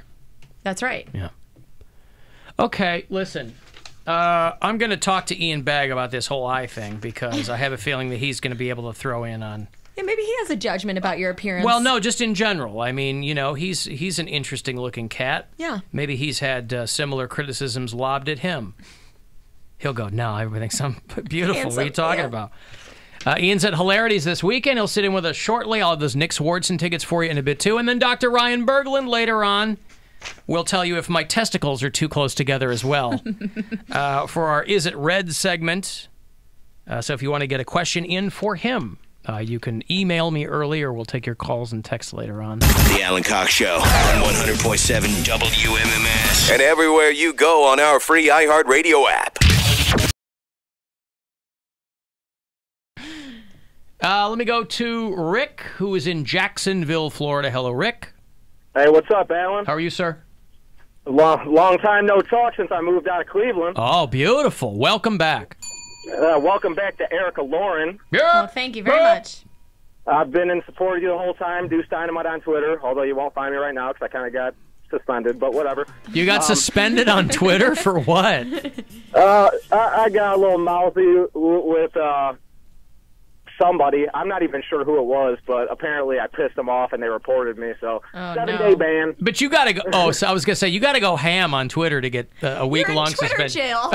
That's right. Yeah. Okay, listen. I'm going to talk to Ian Bagg about this whole eye thing because I have a feeling that he's going to be able to throw in on... Yeah, maybe he has a judgment about your appearance. Well, no, just in general. I mean, he's an interesting-looking cat. Yeah. Maybe he's had similar criticisms lobbed at him. He'll go, no, everything's beautiful. What are you talking about? Ian's at Hilarities this weekend. He'll sit in with us shortly. I'll have those Nick Swardson tickets for you in a bit, too. And then Dr. Ryan Berglund later on will tell you if my testicles are too close together as well for our Is It Red segment. So if you want to get a question in for him, you can email me early, or we'll take your calls and texts later on. The Alan Cox Show on 100.7 WMMS. And everywhere you go on our free iHeartRadio app. Let me go to Rick, who is in Jacksonville, Florida. Hello, Rick. Hey, what's up, Alan? How are you, sir? Long time no talk since I moved out of Cleveland. Oh, beautiful. Welcome back. Welcome back to Erica Lauren. Oh, thank you very much. I've been in support of you the whole time. Deuce Dynamite on Twitter, although you won't find me right now because I kind of got suspended, but whatever. You got suspended on Twitter for what? I got a little mouthy with somebody. I'm not even sure who it was, but apparently I pissed them off and they reported me. So 7-day ban. But you got to go. Oh, so I was gonna say you got to go ham on Twitter to get a week-long suspension. Jail.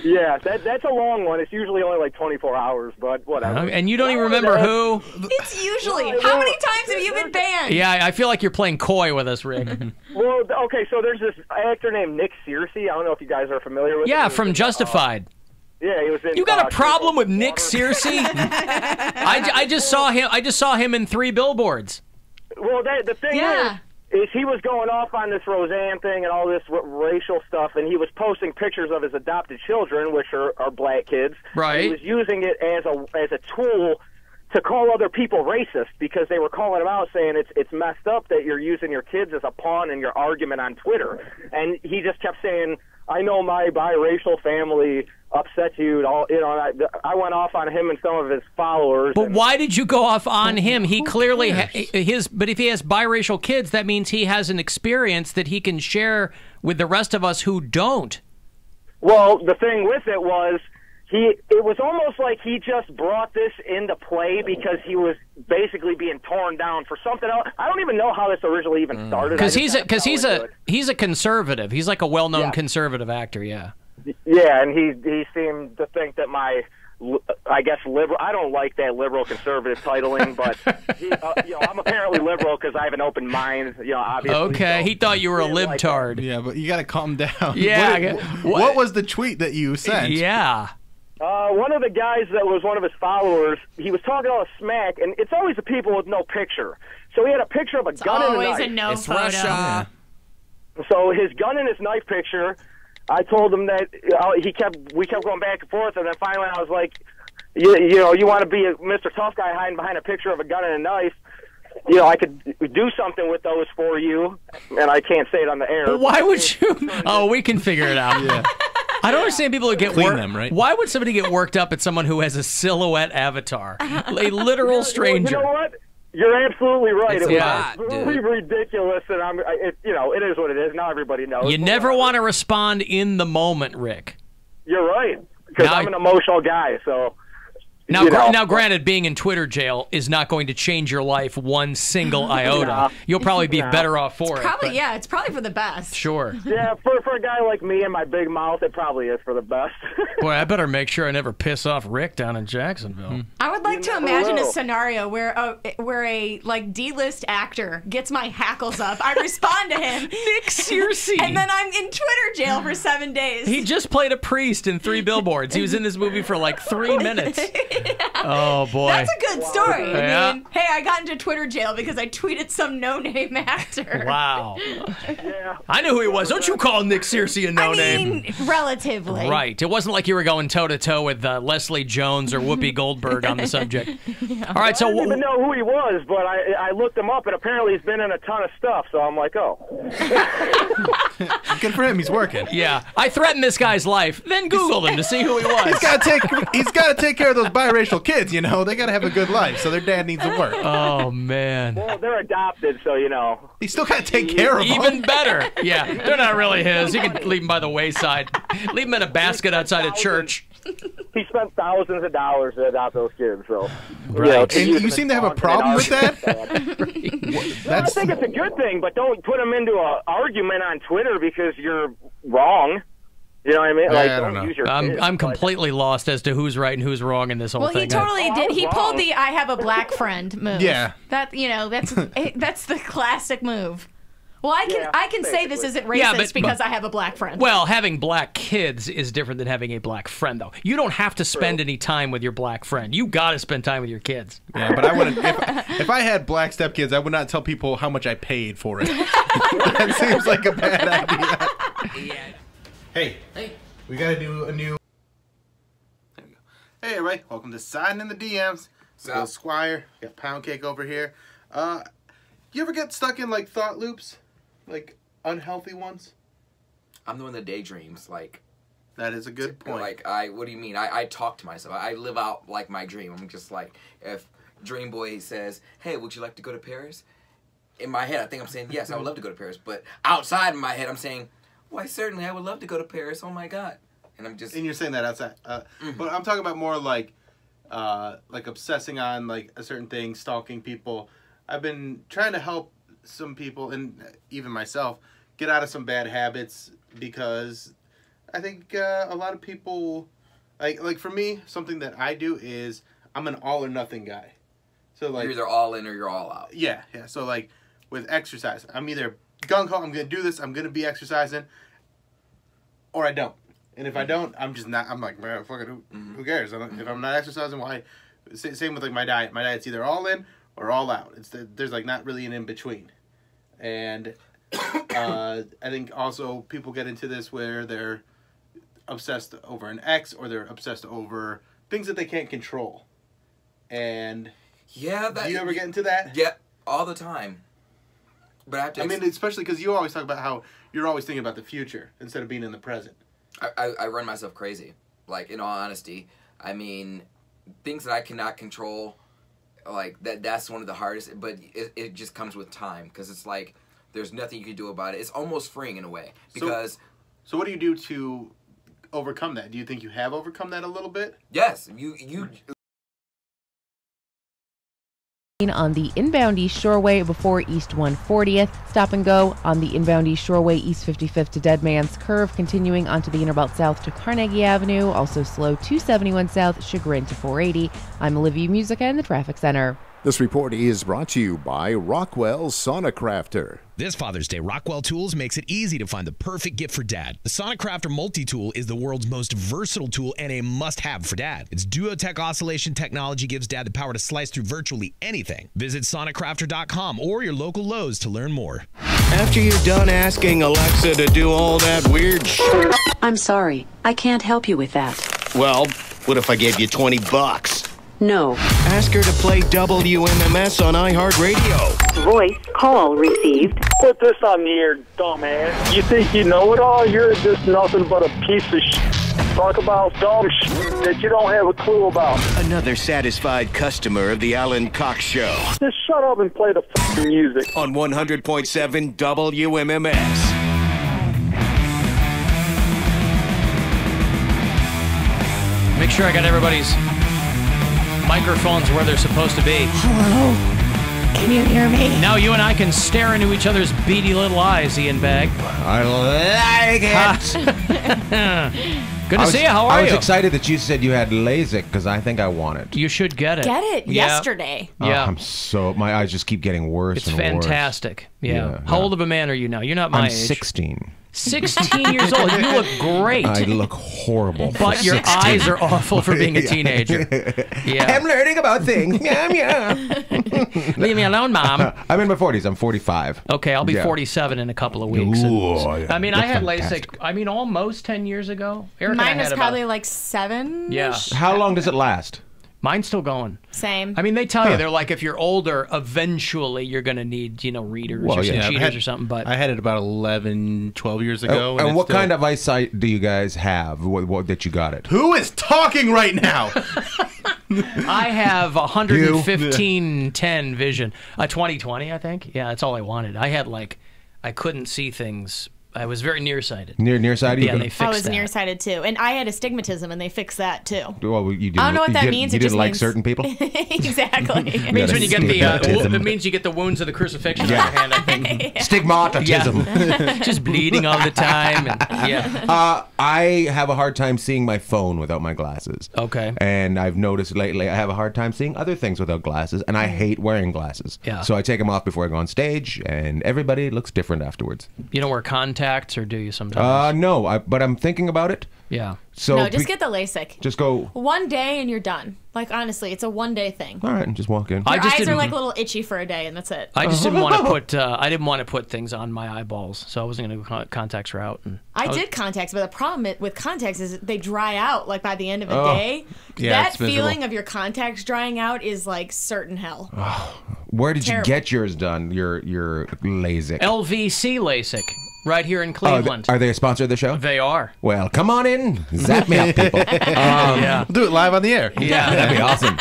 Yeah, that's a long one. It's usually only like 24 hours, but whatever. And you don't even remember who? It's usually. How many times have you been banned? Yeah, I feel like you're playing coy with us, Rick. Well, okay, so there's this actor named Nick Searcy. I don't know if you guys are familiar with him. Yeah, from Justified. Yeah, he was in. You got a problem with Nick Searcy? I just saw him. I just saw him in 3 billboards. Well, the thing is he was going off on this Roseanne thing and all this racial stuff, and he was posting pictures of his adopted children, which are black kids. Right. He was using it as a tool to call other people racist because they were calling him out, saying it's messed up that you're using your kids as a pawn in your argument on Twitter. And he just kept saying, I know my biracial family upset you. I went off on him and some of his followers. But why did you go off on him? He clearly but if he has biracial kids, that means he has an experience that he can share with the rest of us who don't. Well, the thing with it was it was almost like he just brought this into play because he was basically being torn down for something else. I don't even know how this originally even started. Because he's a conservative. He's like a well-known conservative actor. Yeah. Yeah, and he seemed to think that I guess liberal. I don't like that liberal conservative titling, but I'm apparently liberal because I have an open mind. Obviously. Okay, he thought you were a libtard. Yeah, but you got to calm down. Yeah. What was the tweet that you sent? Yeah. One of the guys that was one of his followers, he was talking all the smack, and it's always the people with no picture. So he had a picture of a gun and a knife. Always a no photo. Russia. So his gun and his knife picture. I told him that we kept going back and forth, and then finally I was like, you want to be a Mr. Tough Guy hiding behind a picture of a gun and a knife? I could do something with those for you, and I can't say it on the air. But why would you? Oh, we can figure it out. Yeah. I don't understand people who get Clean them, right? Why would somebody get worked up at someone who has a silhouette avatar, a literal stranger? You know what? You're absolutely right. It's it was absolutely ridiculous, and it is what it is. Now everybody knows. You never want to respond in the moment, Rick. You're right, because I'm an emotional guy. So now, granted, being in Twitter jail is not going to change your life one single iota. You'll probably be better off for it. It's probably for the best. Sure. Yeah, for a guy like me and my big mouth, it probably is for the best. Boy, I better make sure I never piss off Rick down in Jacksonville. I would like to imagine a scenario where a D-list actor gets my hackles up. I respond to him, Nick Searcy, and then I'm in Twitter jail for 7 days. He just played a priest in 3 billboards. He was in this movie for like 3 minutes. Oh boy, that's a good story. Yeah. I mean, hey, I got into Twitter jail because I tweeted some no-name actor. Wow. I knew who he was. Don't you call Nick Searcy a no-name? I mean, relatively. Right. It wasn't like you were going toe-to-toe with Leslie Jones or Whoopi Goldberg on the subject. Yeah. All right, so I didn't even know who he was, but I looked him up, and apparently he's been in a ton of stuff. So I'm like, oh. Good for him. He's working. Yeah. I threatened this guy's life, then Googled him to see who he was. He's got to take care of those biracial kids. They got to have a good life, so their dad needs to work. Oh man. Well, they're adopted, so He still got to take care of them. Even better. Yeah, they're not really his. You can leave them by the wayside. Leave them in a basket outside a church. He spent thousands of dollars to adopt those kids, so. Right. And you seem to have a problem with that? I think it's a good thing, but don't put them into an argument on Twitter because you're wrong. You know what I mean? Like, I don't know. use your kids, I'm completely lost as to who's right and who's wrong in this whole Well, thing. he totally did. He wrong. pulled the "I have a black friend" move. Yeah. That that's the classic move. Well, I can say this isn't racist Yeah, because I have a black friend. Well, having black kids is different than having a black friend, though. You don't have to spend any time with your black friend. You got to spend time with your kids. Yeah, but I wouldn't. If I had black stepkids, I would not tell people how much I paid for it. That seems like a bad idea. Hey, we gotta do a new. There we go. Hey, everybody, welcome to Siding in the DMs. So, Squire, got Pound Cake over here. You ever get stuck in like thought loops, like unhealthy ones? I'm the one that daydreams. Like, that is a good point. Like, what do you mean? I talk to myself. I live out like my dream. I'm just like, if Dream Boy says, "Hey, would you like to go to Paris?" In my head, I think I'm saying yes, I would love to go to Paris. But outside in my head, I'm saying, why, certainly, I would love to go to Paris. Oh my God! And I'm just. And you're saying that outside, but I'm talking about more like obsessing on like a certain thing, stalking people. I've been trying to help some people, and even myself, get out of some bad habits because I think a lot of people, like for me, something that I do is I'm an all or nothing guy. So like you're either all in or you're all out. Yeah. So like with exercise, I'm either gung ho, I'm gonna do this, I'm gonna be exercising, or I don't. And if I don't, I'm just not. I'm like, man, fuck it, who cares? If I'm not exercising, why? Same with like my diet. My diet's either all in or all out. There's like not really an in between. And I think also people get into this where they're obsessed over an ex, or they're obsessed over things that they can't control. And do you ever get into that? Yeah, all the time. But I mean, especially because you always talk about how you're always thinking about the future instead of being in the present. I run myself crazy. Like, in all honesty, I mean, things that I cannot control, like that's one of the hardest. But it just comes with time, because it's like there's nothing you can do about it. It's almost freeing in a way, because. So what do you do to overcome that? Do you think you have overcome that a little bit? Yes, you. On the inbound East Shoreway before East 140th. Stop and go on the inbound East Shoreway East 55th to Dead Man's Curve, continuing onto the Interbelt South to Carnegie Avenue. Also slow 271 South, Chagrin to 480. I'm Olivia Musica in the Traffic Center. This report is brought to you by Rockwell Sauna Crafter. This Father's Day, Rockwell Tools makes it easy to find the perfect gift for Dad. The Sonic Crafter Multi-Tool is the world's most versatile tool and a must-have for Dad. Its Duotech oscillation technology gives Dad the power to slice through virtually anything. Visit sonicrafter.com or your local Lowe's to learn more. After you're done asking Alexa to do all that weird shit. I'm sorry, I can't help you with that. Well, what if I gave you $20? No. Ask her to play WMMS on iHeartRadio. Voice call received. Put this on the air, dumbass. You think you know it all? You're just nothing but a piece of shit. Talk about dumb shit that you don't have a clue about. Another satisfied customer of the Alan Cox Show. Just shut up and play the fucking music. On 100.7 WMMS. Make sure I got everybody's microphones where they're supposed to be. Hello? Can you hear me? Now you and I can stare into each other's beady little eyes, Ian Bagg. I like it. Good to see you. How are I you? was excited that you said you had LASIK, because I think I want it. You should get it. Get it yesterday. Yeah. My eyes just keep getting worse It's and fantastic. worse. Yeah. How old of a man are you now? You're not my I'm age. 16. 16 years old. You look great. I look horrible. But your eyes are awful for being a teenager. Yeah. I'm learning about things. Yeah. Leave me alone, Mom. I'm in my 40s. I'm 45. Okay, I'll be Yeah. 47 in a couple of weeks. Ooh, yeah. I mean, I That's had fantastic. LASIK, almost 10 years ago. Eric and I Mine had was about- probably like 7. Yeah. How long does it last? Mine's still going. Same. I mean, they tell you, they're like, if you're older, eventually you're going to need, readers or some cheaters or something. But I had it about 11, 12 years ago. And what it's still- kind of eyesight do you guys have what that you got it? Who is talking right now? I have 115/10 vision. 20/20, I think. Yeah, that's all I wanted. I had I couldn't see things. I was very nearsighted. Nearsighted? Yeah, they I fixed was that. nearsighted too, and I had astigmatism, and they fixed that too. Well, you didn't, I don't know what that you means. You It didn't just like means- certain people? Exactly. It means when you get the Stigmatism. it means you get the wounds of the crucifixion on your hand. I think. Stigmatism. Yeah. Just bleeding all the time. And, yeah. I have a hard time seeing my phone without my glasses. Okay. And I've noticed lately I have a hard time seeing other things without glasses, and I hate wearing glasses. Yeah. So I take them off before I go on stage, and everybody looks different afterwards. You don't wear contacts, or do you sometimes? No, but I'm thinking about it. Yeah. So no, just get the LASIK. Just go. One day and you're done. Like, honestly, it's a one-day thing. All right, and just walk in. Your eyes are like a little itchy for a day, and that's it. I just didn't want to put. I didn't want to put things on my eyeballs, so I wasn't going to go contacts route. And I did contacts, but the problem with contacts is they dry out like by the end of a Oh. day. Yeah, That it's miserable. feeling of your contacts drying out is like certain hell. Where did Terrible. you get yours done? Your LASIK. LVC LASIK, right here in Cleveland. Are they a sponsor of the show? They are. Well, come on in. Zap me up, people. Yeah. We'll do it live on the air. Yeah. That'd be awesome.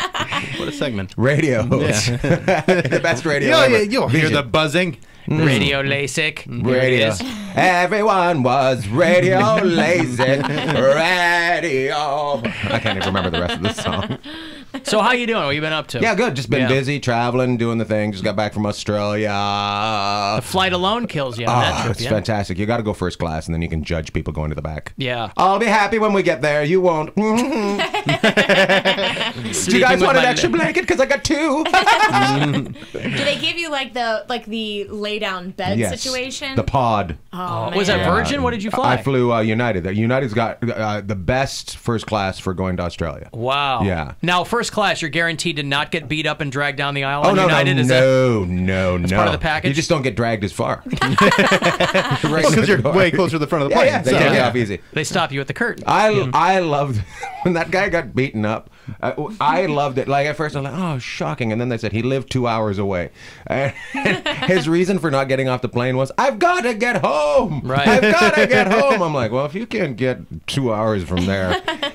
What a segment. Radio. The best radio ever. You'll hear Vision. the buzzing. Radio LASIK. Here it Radio. is. Everyone was radio LASIK. Radio. I can't even remember the rest of the song. So how you doing? What you been up to? Yeah, good. Just been Yeah. busy, traveling, doing the thing. Just got back from Australia. The flight alone kills you on that trip. It's Yeah. fantastic. You got to go first class, and then you can judge people going to the back. Yeah. I'll be happy when we get there. You won't. Do you guys want an extra blanket? Because I got two. Do they give you like the lay down bed Yes. situation? The pod. Oh, Was that man. Virgin? What did you fly? I flew United. United's got the best first class for going to Australia. Wow. Yeah. Now, first class, you're guaranteed to not get beat up and dragged down the aisle Oh on no, United? Is no. That's part of the package? You just don't get dragged as far. Because you're way closer to the front of the plane. Yeah, they take you off easy. They stop you at the curtain. I loved when that guy got beaten up. I loved it. Like at first, I'm like, oh, shocking, and then they said he lived 2 hours away. And his reason for not getting off the plane was, I've got to get home. Right. I've got to get home. I'm like, well, if you can't get 2 hours from there,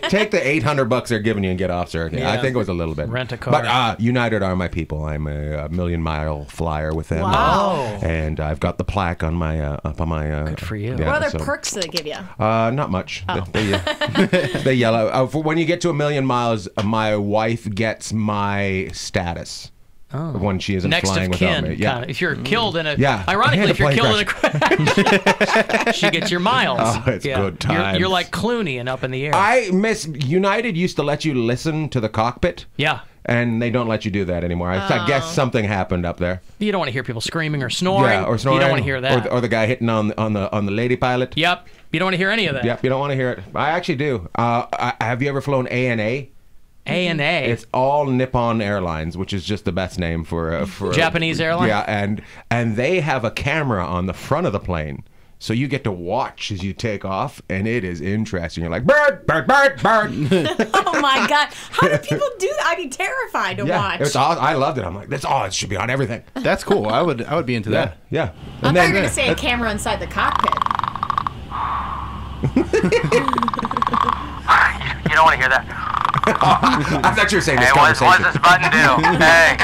take the $800 they're giving you and get off, sir. Yeah. I think it was a little bit. Rent a car. But United are my people. I'm a million-mile flyer with them. Wow. And I've got the plaque on my up on my. Good for you. Yeah, What other so- perks do they give you? Not much. Oh. They yell out. For when you get to 1,000,000 miles, my wife gets my status. When she isn't Next flying of without kin. me. Yeah. Kinda. If you're killed in a. Yeah. Ironically, if you're Plane killed in a crash, she gets your miles. Oh, it's good times. You're like Clooney and up in the air. I miss United used to let you listen to the cockpit. Yeah. And they don't let you do that anymore. I guess something happened up there. You don't want to hear people screaming or snoring. Yeah, or snoring. You don't want to hear that. Or the guy hitting on the lady pilot. Yep. You don't want to hear any of that. Yep, you don't want to hear it. I actually do. Have you ever flown ANA? ANA. It's all Nippon Airlines, which is just the best name for Japanese airline? Yeah, and they have a camera on the front of the plane. So you get to watch as you take off, and it is interesting. You're like, bird, bird, bird, bird. Oh my God! How do people do that? I'd be terrified to watch. It's awesome. I loved it. I'm like, it should be on everything. That's cool. I would be into that. Yeah. I And thought you were gonna say a camera inside the cockpit. You don't want to hear that. I thought you were saying this Hey, what's conversation. this button do? Hey.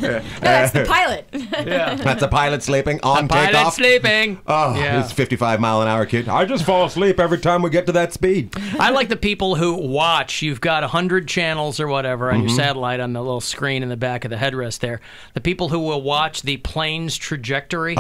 No, that's the pilot. Yeah. That's a pilot sleeping on Pilot takeoff. sleeping. Oh, Yeah. it's 55-mile-an-hour kid. I just fall asleep every time we get to that speed. I like the people who watch. You've got 100 channels or whatever on your Mm-hmm. satellite on the little screen in the back of the headrest there. The people who will watch the plane's trajectory.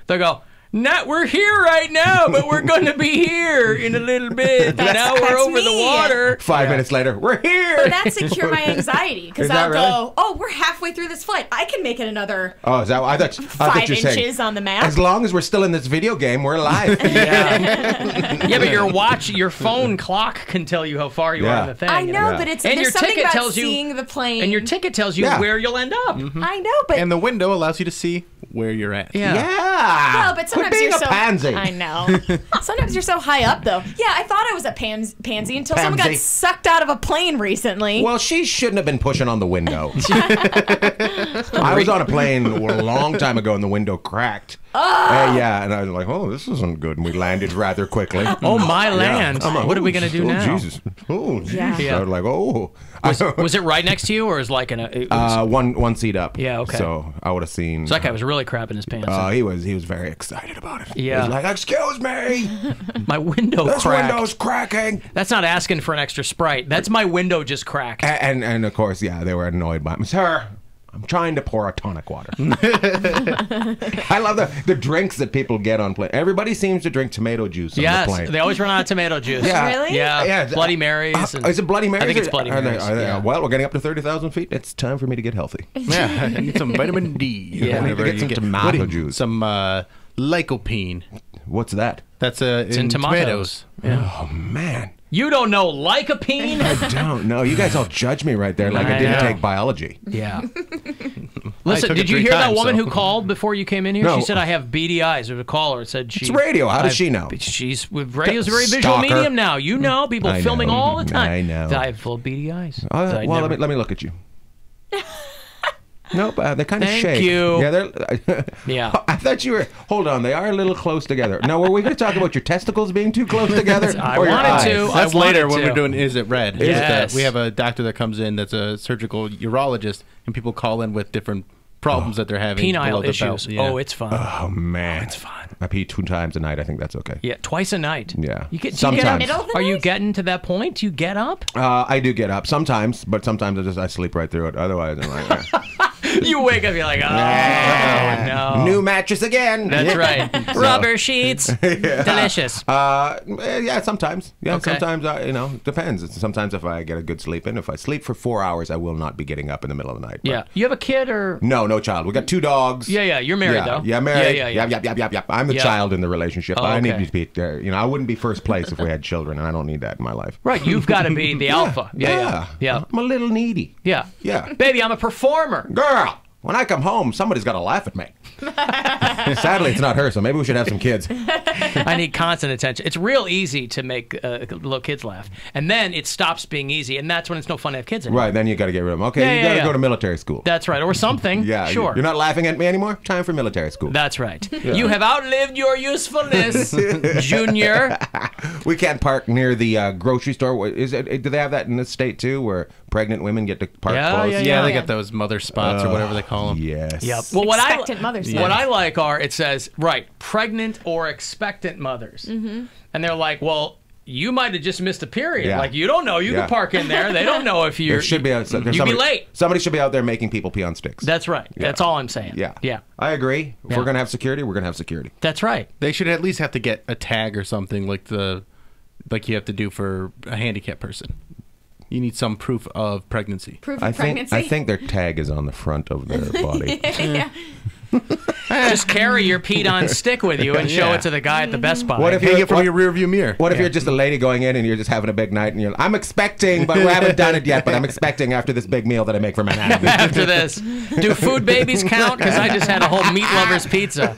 They go, we're here right now, but we're going to be here in a little bit. Now we're That's over the me. water. 5 minutes later, we're here. But that's secure my anxiety because Is that I'll really? go, oh, we're halfway through this flight. I can make it another Oh, is that? I thought 5 you were saying, inches on the map. as long as we're still in this video game, we're alive. Yeah, but your phone clock can tell you how far you are Yeah. in the thing. I know, but it's and there's your something ticket about tells you, seeing the plane. and your ticket tells you Yeah. where you'll end up. I know, but And the window allows you to see where you're at. Yeah. well, but sometimes being you're a so pansy. I know. Sometimes you're so high up, though. Yeah, I thought I was a pansy until someone got Pansy. sucked out of a plane recently. Well, she shouldn't have been pushing on the window. I was on a plane a long time ago, and the window cracked. Yeah, and I was like, "Oh, this isn't good." And we landed rather quickly. Oh my land! I'm like, What are we "Oh, gonna do oh, now?" Jesus. Oh, Jesus. Yeah. I was like, "Oh." Was it right next to you, or is like it was, one seat up. Yeah, okay. So I would have seen. So that guy was really really crapping his pants. Oh, he was very excited about it. Yeah. He was like, "Excuse me, my window this cracked. window's cracking." That's not asking for an extra Sprite. That's my window just cracked. And of course, yeah, they were annoyed by him. Sir, I'm trying to pour a tonic water. I love the drinks that people get on plane. Everybody seems to drink tomato juice on the plane. They always run out of tomato juice. Yeah. Really? Yeah. Bloody Marys. Is it Bloody Marys? I think it's Bloody Marys. Well, we're getting up to 30,000 feet. It's time for me to get healthy. Yeah, I need some vitamin D. Yeah, I need to get some tomato juice. Some lycopene. What's that? That's it's in tomatoes. Yeah. Oh, man. You don't know lycopene? I don't know. You guys all judge me right there like I didn't take biology. Yeah. Listen, did you hear that woman who called before you came in here? No. She said, I have beady eyes. There was a caller. It said she. It's radio. How does she know? Radio's a very visual Stalker. medium now. You know, people I filming know. all the time. I know. I have full beady eyes. Well, let me look at you. Nope, they kind of Thank shake. you. Yeah, they're. Yeah. I thought you were. Hold on, they are a little close together. Now, were we going to talk about your testicles being too close together? I or your wanted eyes? to. That's I later wanted when to. we're doing Is It Red? Yes. We have a doctor that comes in that's a surgical urologist, and people call in with different problems that they're having. Penile below the issues. belt. Yeah. Oh, it's fun. Oh man, it's fun. I pee 2 times a night. I think that's okay. Yeah, twice a night. Yeah. You get, Sometimes. Are you getting to that point? Do you get up? I do get up sometimes, but sometimes I sleep right through it. Otherwise, I'm like, You wake up, you're like, oh, no. new mattress again. That's right. Rubber sheets. Delicious. Yeah, sometimes. Yeah, Okay. sometimes. Depends. Sometimes if I get a good sleep in, if I sleep for 4 hours, I will not be getting up in the middle of the night. But Yeah. You have a kid or? No child. We got 2 dogs. Yeah. You're married, yeah, though. Yeah, married. Yeah. Yep. I'm the Yeah. child in the relationship. Oh, I need okay. to be there. I wouldn't be first place if we had children, and I don't need that in my life. Right. You've got to be the alpha. Yeah. I'm a little needy. Yeah. Yeah. Baby, I'm a performer. Girl, when I come home, somebody's got to laugh at me. Sadly, it's not her, so maybe we should have some kids. I need constant attention. It's real easy to make little kids laugh. And then it stops being easy, and that's when it's no fun to have kids anymore. Right, then you got to get rid of them. Okay, you got to go to military school. That's right, or something. Yeah, sure. You're not laughing at me anymore? Time for military school. That's right. Yeah. You have outlived your usefulness, Junior. We can't park near the grocery store. Do they have that in this state too, where pregnant women get to park close? Yeah, they got those mother spots or whatever they call them. Yes. Yep. Well, what Expectant mothers. what I like are, it says, right, pregnant or expectant mothers. Mm-hmm. And they're like, well, you might have just missed a period. Yeah. Like, you don't know. You Yeah. can park in there. They don't know if you're... There should be You'd be late. Somebody should be out there making people pee on sticks. That's right. Yeah. That's all I'm saying. Yeah. Yeah. I agree. If Yeah. we're going to have security, we're going to have security. That's right. They should at least have to get a tag or something like you have to do for a handicapped person. You need some proof of pregnancy. Proof of pregnancy? I think their tag is on the front of their body. Yeah. Just carry your peed on stick with you and show it to the guy at the Best Buy. What if Hang you're it from your rear view mirror. What if you're just a lady going in and you're just having a big night and you're I'm expecting, but we haven't done it yet, but I'm expecting after this big meal that I make for Manhattan. After this, do food babies count? Because I just had a whole meat lovers pizza.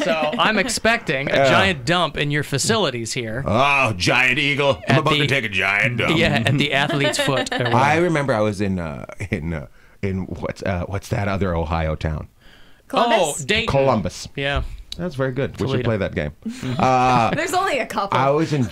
So I'm expecting a giant dump in your facilities here. Oh, giant eagle. I'm about to take a giant dump. Yeah, at the athlete's foot. I remember I was in what's that other Ohio town? Columbus? Oh, Dayton. Columbus. Yeah. That's very good. We Toledo. should play that game. There's only a couple. I was in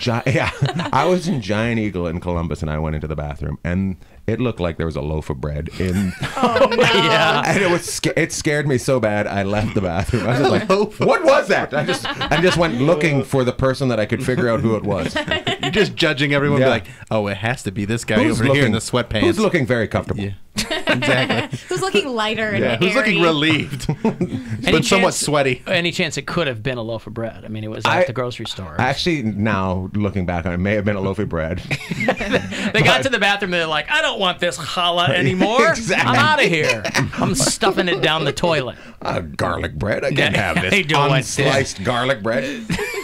Giant Eagle in Columbus, and I went into the bathroom, and it looked like there was a loaf of bread in. Oh, no. Yeah. And it scared me so bad. I left the bathroom. I was just like, "What was that?" I just went looking for the person that I could figure out who it was. You're just judging everyone. Yeah. Be like, oh, it has to be this guy over here in the sweatpants. Who's looking very comfortable? Yeah. Exactly. Who's looking lighter and Yeah. Who's looking airy? relieved, but somewhat sweaty. Any chance it could have been a loaf of bread? I mean, it was at the grocery store. Actually, now looking back on it, may have been a loaf of bread. They got to the bathroom and they're like, I don't want this challah anymore. Exactly. I'm out of here. I'm stuffing it down the toilet. Garlic bread? I can't have this. They don't want unsliced garlic bread.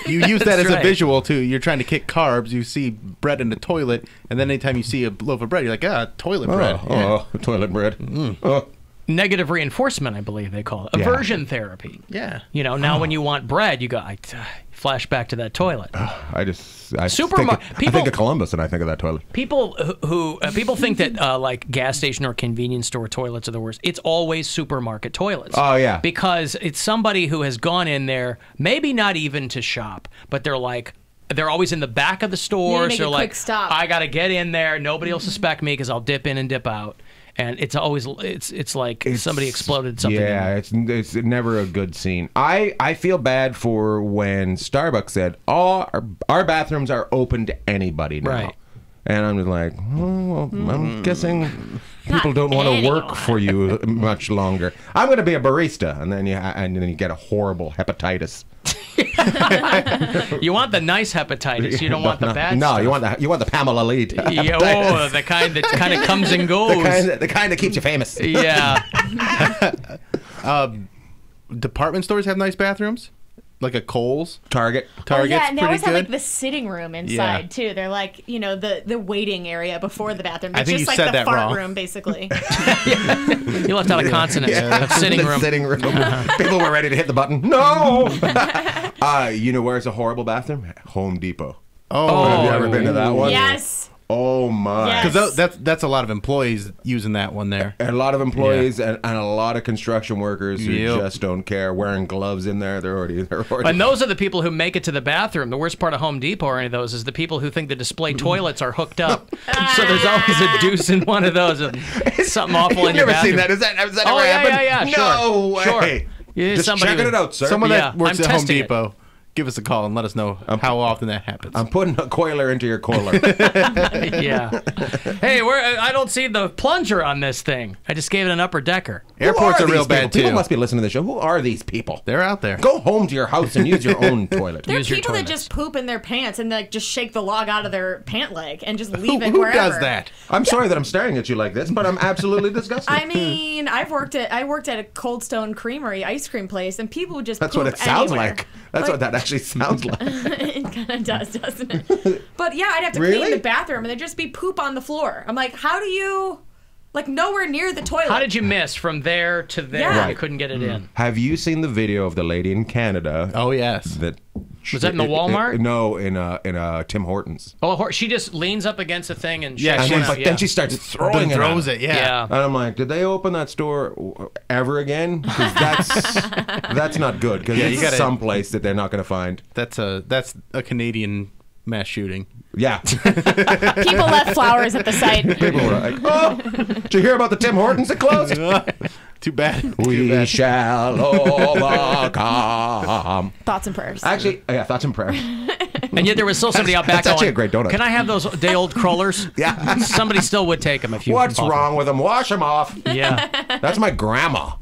You use that as right. a visual too. You're trying to kick carbs. You see bread in the toilet, and then anytime you see a loaf of bread, you're like, toilet bread. Toilet bread. Oh. Negative reinforcement, I believe they call it. Aversion therapy. Yeah. You know, now when you want bread, you go, flash back to that toilet. I think of Columbus and I think of that toilet. People people think that like gas station or convenience store toilets are the worst. It's always supermarket toilets. Oh, yeah. Because it's somebody who has gone in there, maybe not even to shop, but they're always in the back of the store. Make so a like, quick stop. I got to get in there. Nobody will suspect me because I'll dip in and dip out. and it's always it's like somebody exploded something. Yeah, it's never a good scene. I feel bad for when Starbucks said, our bathrooms are open to anybody now. Right. And I'm just like, oh, well, I'm guessing people don't want to work for you much longer. I'm going to be a barista, and then you get a horrible hepatitis. You want the nice hepatitis. You don't want the bad. No, stuff. you want the Pamela Lee. Yeah, the kind that comes and goes. The kind that keeps you famous. Yeah. Department stores have nice bathrooms. Like a Kohl's, Target's yeah, and they always pretty have good. like the sitting room inside too. They're like, the waiting area before the bathroom. It's I think just you like said the that fart wrong. room, basically. You left out a consonant. Of sitting room. Sitting room. People were ready to hit the button. No. You know where's a horrible bathroom? Home Depot. Oh, have you ever been to that one? Yes. Oh my! Because that's a lot of employees using that one there. A lot of employees and a lot of construction workers who just don't care, wearing gloves in there. They're already. And those are the people who make it to the bathroom. The worst part of Home Depot or any of those is the people who think the display toilets are hooked up. So there's always a deuce in one of those. Something awful in your bathroom. You've never seen that? Has that oh, ever yeah, happened? Yeah, No way. Sure. Yeah, just checking it out, sir. Someone that works I'm at Home testing it. Depot. Give us a call and let us know how often that happens. I'm putting a coiler into your coiler. Yeah. Hey, I don't see the plunger on this thing. I just gave it an upper decker. Airports are real bad too. People must be listening to the show. Who are these people? They're out there. Go home to your house and use your own toilet. There are people that just poop in their pants and like just shake the log out of their pant leg and just leave it Who wherever. does that? I'm sorry that I'm staring at you like this, but I'm absolutely disgusted. I mean, I worked at a Cold Stone Creamery ice cream place, and people would just That's poop what it sounds anywhere. like. That's what that actually sounds like. It kind of does, doesn't it? But yeah, I'd have to clean the bathroom, and there'd just be poop on the floor. I'm like, how do you, like, nowhere near the toilet? How did you miss from there to there? Yeah. You couldn't get it in. Have you seen the video of the lady in Canada? Oh yes. Was that in the Walmart? No, in a Tim Hortons. Oh, she just leans up against the thing and Yeah, shakes and it then, out. then she starts throwing throws it. it, yeah. And I'm like, did they open that store ever again? Because that's not good. Because you it's gotta- someplace that they're not going to find. That's a Canadian mass shooting. Yeah. People left flowers at the site. People were like, oh, did you hear about the Tim Hortons that closed? Too bad. We shall overcome. Thoughts and prayers. Actually, yeah, thoughts and prayers. And yet there was still somebody out back That's actually going, a great donut. Can I have those day-old crullers? Yeah. Somebody still would take them if you What's bought them. wrong with them? Wash them off. Yeah. That's my grandma.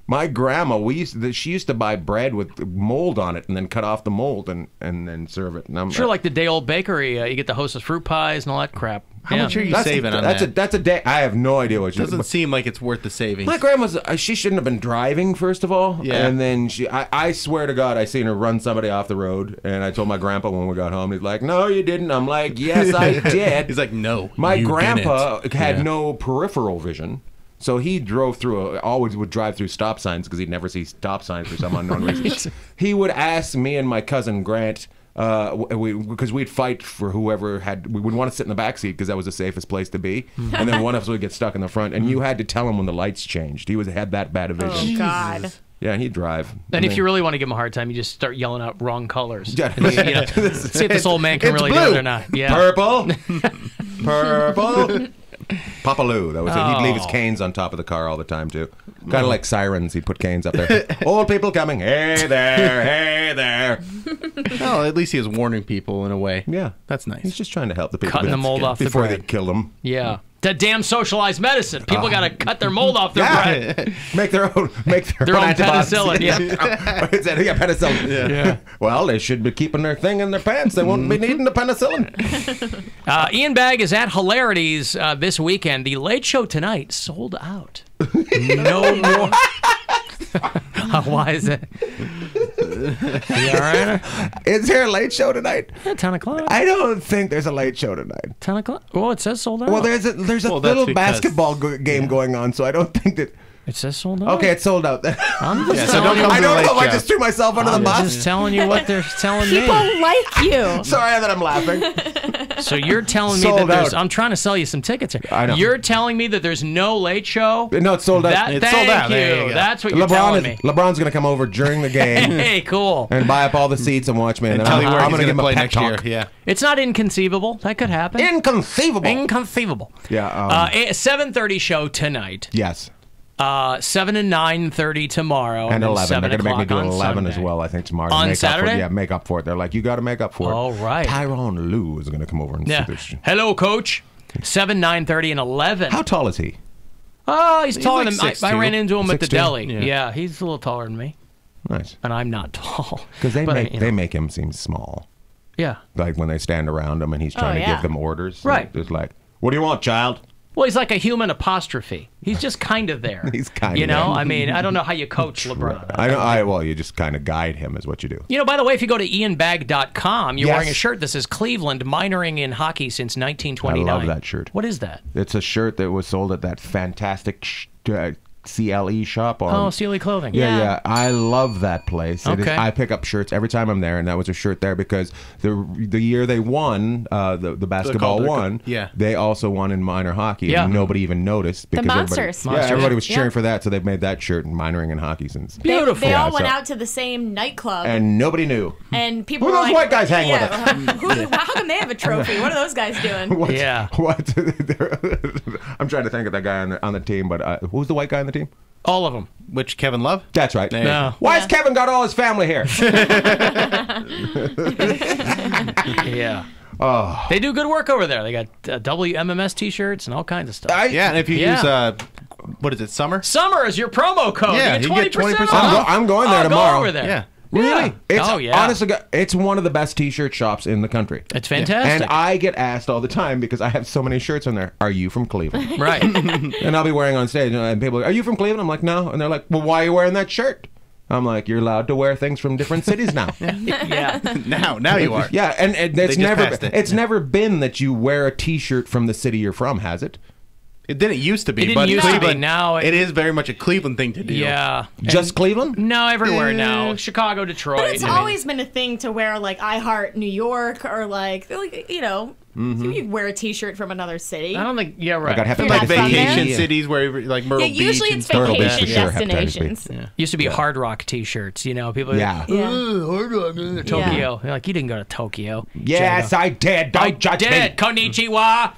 My grandma, she used to buy bread with mold on it and then cut off the mold and then serve it. And I'm Sure, like the day-old bakery, you get the Hostess fruit pies and all that crap. How much are you saving on that? That's a day. I have no idea what. Doesn't seem like it's worth the savings. My grandma's. She shouldn't have been driving, first of all. Yeah. And then I swear to God, I seen her run somebody off the road. And I told my grandpa when we got home. He's like, "No, you didn't." I'm like, "Yes, I did." He's like, "No, My you grandpa didn't." had Yeah. no peripheral vision. So he drove through, always would drive through stop signs because he'd never see stop signs for some unknown reason. He would ask me and my cousin Grant, because we'd fight for whoever we would want to sit in the back seat because that was the safest place to be. And then one of us would get stuck in the front, and you had to tell him when the lights changed. He had that bad a vision. Oh, God. Yeah, and he'd drive. And if you really want to give him a hard time, you just start yelling out wrong colors. Yeah. See if this old man can It's really blue. do it or not. Yeah. Purple. Purple. Papa Lou, that was it. He'd leave his Oh. canes on top of the car all the time too. Kind of like sirens, he'd put canes up there. Old people coming, hey there, hey there. Well, at least he was warning people in a way. Yeah, that's nice. He's just trying to help the people Cutting the mold off the before bread. they kill them. Yeah. That damn socialized medicine. People got to cut their mold off their bread. Make their own antibiotics. penicillin. Yeah. Is that- yeah, penicillin. Yeah. Well, they should be keeping their thing in their pants. They won't be needing the penicillin. Ian Bagg is at Hilarities this weekend. The Late Show tonight sold out. No more. Why is it? You all right? Is there a late show tonight? Yeah, 10 o'clock. I don't think there's a late show tonight. 10 o'clock? Well, it says sold out. Well, there's a Well, that's little because- basketball game going on, so I don't think that. It says sold out. Okay, it's sold out. I'm just Yeah, so telling don't you. come I to the don't late know if I show. just threw myself under the I'm bus. just telling you what they're telling me. People like you. Sorry that I'm laughing. So you're telling me that Sold there's... out. I'm trying to sell you some tickets here. I know. You're telling me that there's no late show? No, it's sold out. It's sold out. Thank There you you. go. That's what you're telling me. LeBron's going to come over during the game Hey, cool. and buy up all the seats and watch me. And then tell you where I'm he's going to going give to him play a pep next talk. year. Yeah. It's not inconceivable. That could happen. Inconceivable. Inconceivable. Yeah. 7:30 show tonight. Yes. 7 and 9:30 tomorrow. And then 11. 7 They're going to make me do o'clock on 11 as Sunday. well, I think, tomorrow. On Make up for it. Saturday? Yeah, make up for it. They're like, you got to make up for it. All right. Tyrone Lue is going to come over and Yeah. see this. Hello, Coach. 7, 9:30, and 11. How tall is he? Oh, he's taller like than I 6'2". ran into him at the 6'2". deli. Yeah. Yeah, he's a little taller than me, Nice. and I'm not tall. Because they, But, make, you know. they make him seem small. Yeah. Like when they stand around him and he's trying to yeah. give them orders. Right. It's like, what do you want, child? Well, he's like a human apostrophe. He's just kind of there. He's kinda You know, there. I mean, I don't know how you coach LeBron. I know. Well, you just kind of guide him, is what you do. You know, by the way, if you go to ianbag.com, you're Yes. wearing a shirt that says Cleveland minoring in hockey since 1929. I love that shirt. What is that? It's a shirt that was sold at that fantastic CLE shop on. Oh, Sealy Clothing. Yeah. I love that place. It is- Okay. I pick up shirts every time I'm there, and that was a shirt there because the year they won, the basketball Calder won. Cup. Yeah. They also won in minor hockey, Yeah. and nobody even noticed because Monsters. everybody, yeah, everybody was Yeah. cheering for that, so they've made that shirt in minoring in hockey since. Beautiful. They all Yeah, went so- out to the same nightclub, And nobody knew. and people Who were are those like, white guys hanging with How come they have a trophy? What are those guys doing? What? Yeah. What? I'm trying to think of that guy on the team, but who's the white guy on the team? All of them. Which Kevin Love? That's right. There you No. Why's Kevin got all his family here? Yeah. Oh. They do good work over there. They got WMMS T-shirts and all kinds of stuff. Yeah, and if you use what is it, Summer? Summer is your promo code. Yeah, you you get get 20% 20% off. I'm going there Go tomorrow. over there. Yeah. Really? It's, Oh, yeah. Honestly, it's one of the best T-shirt shops in the country. It's fantastic. And I get asked all the time because I have so many shirts on there. Are you from Cleveland? Right. And I'll be wearing on stage, and people are like, are you from Cleveland? I'm like, no. And they're like, well, why are you wearing that shirt? I'm like, you're allowed to wear things from different cities now. Yeah. Now you are. Yeah, and it's just never passed it. it's never been that you wear a T-shirt from the city you're from, has it? It didn't used to be, It didn't but used to be. Cleveland, Now it is very much a Cleveland thing to do. Yeah. Just Cleveland? No, everywhere now. Chicago, Detroit. But it's I mean, always been a thing to wear like I Heart New York or like you know, you wear a T-shirt from another city. I don't think. Yeah, right. I got You're Like not from vacation there? cities where like Myrtle Yeah, usually Beach it's and stuff. vacation Myrtle Beach for sure, destinations. Yeah. Used to be Hard Rock T-shirts. You know, people. Yeah. Yeah. Hard Rock, Tokyo. You're like, you didn't go to Tokyo. Yes, I did. Don't judge me. Konnichiwa.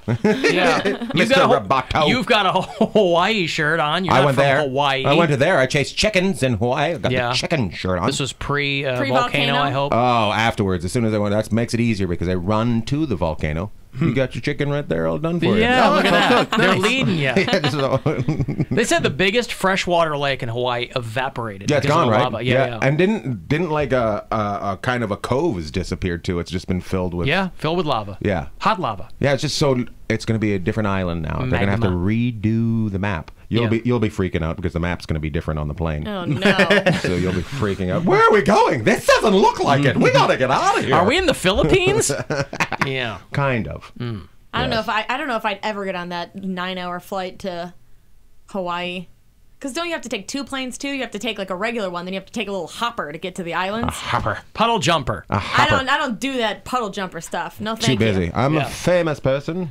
Yeah. Mr. Roboto. You've got a Hawaii shirt on. You're I not went from there. Hawaii. I went to there. I chased chickens in Hawaii. I got Yeah. the chicken shirt on. This was pre-volcano, Pre-volcano? I hope. Oh, afterwards, as soon as I went, that makes it easier because I run to the volcano. You got your chicken right there, all done for you. Yeah, look at that. They're Nice. leading you. Yeah, so- They said the biggest freshwater lake in Hawaii evaporated. yeah, it's because of gone, the right? lava. Yeah. And didn't like a kind of a cove has disappeared too. It's just been filled with. Yeah, filled with lava. Yeah. Hot lava. Yeah, it's just so it's going to be a different island now. They're going to have to Magma. redo the map. You'll be freaking out because the map's going to be different on the plane. Oh no. So you'll be freaking out. Where are we going? This doesn't look like it. We got to get out of here. Are we in the Philippines? Yeah. Kind of. I don't know if I don't know if I'd ever get on that 9-hour flight to Hawaii. Because don't you have to take two planes too? You have to take like a regular one, then you have to take a little hopper to get to the islands. Hopper. Puddle jumper. A hopper. I don't do that puddle jumper stuff. No, Too thank busy. you. I'm Yeah. a famous person.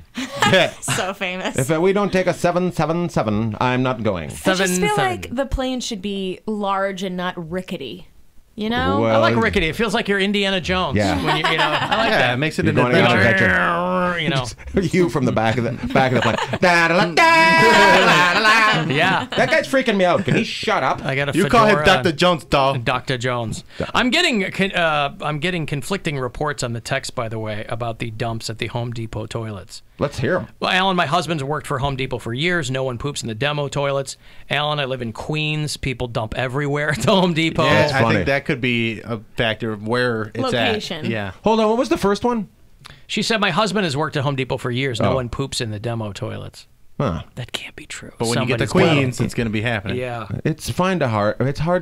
So famous. If we don't take a 777, I'm not going. I just feel 7-7. like the plane should be large and not rickety. You know? Well, I like rickety. It feels like you're Indiana Jones. Yeah. When you know, I like Yeah, that. it makes it You're an going to adventure. adventure. You know. You from the back of the plane. Da-da-da-da-da-da-da. Yeah. That guy's freaking me out. Can he shut up? I got a You fedora. call him Dr. Jones, dog. Dr. Jones. I'm getting conflicting reports on the text, by the way, about the dumps at the Home Depot toilets. Let's hear him. Well, Alan, my husband's worked for Home Depot for years. No one poops in the demo toilets. Alan, I live in Queens. People dump everywhere at the Home Depot. Yeah, That's I funny. think that could be a factor of where it's Location. at. Yeah. Hold on. What was the first one? She said my husband has worked at Home Depot for years. No Oh. one poops in the demo toilets. Huh. That can't be true. But when you get to Somebody's Queens, gotta- it's going to be happening. Yeah. It's hard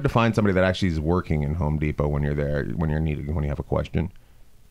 to find somebody that actually is working in Home Depot when you're there, when you have a question.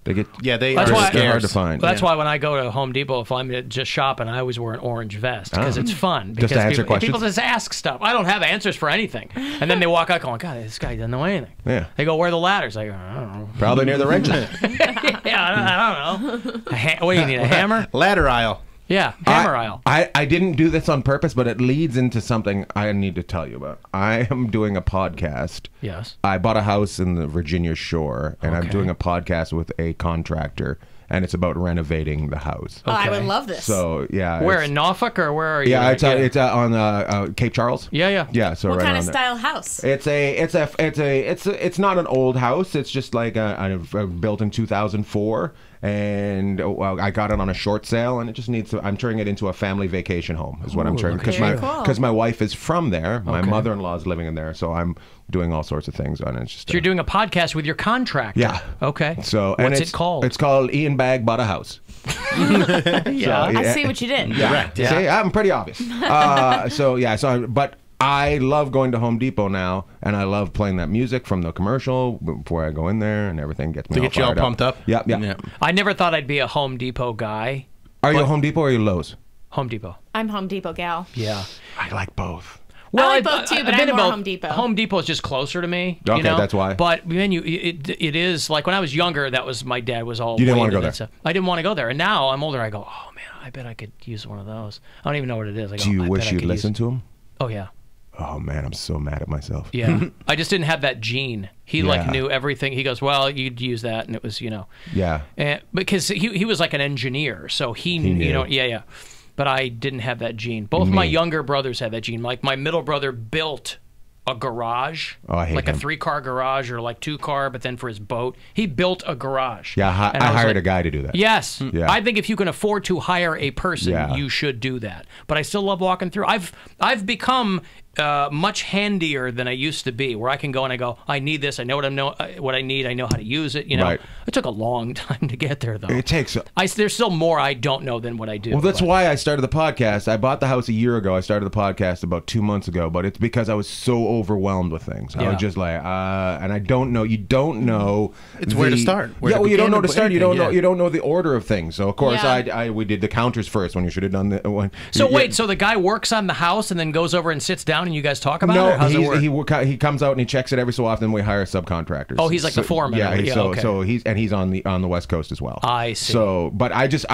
They get they That's are why- they're hard to find. That's why when I go to Home Depot, if I'm just shopping, I always wear an orange vest because Oh. it's fun. Just to Because answer people, questions? people just ask stuff. I don't have answers for anything, and then they walk out going, "God, this guy doesn't know anything." Yeah. They go, "Where are the ladders?" I go, "I don't know." Probably near the wrenches. I don't know. What do you need? A hammer? Ladder aisle. Yeah, hammer aisle. I didn't do this on purpose, but it leads into something I need to tell you about. I am doing a podcast. Yes. I bought a house in the Virginia Shore, and I'm Okay. doing a podcast with a contractor, and it's about renovating the house. Oh, I would love this. So yeah, Where it's- in Norfolk or where are you? Yeah, Like, it's on Cape Charles. Yeah. So What right kind on of there. style house? It's not an old house. It's just like built in 2004, and I got it on a short sale, and it just needs to. I'm turning it into a family vacation home. Is what I'm Ooh, turning look at because you. my wife is from there. My Okay. mother-in-law is living in there, so I'm doing all sorts of things on it. It's just So you're doing a podcast with your contractor. Yeah. Okay. so and What's it's it called? It's called Ian Bag Bought a House. Yeah. I see what you did. Yeah. See, I'm pretty obvious. But I love going to Home Depot now, and I love playing that music from the commercial before I go in there, and everything gets me To get you all fired pumped up? Yep. I never thought I'd be a Home Depot guy. Are you a Home Depot or are you Lowe's? Home Depot. I'm Home Depot gal. Yeah. I like both. I like both too, but I've I'm been more to Home Depot. Home Depot is just closer to me. Okay, you know? that's why. But then it is like when I was younger. That was my dad was all. You didn't way wanna go into there. that stuff. I didn't want to go there, and now I'm older. I go, oh man, I bet I could use one of those. I don't even know what it is. I go, Do you I bet wish I you'd could listen use... to him? Oh yeah. Oh man, I'm so mad at myself. Yeah, I just didn't have that gene. He like Yeah. knew everything. He goes, well, you'd use that, and it was Yeah. and because he was like an engineer, so he knew. knew. Yeah. But I didn't have that gene. Both my Me. younger brothers had that gene. Like my middle brother built a garage, Oh, I hate like him. a 3-car garage or like 2-car, but then for his boat, he built a garage. Yeah, And I was hired like, a guy to do that. Yes, Yeah. I think if you can afford to hire a person, Yeah. you should do that. But I still love walking through. I've become much handier than I used to be, where I can go and I go, I need this. I know what I need. I know how to use it. Right. It took a long time to get there, though. It takes. There's still more I don't know than what I do. Well, that's but- why I started the podcast. I bought the house a year ago. I started the podcast about 2 months ago, but it's because I was so overwhelmed with things. I Yeah. was just like, and I don't know. You don't know. It's where to start, where Yeah, to well, you don't begin know to with start. You anything, don't know. yeah. You don't know the order of things. So of course, Yeah. we did the counters first when you should have done the one. So Yeah. wait, so the guy works on the house and then goes over and sits down and you guys talk about it? Or No, how's it work? he comes out and he checks it every so often. We hire subcontractors. Oh, he's like the foreman. Yeah, Yeah, okay. so he's on the West Coast as well. I see. So, but I just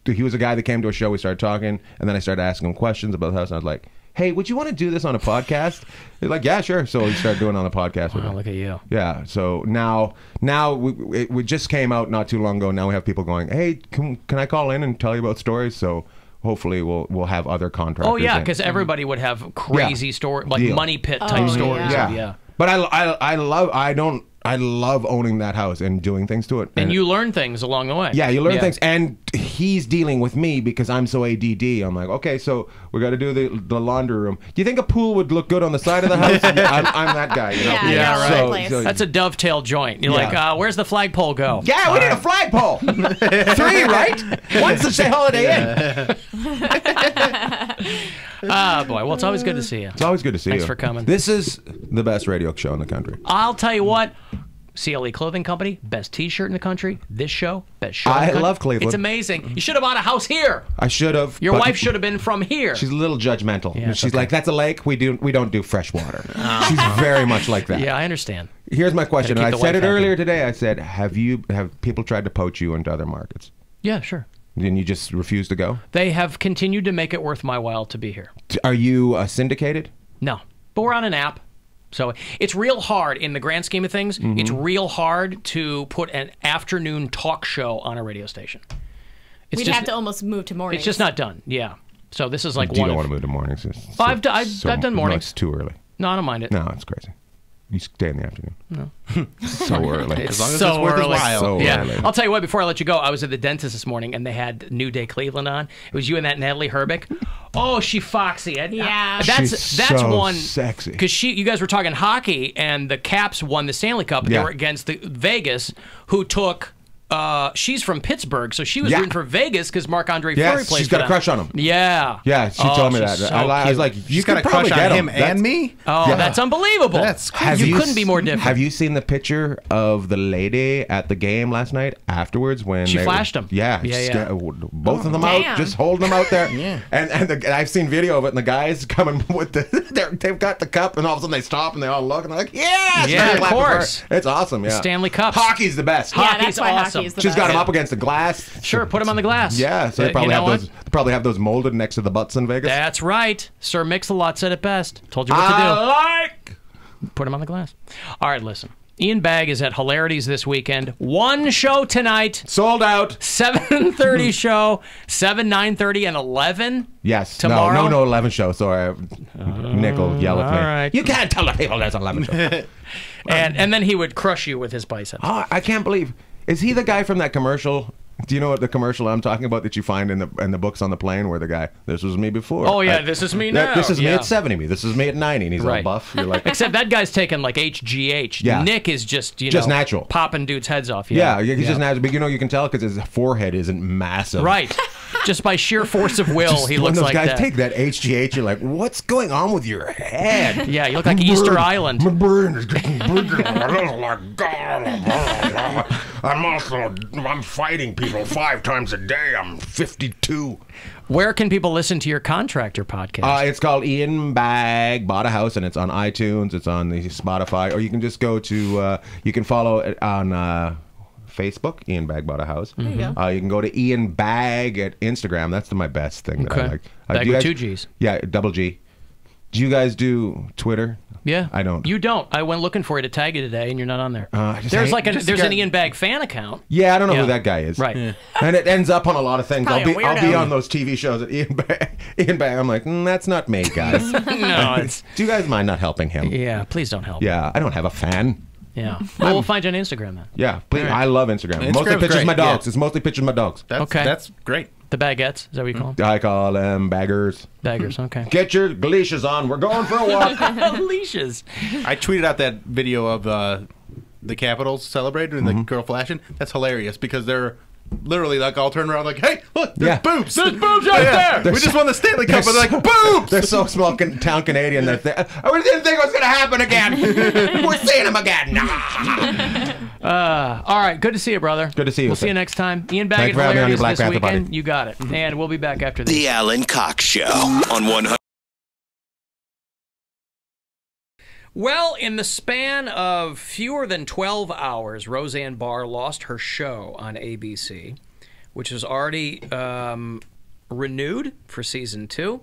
he was a guy that came to a show. We started talking, and then I started asking him questions about the house. And I was like, "Hey, would you want to do this on a podcast?" He's like, "Yeah, sure." So we started doing it on the podcast with Wow, him. look at you. Yeah. So now we just came out not too long ago. Now we have people going, "Hey, can I call in and tell you about stories?" So hopefully we'll have other contractors. Oh yeah, in. because everybody would have crazy story, like Deal. money pit type stories. Yeah. But I love owning that house and doing things to it. And you learn things along the way. Yeah, you learn things, and he's dealing with me because I'm so ADD. I'm like, okay, so we got to do the laundry room. Do you think a pool would look good on the side of the house? I'm that guy. You know? Yeah, right. So, That's a dovetail joint. You're Yeah. like, where's the flagpole go? yeah, we need a flagpole. 3, right? Once to say Holiday Inn. Ah, boy. Well, it's always good to see you. It's always good to see you. Thanks for coming. This is the best radio show in the country. I'll tell you what. CLE Clothing Company, best T-shirt in the country. This show, best show. in the I country. love Cleveland. It's amazing. You should have bought a house here. I should have. Your but wife should have been from here. She's a little judgmental. Yeah, it's She's okay. like, "That's a lake. We don't do fresh water." She's very much like that. Yeah, I understand. Here's my question. Gotta And keep I the said it wife happy. earlier today. I said, have people tried to poach you into other markets? Yeah, sure. And you just refuse to go? They have continued to make it worth my while to be here. Are you syndicated? No, but we're on an app. So it's real hard in the grand scheme of things. Mm-hmm. It's real hard to put an afternoon talk show on a radio station. It's We'd just, have to almost move to mornings. It's just not done. Yeah. So this is like you one. don't of- want to move to mornings. I've done mornings. No, it's too early. No, I don't mind it. No, it's crazy. You stay in the afternoon. No. So early. It's As long as so it's worth his early. while. So Yeah. early. I'll tell you what, before I let you go, I was at the dentist this morning and they had New Day Cleveland on. It was you and that Natalie Herbeck. Oh, she foxy. Yeah. She's That's so one sexy. because you guys were talking hockey and the Caps won the Stanley Cup and Yeah. they were against the Vegas, who took she's from Pittsburgh, so she was Yeah. rooting for Vegas because Marc-Andre Yes, Fleury plays she's for got a them. crush on him. Yeah. Yeah, she told me that. she's so I was like, cute. you could probably get him. and me? Oh, that's unbelievable. You couldn't be more different. Have you seen the picture of the lady at the game last night afterwards when She they flashed him. Yeah, Yeah, just, yeah. both of them out, damn. just holding them out there. Yeah. And I've seen video of it, and the guys coming with they've got the cup, and all of a sudden they stop and they all look, and they're like, yeah, Yeah, of course. It's awesome. Yeah, Stanley Cups. Hockey's the best. Yeah, Hockey's that's why awesome. hockey is the She's got best. him up against the glass. Sure, put him on the glass. Yeah, so they You probably know have those. what? They probably have those molded next to the butts in Vegas. That's right. Sir Mix-a-Lot said it best. Told you what to do. I like. Put him on the glass. All right, listen. Ian Bagg is at Hilarities this weekend. One show tonight. Sold out. 7:30 show. 7, 9:30, and 11. Yes. Tomorrow? No 11 show. Sorry, Nick will yell at me. all right. You can't tell the people there's an 11 show. And then he would crush you with his biceps. Oh, I can't believe. Is he the guy from that commercial? Do you know what the commercial I'm talking about that you find in the books on the plane where the guy, this was me before. Oh, yeah, this is me now. This is me Yeah. at 70. This is me at 90. And he's all Right. buff. You're like, Except that guy's taking like HGH. Yeah. Nick is just, Just natural. popping dudes' heads off. yeah, he's just natural. But you can tell because his forehead isn't massive. Right. Just by sheer force of will, Just he when looks those like guys that. take that HGH, you're like, what's going on with your head? Yeah, you look like Easter Island. My brain is getting bigger. I'm fighting people 5 times a day. I'm 52. Where can people listen to your contractor podcast? It's called Ian Bagg Bought a House, and it's on iTunes. It's on the Spotify, or you can just go to. You can follow it on Facebook. Ian Bagg Bought a House. There you go. You can go to Ian Bagg at Instagram. That's my best thing that I Okay. like. Bagg do you with guys- 2 G's. Yeah, double G. Do you guys do Twitter? Yeah. I don't. You don't. I went looking for you to tag you today, and you're not on there. I just There's hate- like just there's got- an Ian Bagg fan account. Yeah, I don't know who that guy is. Right. And it ends up on a lot of things. I'll Probably be a I'll be weirdo. on those TV shows at Ian Bagg. I'm like, that's not me, guys. No, it's Do you guys mind not helping him? yeah. Please don't help. Yeah, I don't have a fan. Yeah. Well, we'll find you on Instagram then. Yeah, please. All right. I love Instagram. Mostly Instagram's pictures of my great, yeah. dogs. It's mostly pictures of my dogs. Okay. That's great. The baguettes. Is that what you call them? I call them baggers. Baggers. Okay. Get your leashes on. We're going for a walk. Leashes. I tweeted out that video of the Capitals celebrating and the girl flashing. That's hilarious because they're literally like all turned around like, hey, look, there's Yeah. boobs. There's boobs right there. We just won the Stanley Cup, but They're they're like, boobs. They're so small town Canadian that we didn't think it was going to happen again. We're seeing them again. All right. Good to see you, brother. Good to see you. We'll see you next time. Ian Bagg Thanks at for having me on your Hilarities Black this Panther weekend. party. You got it. And we'll be back after this. The Alan Cox Show on 100. Well, in the span of fewer than 12 hours, Roseanne Barr lost her show on ABC, which was already renewed for season 2.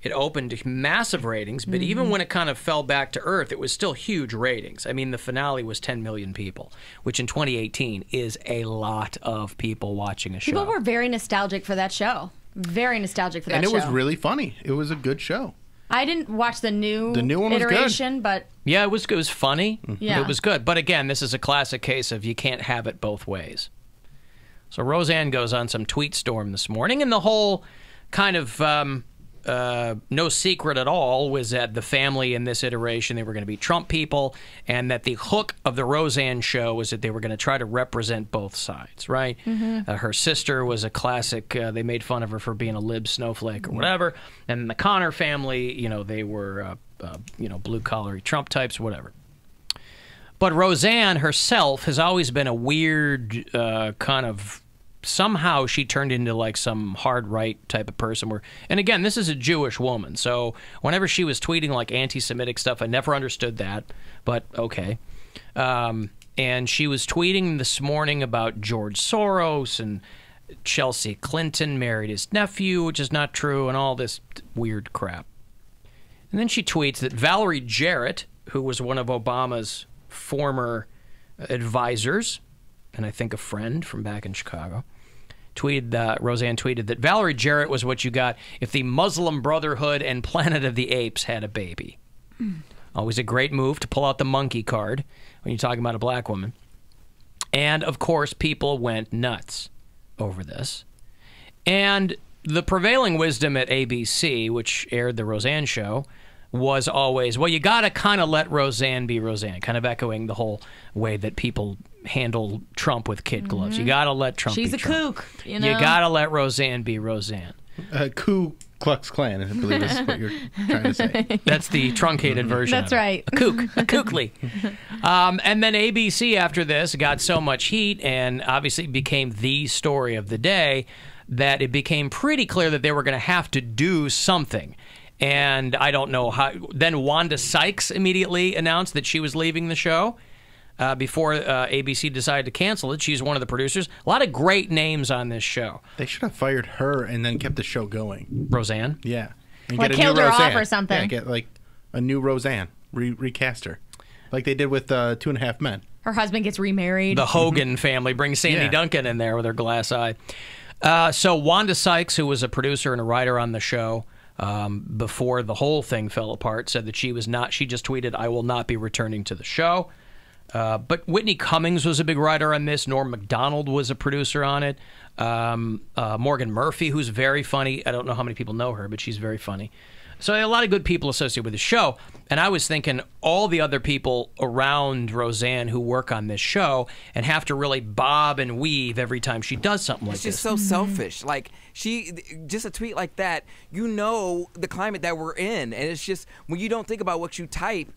It opened to massive ratings, but even when it kind of fell back to earth, it was still huge ratings. I mean, the finale was 10 million people, which in 2018 is a lot of people watching a show. People were very nostalgic for that show. Very nostalgic for that And it show. was really funny. It was a good show. I didn't watch the new one was good. iteration, but Yeah, it was funny. Yeah. It was good. But again, this is a classic case of you can't have it both ways. So Roseanne goes on some tweet storm this morning, and the whole kind of no secret at all was that the family in this iteration, they were going to be Trump people, and that the hook of the Roseanne show was that they were going to try to represent both sides, right? Her sister was a classic, they made fun of her for being a lib snowflake or whatever, and the Connor family, they were, blue-collar Trump types, whatever. But Roseanne herself has always been a weird kind of, somehow she turned into like some hard right type of person where, and again, this is a Jewish woman, so whenever she was tweeting like anti-Semitic stuff, I never understood that, but okay. And she was tweeting this morning about George Soros and Chelsea Clinton married his nephew, which is not true, and all this weird crap. And then she tweets that Valerie Jarrett, who was one of Obama's former advisors, and I think a friend from back in Chicago, Roseanne tweeted that Valerie Jarrett was what you got if the Muslim Brotherhood and Planet of the Apes had a baby. Always a great move to pull out the monkey card when you're talking about a black woman. And, of course, people went nuts over this. And the prevailing wisdom at ABC, which aired the Roseanne show, was always, well, you got to kind of let Roseanne be Roseanne, kind of echoing the whole way that people handle Trump with kid gloves. You got to let Trump She's be a Trump. kook, you know? You got to let Roseanne be Roseanne. Ku Klux Klan, I believe is what you're trying to say. That's the truncated version. That's of it. right. A kook, a kookly. And then ABC after this got so much heat and obviously became the story of the day that it became pretty clear that they were going to have to do something. And I don't know how. Then Wanda Sykes immediately announced that she was leaving the show. Before ABC decided to cancel it. She's one of the producers. A lot of great names on this show. They should have fired her and then kept the show going. Roseanne? Yeah. And Like get a killed new her Roseanne. off or something. Yeah, get like a new Roseanne. Recast her. Like they did with 2.5 Men. Her husband gets remarried. The Hogan family. Bring Sandy Yeah. Duncan in there with her glass eye. So Wanda Sykes, who was a producer and a writer on the show before the whole thing fell apart, said that she was not. She just tweeted, "I will not be returning to the show." But Whitney Cummings was a big writer on this. Norm Macdonald was a producer on it. Morgan Murphy, who's very funny. I don't know how many people know her, but she's very funny. So a lot of good people associated with the show. And I was thinking all the other people around Roseanne who work on this show and have to really bob and weave every time she does something like It's this. just so selfish. Like just a tweet like that, you know the climate that we're in, and it's just when you don't think about what you type,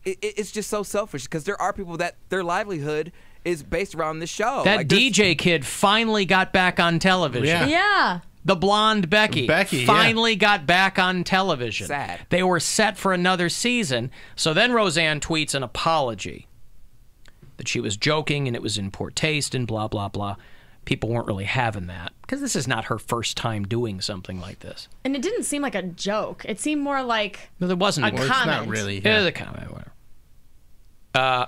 it's just so selfish because there are people that their livelihood is based around this show. That Like, DJ kid finally got back on television. Yeah. The blonde Becky, Becky, finally got back on television. Sad. They were set for another season. So then Roseanne tweets an apology that she was joking and it was in poor taste and blah, blah, blah. People weren't really having that because this is not her first time doing something like this. And it didn't seem like a joke. It seemed more like No, there wasn't a a comment. It's not really. It was a comment, whatever.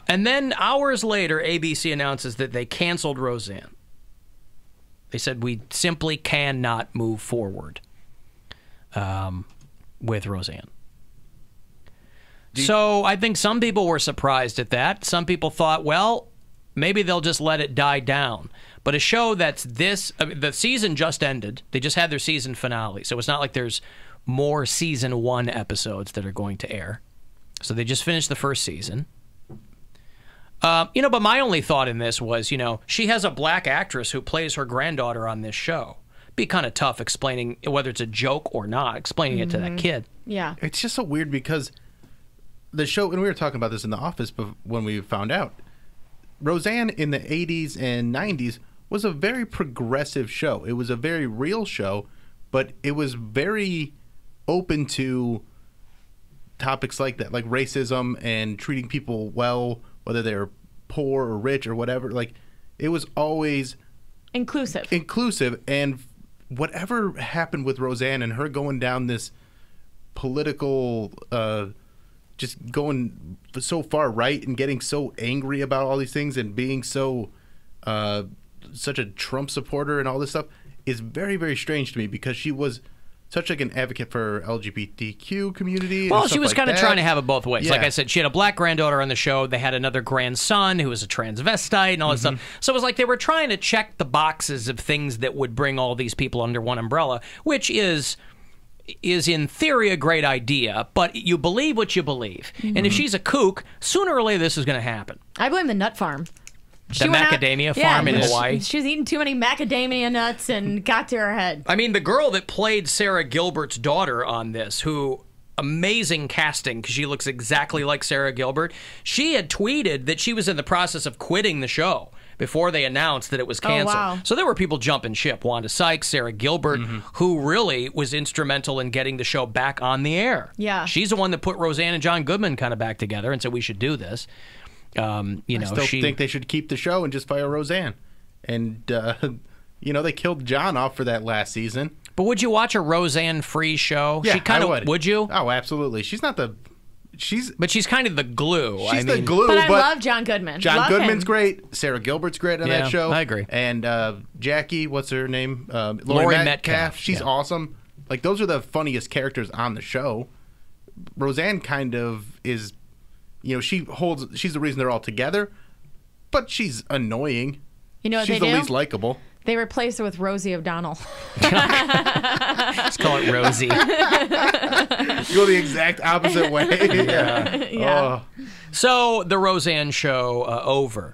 And then hours later, ABC announces that they canceled Roseanne. They said we simply cannot move forward with Roseanne. So I think some people were surprised at that. Some people thought, well, maybe they'll just let it die down. But a show that's this, the season just ended. They just had their season finale. So it's not like there's more season 1 episodes that are going to air. So they just finished the first season. But my only thought in this was, she has a black actress who plays her granddaughter on this show. Be kind of tough explaining whether it's a joke or not, explaining it to that kid. Yeah. It's just so weird because the show, and we were talking about this in the office when we found out, Roseanne in the 80s and 90s was a very progressive show. It was a very real show, but it was very open to topics like that, like racism and treating people well, whether they're poor or rich or whatever. Like, it was always inclusive. And whatever happened with Roseanne and her going down this political, just going so far right and getting so angry about all these things and being so such a Trump supporter and all this stuff is very, very strange to me because she was such like an advocate for LGBTQ community. Well, and she was stuff kind of like trying that. to have it both ways. Yeah. Like I said, she had a black granddaughter on the show. They had another grandson who was a transvestite and all that stuff. So it was like they were trying to check the boxes of things that would bring all these people under one umbrella, which is in theory a great idea, but you believe what you believe. And if she's a kook, sooner or later this is going to happen. I blame the nut farm. The macadamia farm in Hawaii. She was eating too many macadamia nuts and got to her head. I mean, the girl that played Sarah Gilbert's daughter on this, who amazing casting because she looks exactly like Sarah Gilbert. She had tweeted that she was in the process of quitting the show before they announced that it was canceled. wow. So there were people jumping ship. Wanda Sykes, Sarah Gilbert, who really was instrumental in getting the show back on the air. Yeah. She's the one that put Roseanne and John Goodman kind of back together and said we should do this. I still think they should keep the show and just fire Roseanne. And, they killed John off for that last season. But would you watch a Roseanne-free show? Yeah, she kind I of would you? Oh, absolutely. But she's kind of the glue. She's the glue. But I love John Goodman. John Love Goodman's him. great. Sarah Gilbert's great on Yeah, that show. I agree. And Jackie, what's her name? Laurie Metcalf. She's awesome. Like, those are the funniest characters on the show. Roseanne kind of is, she's the reason they're all together, but she's annoying. You know what she's they the do? least likable. They replaced her with Rosie O'Donnell. Let's call it Rosie. Go the exact opposite way. Yeah. So the Roseanne show over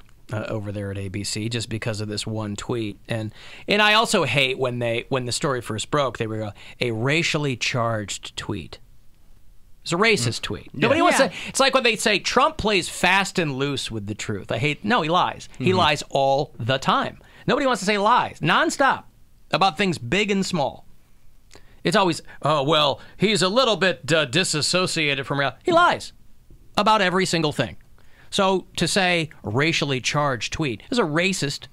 there at ABC just because of this one tweet, and I also hate when the story first broke, they were a racially charged tweet. It's a racist tweet. Nobody wants to. It's like when they say Trump plays fast and loose with the truth. No, he lies. He lies all the time. Nobody wants to say lies nonstop about things big and small. It's always, oh, well, he's a little bit disassociated from reality. He lies about every single thing. So to say racially charged tweet is a racist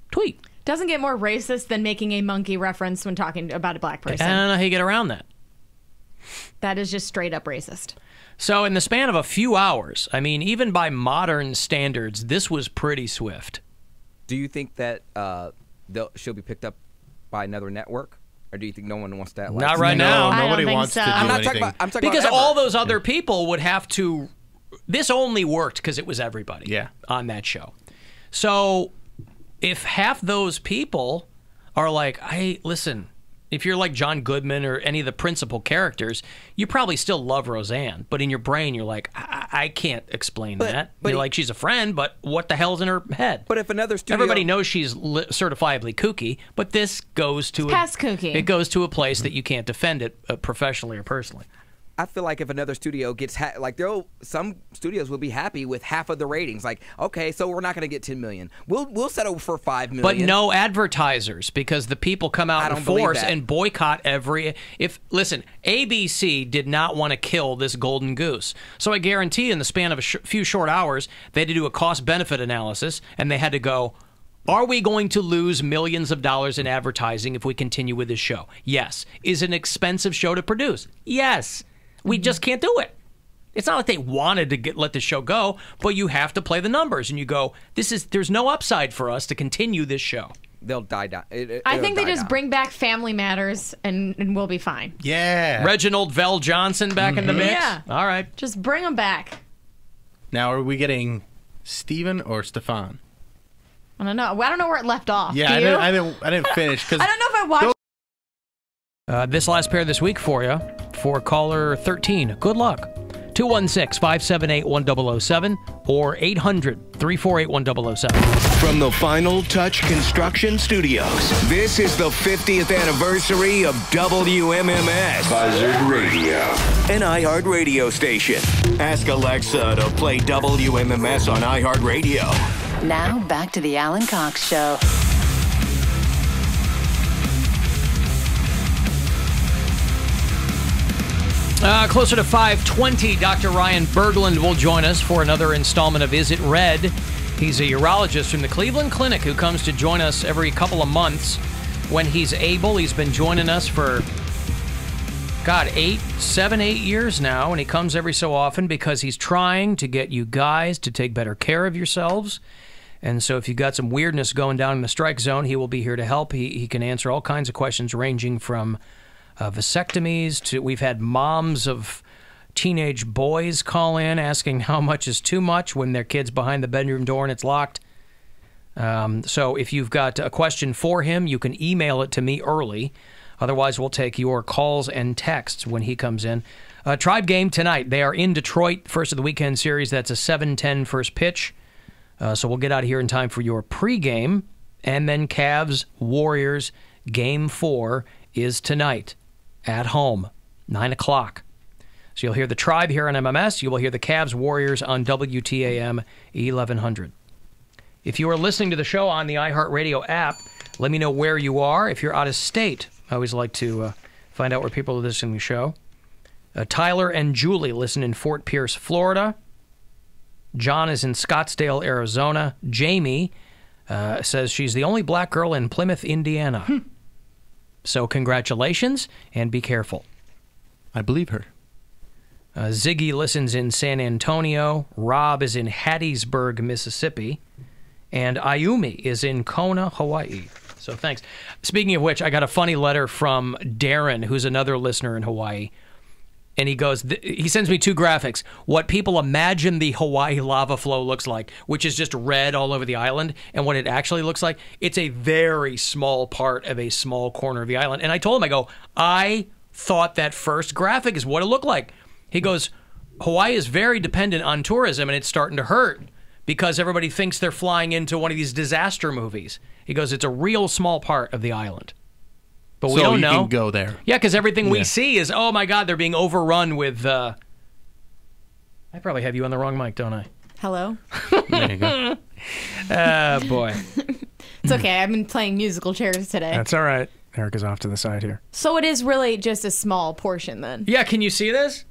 tweet. Doesn't get more racist than making a monkey reference when talking about a black person. I don't know how you get around that. That is just straight up racist. So in the span of a few hours, I mean, even by modern standards, this was pretty swift. Do you think that she'll be picked up by another network? Or do you think no one wants that? Not right now. Nobody wants to do anything. I'm talking because about all those other people would have to. This only worked because it was everybody on that show. So if half those people are like, hey, listen, if you're like John Goodman or any of the principal characters, you probably still love Roseanne, but in your brain you're like, I can't explain that. You're like, she's a friend, but what the hell's in her head? But if another studio... Everybody knows she's certifiably kooky, but this goes to past kooky. It goes to a place that you can't defend it professionally or personally. I feel like if another studio gets some studios will be happy with half of the ratings. Like, okay, so we're not going to get 10 million. We'll settle for 5 million. But no advertisers, because the people come out in force and boycott every. Listen, ABC did not want to kill this golden goose, so I guarantee in the span of a few short hours they had to do a cost-benefit analysis, and they had to go, are we going to lose millions of dollars in advertising if we continue with this show? Yes. Is it an expensive show to produce? Yes. We just can't do it. It's not like they wanted to let the show go, but you have to play the numbers, and you go, there's no upside for us to continue this show. They'll die down. I think they just bring back Family Matters, and we'll be fine. Yeah. Reginald Vell Johnson back in the mix? Yeah. All right. Just bring them back. Now, are we getting Steven or Stefan? I don't know. I don't know where it left off. Yeah, I didn't finish. I don't know if I watched. This last pair this week for you, for caller 13. Good luck. 216-578-1007 or 800-348-1007. From the Final Touch Construction Studios, this is the 50th anniversary of WMMS Buzzard Radio, an iHeart radio station. Ask Alexa to play WMMS on iHeart Radio. Now back to the Alan Cox Show. Closer to 5:20, Dr. Ryan Berglund will join us for another installment of Is It Red? He's a urologist from the Cleveland Clinic who comes to join us every couple of months when he's able. He's been joining us for, 8 years now, and he comes every so often because he's trying to get you guys to take better care of yourselves. And so if you've got some weirdness going down in the strike zone, he will be here to help. He can answer all kinds of questions ranging from vasectomies to, we've had moms of teenage boys call in asking how much is too much when their kid's behind the bedroom door and it's locked. So if you've got a question for him, you can email it to me early. Otherwise, we'll take your calls and texts when he comes in. Tribe game tonight. They are in Detroit, first of the weekend series. That's a 7:10 first pitch. So we'll get out of here in time for your pregame. And then Cavs Warriors Game 4 is tonight at home, 9 o'clock. So you'll hear the Tribe here on MMS. You will hear the Cavs Warriors on WTAM 1100. If you are listening to the show on the iHeartRadio app, let me know where you are. If you're out of state, I always like to find out where people are listening to the show. Tyler and Julie listen in Fort Pierce, Florida. John is in Scottsdale, Arizona. Jamie says she's the only black girl in Plymouth, Indiana. So congratulations, and be careful. I believe her. Ziggy listens in San Antonio. Rob is in Hattiesburg, Mississippi. And Ayumi is in Kona, Hawaii. So thanks. Speaking of which, I got a funny letter from Darren, who's another listener in Hawaii. And he goes, he sends me 2 graphics. What people imagine the Hawaii lava flow looks like, which is just red all over the island, and what it actually looks like, it's a very small part of a small corner of the island. And I told him, I go, I thought that first graphic is what it looked like. He goes, Hawaii is very dependent on tourism, and it's starting to hurt because everybody thinks they're flying into one of these disaster movies. He goes, it's a real small part of the island. But we don't know. So you can go there. Yeah, because everything we see is, oh my God, they're being overrun with... I probably have you on the wrong mic, don't I? Hello? There you go. Boy. It's okay. I've been playing musical chairs today. That's all right. Erica's off to the side here. So it is really just a small portion then. Yeah, can you see this?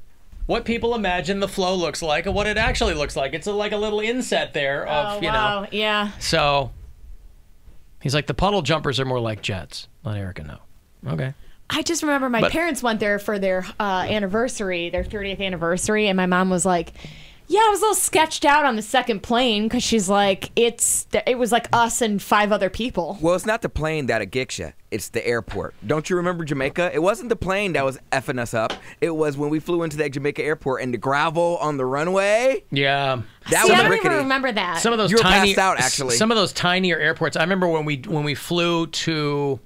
What people imagine the flow looks like and what it actually looks like. It's like a little inset there of, you know. Yeah. So he's like, the puddle jumpers are more like jets. Let Erica know. Okay. I just remember my parents went there for their anniversary, their 30th anniversary, and my mom was like, yeah, I was a little sketched out on the second plane because she's like, it was like us and 5 other people. Well, it's not the plane that gets you. It's the airport. Don't you remember Jamaica? It wasn't the plane that was effing us up. It was when we flew into that Jamaica airport and the gravel on the runway. Yeah. That See, was I don't rickety. even remember that. Some of those You were tiny, passed out, actually. Some of those tinier airports. I remember when we flew to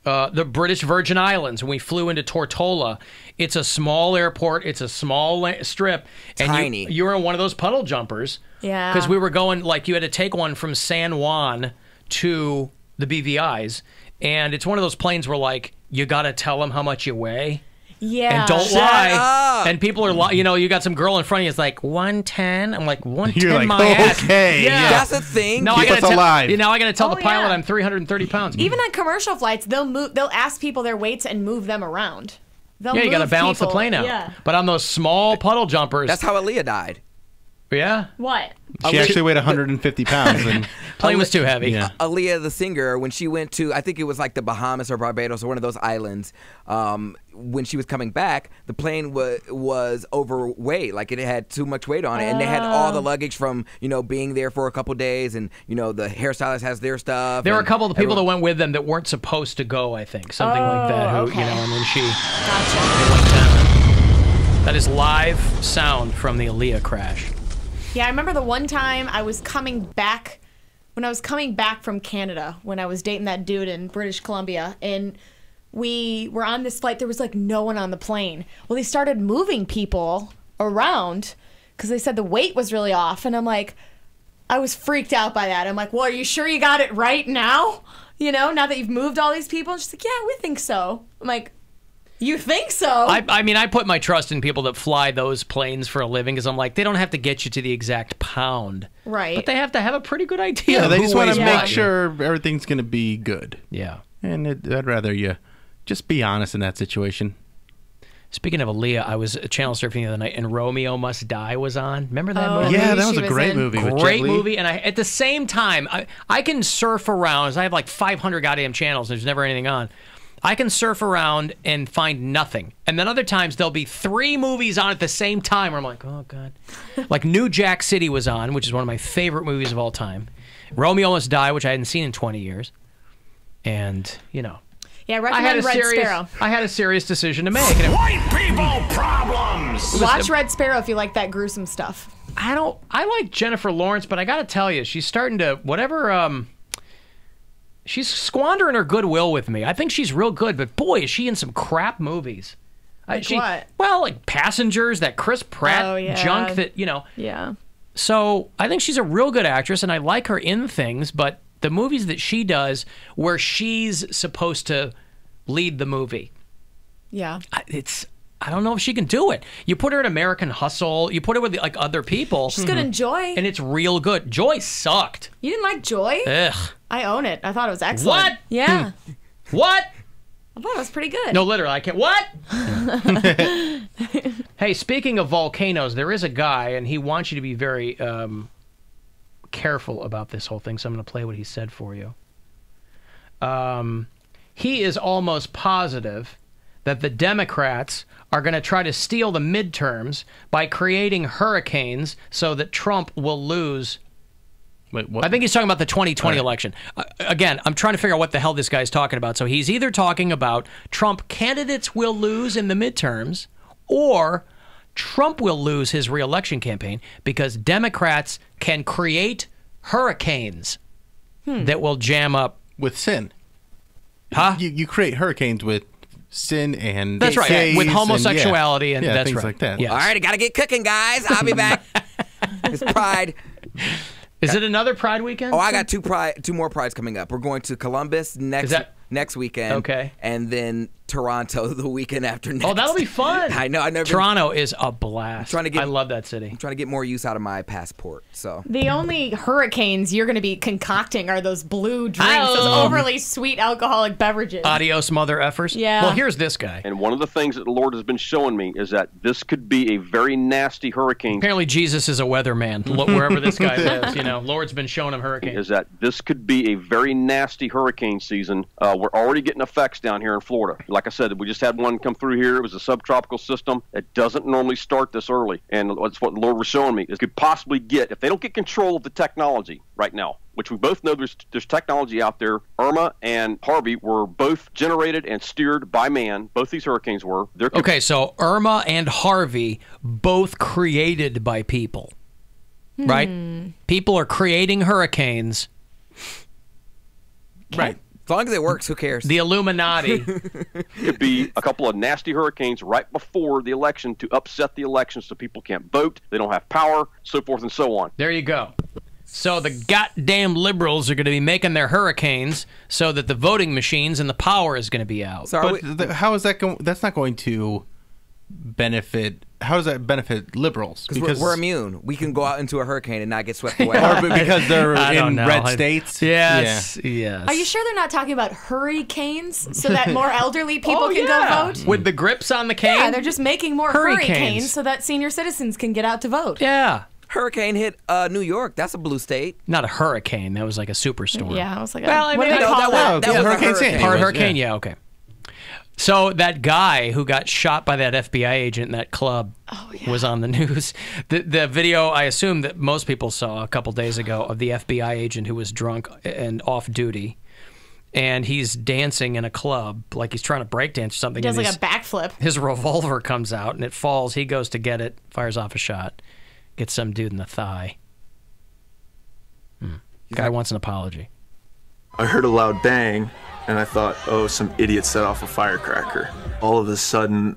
the British Virgin Islands, when we flew into Tortola. It's a small airport. It's a small strip. And Tiny. You were in one of those puddle jumpers. Yeah. Because we were going, like, you had to take one from San Juan to the BVI's. And it's one of those planes where, like, you got to tell them how much you weigh. Yeah. And don't Shut lie. up. And people are, you know, you got some girl in front of you. It's like 110. I'm like 110. You're like, my ass. okay, Yeah. That's a thing. No, Keep I us gotta alive. now I got to tell Oh, the pilot yeah. I'm 330 pounds. Even on commercial flights, they'll ask people their weights and move them around. They'll Yeah, you got to move balance the people. plane out. Yeah. But on those small puddle jumpers, That's how Aaliyah died. yeah, What? She actually weighed 150 pounds. And plane was too heavy. Yeah. Aaliyah, the singer, when she went to, I think it was like the Bahamas or Barbados or one of those islands, when she was coming back, the plane was overweight. Like it had too much weight on it. And they had all the luggage from, you know, being there for a couple days. And, you know, the hairstylist has their stuff. There were a and couple of the people everyone- that went with them that weren't supposed to go, I think. Something like that. Who, okay. you know, and then she Gotcha. went down. That is live sound from the Aaliyah crash. Yeah, I remember the one time I was coming back, when I was coming back from Canada, when I was dating that dude in British Columbia, and we were on this flight, there was like no one on the plane. Well, they started moving people around because they said the weight was really off, and I'm like, I was freaked out by that. I'm like, well, are you sure you got it right now? You know, now that you've moved all these people? And she's like, yeah, we think so. I'm like, you think so? I mean, I put my trust in people that fly those planes for a living because I'm like, they don't have to get you to the exact pound. Right. But they have to have a pretty good idea. Yeah, of they who just want weighs to what. make sure everything's going to be good. Yeah. And I'd rather you just be honest in that situation. Speaking of Aaliyah, I was channel surfing the other night, and Romeo Must Die was on. Remember that Oh, movie? Yeah, that was she a was great in. movie. With Jet Great Li. movie, and at the same time, I can surf around. I have like 500 goddamn channels. There's never anything on. I can surf around and find nothing. And then other times there'll be 3 movies on at the same time where I'm like, oh, God. Like New Jack City was on, which is one of my favorite movies of all time. Romeo Must Die, which I hadn't seen in 20 years. And, you know. Yeah, I recommend Red Sparrow. I had a serious decision to make. And White people problems. Watch Red Sparrow if you like that gruesome stuff. I like Jennifer Lawrence, but I got to tell you, she's starting to, she's squandering her goodwill with me. I think she's real good, but boy, is she in some crap movies. What? Well, like Passengers, that Chris Pratt Oh, yeah. junk that, you know. Yeah. So I think she's a real good actress, and I like her in things, but the movies that she does where she's supposed to lead the movie, Yeah. I don't know if she can do it. You put her in American Hustle, you put her with like other people. She's good in Joy. And it's real good. Joy sucked. You didn't like Joy? Ugh. I own it. I thought it was excellent. What? Yeah. What? I thought it was pretty good. No, literally, I can't. What? Hey, speaking of volcanoes, there is a guy, and he wants you to be very careful about this whole thing, so I'm going to play what he said for you. He is almost positive that the Democrats are going to try to steal the midterms by creating hurricanes so that Trump will lose. Wait, what? I think he's talking about the 2020 election. Again, I'm trying to figure out what the hell this guy's talking about. So he's either talking about Trump candidates will lose in the midterms, or Trump will lose his reelection campaign because Democrats can create hurricanes that will jam up with sin. Huh? You create hurricanes with sin and That's right. gays With and, homosexuality and yeah, that's things right. like that. Yes. All right, I gotta get cooking, guys. I'll be back. It's Pride. Is it another Pride weekend? Oh, I got two more Prides coming up. We're going to Columbus next weekend. Okay. And then Toronto the weekend after next. Oh, that'll be fun. I know. Toronto is a blast. I love that city. I'm trying to get more use out of my passport. So The only hurricanes you're going to be concocting are those blue drinks, those overly sweet alcoholic beverages. Adios, mother effers. Yeah. Well, here's this guy. And one of the things that the Lord has been showing me is that this could be a very nasty hurricane. Apparently, Jesus is a weatherman. Wherever this guy lives, Lord's been showing him hurricanes. Is that this could be a very nasty hurricane season. We're already getting effects down here in Florida. Like I said, we just had one come through here. It was a subtropical system. It doesn't normally start this early. And that's what the Lord was showing me. It could possibly get, if they don't get control of the technology right now, which we both know there's technology out there. Irma and Harvey were both generated and steered by man. Both these hurricanes were. Okay, so Irma and Harvey, both created by people. Right? People are creating hurricanes. Right. As long as it works, who cares? The Illuminati. Could be a couple of nasty hurricanes right before the election to upset the election so people can't vote, they don't have power, so forth and so on. There you go. So the goddamn liberals are going to be making their hurricanes so that the voting machines and the power is going to be out. But how is that going? That's not going to benefit. How does that benefit liberals? Because we're immune. We can go out into a hurricane and not get swept away. Or because they're in red states. Yes, yes. Are you sure they're not talking about hurricanes so that more elderly people can go vote? With the grips on the cane? Yeah, they're just making more Hurricanes. hurricanes so that senior citizens can get out to vote. Yeah. Hurricane hit New York. That's a blue state. Not a hurricane. That was like a superstorm. Yeah, I was like, well, I what mean, do they call that? That was Hurricane Sandy. Hurricane, yeah, okay. So that guy who got shot by that FBI agent in that club was on the news. The video, I assume that most people saw a couple days ago of the FBI agent who was drunk and off duty. And he's dancing in a club like he's trying to breakdance or something. He does like a backflip. His revolver comes out and it falls. He goes to get it, fires off a shot, gets some dude in the thigh. Guy wants an apology. I heard a loud bang, and I thought, oh, some idiot set off a firecracker. All of a sudden,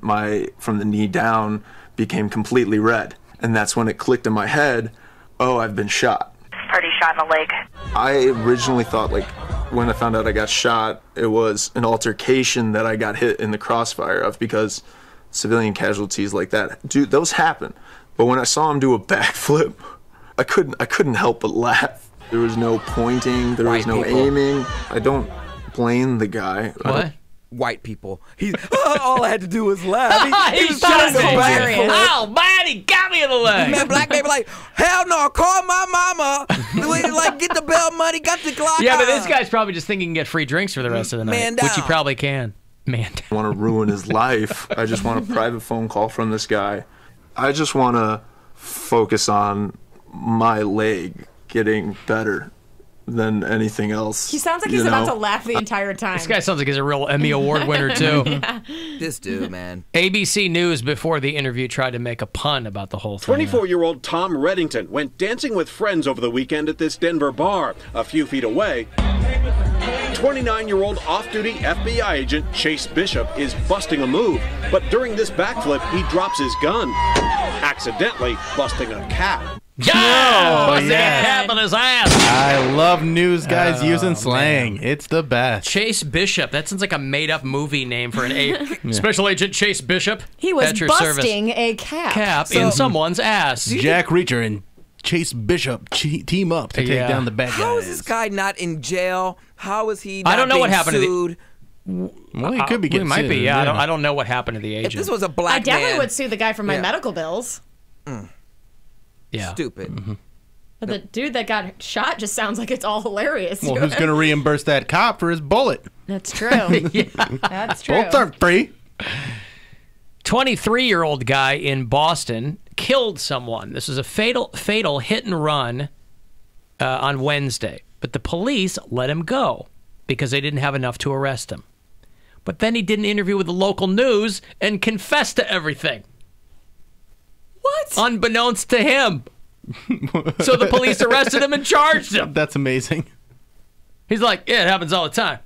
from the knee down became completely red. And that's when it clicked in my head, oh, I've been shot. Already shot in the leg. I originally thought, when I found out I got shot, it was an altercation that I got hit in the crossfire of, because civilian casualties like that, dude, those happen. But when I saw him do a backflip, I couldn't help but laugh. There was no pointing, there was no aiming. I don't blame the guy. What? White people. All I had to do was laugh. He was shot trying to go back. Oh, man, he got me in the leg. Man, black baby like, hell no, call my mama. Get the bail money, got the Glock. Yeah, but this guy's probably just thinking he can get free drinks for the rest of the night, Man which he down. probably can. Man I want to ruin his life. I just want a private phone call from this guy. I just want to focus on my leg getting better than anything else. He sounds like he's about to laugh the entire time. This guy sounds like he's a real Emmy Award winner, too. Yeah. This dude, man. ABC News, before the interview, tried to make a pun about the whole thing. 24-year-old Tom Reddington went dancing with friends over the weekend at this Denver bar. A few feet away, 29-year-old off-duty FBI agent Chase Bishop is busting a move. But during this backflip, he drops his gun, accidentally busting a cap. Yeah! Busting a cap in his ass! I love news guys using slang. It's the best. Chase Bishop. That sounds like a made-up movie name for an Special Agent Chase Bishop. He was at your busting service. a cap. Cap in someone's ass. Jack Reacher and Chase Bishop team up to take down the bad guys. How is this guy not in jail? How is he not I don't know being what happened sued? Well, he could be getting It might be, sued, yeah. yeah. I don't know what happened to the agent. If this was a black I definitely man, would sue the guy for my medical bills. Yeah. Stupid. But the dude that got shot just sounds like it's all hilarious. Well, who's going to reimburse that cop for his bullet? That's true. That's true. Both aren't free. 23-year-old guy in Boston killed someone. This was a fatal hit and run on Wednesday. But the police let him go because they didn't have enough to arrest him. But then he did an interview with the local news and confessed to everything. What? Unbeknownst to him. So the police arrested him and charged him. That's amazing. He's like, yeah, it happens all the time.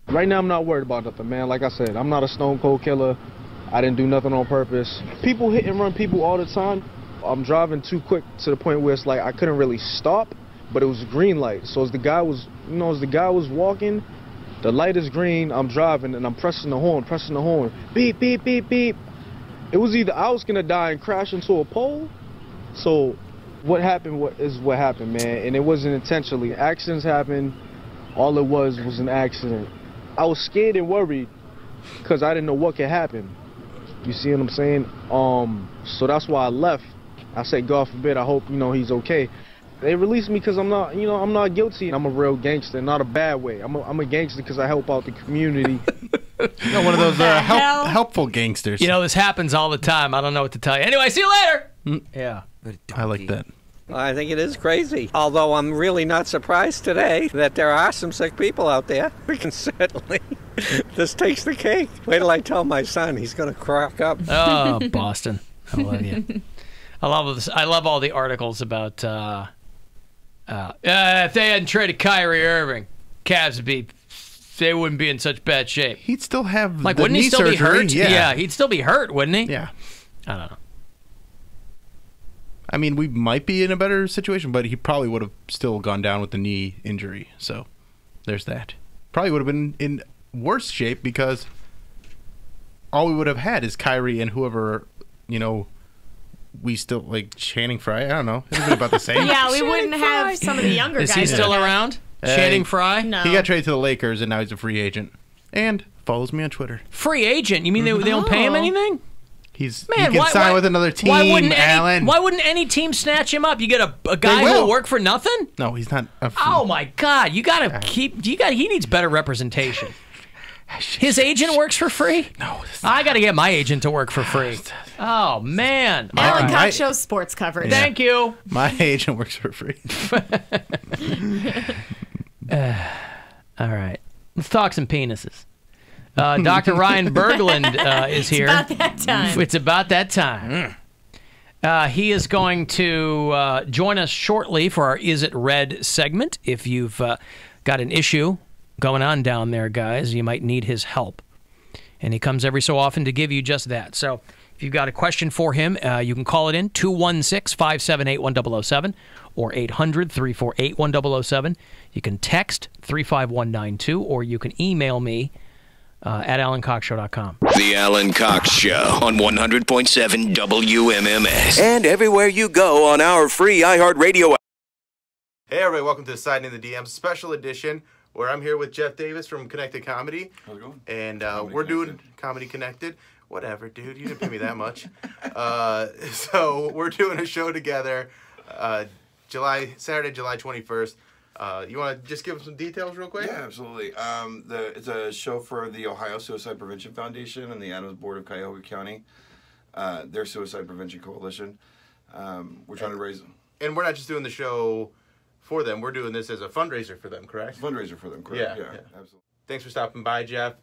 Right now, I'm not worried about nothing, man. Like I said, I'm not a stone cold killer. I didn't do nothing on purpose. People hit and run people all the time. I'm driving too quick to the point where it's like I couldn't really stop, but it was a green light. So as the guy was walking, the light is green, I'm driving, and I'm pressing the horn. Beep, beep, beep, beep. It was either I was going to die and crash into a pole. So what happened is what happened, man. And it wasn't intentionally. Accidents happen. All it was an accident. I was scared and worried because I didn't know what could happen. You see what I'm saying? So that's why I left. I said, God forbid, I hope, he's okay. They released me because I'm not guilty. I'm a real gangster, not a bad way. I'm a gangster because I help out the community. One of those helpful gangsters. This happens all the time. I don't know what to tell you. Anyway, see you later. Yeah. I like that. I think it is crazy. Although I'm really not surprised today that there are some sick people out there. Certainly, this takes the cake. Wait till I tell my son. He's going to crack up. Oh, Boston. I love you. I love this. I love all the articles about if they hadn't traded Kyrie Irving, Cavs they wouldn't be in such bad shape. He'd still have wouldn't knee he still surgery? be hurt? Yeah, he'd still be hurt, wouldn't he? Yeah. I don't know. I mean, we might be in a better situation, but he probably would have still gone down with the knee injury. So there's that. Probably would have been in worse shape because all we would have had is Kyrie and whoever, we still like Channing Frye. I don't know. It would be about the same. Yeah, we wouldn't have some of the younger guys. Is he still around? Channing Frye? No. He got traded to the Lakers, and now he's a free agent. And follows me on Twitter. Free agent? You mean they don't pay him anything? He can sign with another team, Alan. Why wouldn't any team snatch him up? You get a guy who will work for nothing? No, he's not. Oh my God! You gotta keep. He needs better representation. His agent works for free? No. I got to get my agent to work for free. Oh, man. Alan Cox Show sports coverage. Yeah. Thank you. My agent works for free. All right. Let's talk some penises. Dr. Ryan Berglund is here. It's about that time. It's about that time. He is going to join us shortly for our Is It Red segment. If you've got an issue going on down there, guys, you might need his help. And he comes every so often to give you just that. So if you've got a question for him, you can call it in, 216-578-1007 or 800-348-1007. You can text 35192 or you can email me at AlanCoxShow.com. The Alan Cox Show on 100.7 WMMS. And everywhere you go on our free iHeartRadio. Hey, everybody. Welcome to the Side in the DMs special edition, where I'm here with Jeff Davis from Connected Comedy. How's it going? And we're doing Comedy Connected. Whatever, dude. You didn't pay me that much. So we're doing a show together Saturday, July 21st. You want to just give them some details real quick? Yeah, absolutely. It's a show for the Ohio Suicide Prevention Foundation and the Adams Board of Cuyahoga County, their Suicide Prevention Coalition. We're trying to raise... And we're not just doing the show for them. We're doing this as a fundraiser for them, correct? Fundraiser for them, correct. Yeah, absolutely. Thanks for stopping by, Jeff.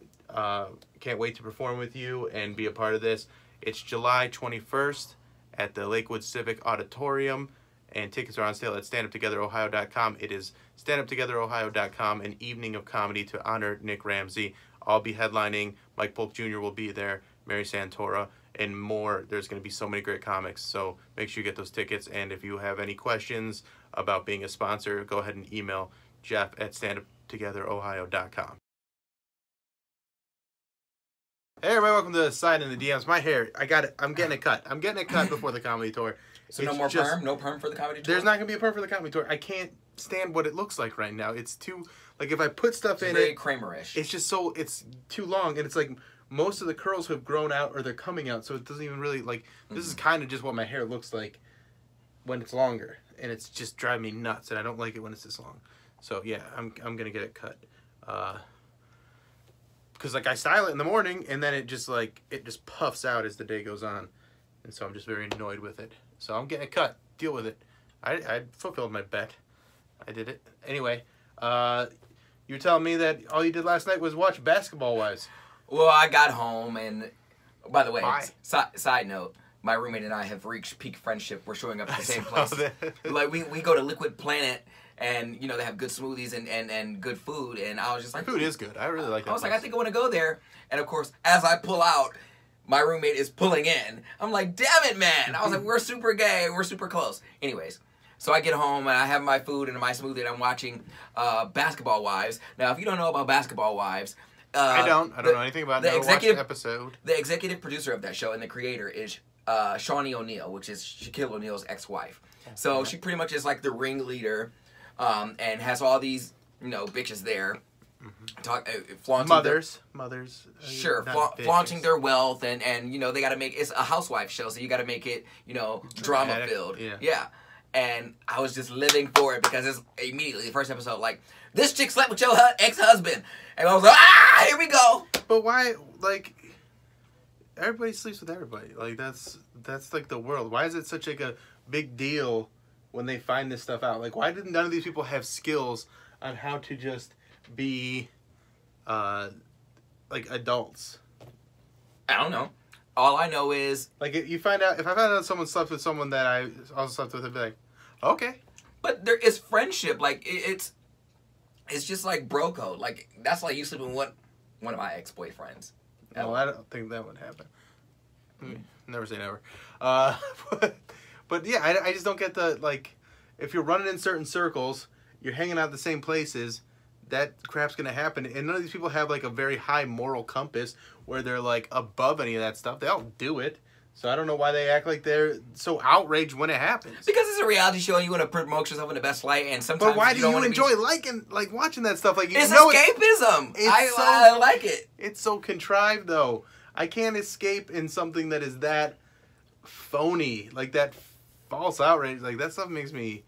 Can't wait to perform with you and be a part of this. It's July 21st at the Lakewood Civic Auditorium, and tickets are on sale at standuptogetherohio.com. It is standuptogetherohio.com, an evening of comedy to honor Nick Ramsey. I'll be headlining. Mike Polk Jr. will be there, Mary Santora, and more. There's going to be so many great comics, so make sure you get those tickets. And if you have any questions about being a sponsor, go ahead and email Jeff at standuptogetherohio.com. Hey everybody, welcome to the Side in the DMs. My hair, I'm getting it cut. I'm getting it cut before the comedy tour. So no more perm? No perm for the comedy tour? There's not going to be a perm for the comedy tour. I can't stand what it looks like right now. It's too, like if I put stuff in very it. Kramer-ish. It's just so, it's too long, and it's like most of the curls have grown out or they're coming out, so it doesn't even really, like, this is kind of just what my hair looks like when it's longer, and it's just driving me nuts, and I don't like it when it's this long. So yeah, I'm going to get it cut. Because like I style it in the morning, and then it just puffs out as the day goes on, and so I'm just very annoyed with it. So I'm getting it cut. Deal with it. I fulfilled my bet. I did it anyway. You were telling me that all you did last night was watch Basketball Wives. Well, I got home, and by the way, side note, my roommate and I have reached peak friendship. We're showing up at the same place. Like we go to Liquid Planet and they have good smoothies and good food, and I was just like, food is good. I really like that. I was like, I think I want to go there, and of course, as I pull out, my roommate is pulling in. I'm like, damn it, man! I was like, we're super gay, we're super close. Anyways. So I get home and I have my food and my smoothie and I'm watching Basketball Wives. Now, if you don't know about Basketball Wives, I don't know anything about it. I never watched the episode. The executive producer of that show and the creator is Shawnee O'Neal, which is Shaquille O'Neal's ex-wife. So she pretty much is like the ringleader, and has all these bitches there, flaunting mothers. Sure, flaunting their wealth and they got to make it's a housewife show, so you got to make it drama filled. Yeah. And I was just living for it because it's immediately the first episode, like, this chick slept with your ex-husband. And I was like, here we go. But why, like, everybody sleeps with everybody. Like, that's like the world. Why is it such like a big deal when they find this stuff out? Like, why did none of these people have skills on how to just be, like, adults? I don't know. All I know is... Like, if I find out someone slept with someone that I also slept with, I'd be like, okay. But there is friendship. Like, it's just like bro code. Like, that's like you sleeping with one of my ex-boyfriends. No, I don't think that would happen. Never say never. But yeah, I just don't get the, like, if you're running in certain circles, you're hanging out at the same places, that crap's going to happen. And none of these people have, like, a very high moral compass where they're, like, above any of that stuff. They all do it. So I don't know why they act like they're so outraged when it happens. Because it's a reality show and you want to promote yourself in the best light, and sometimes but why you do you enjoy watching that stuff? Like, it's escapism. I like it. It's so contrived, though. I can't escape in something that is that phony, like that false outrage. Like, that stuff makes me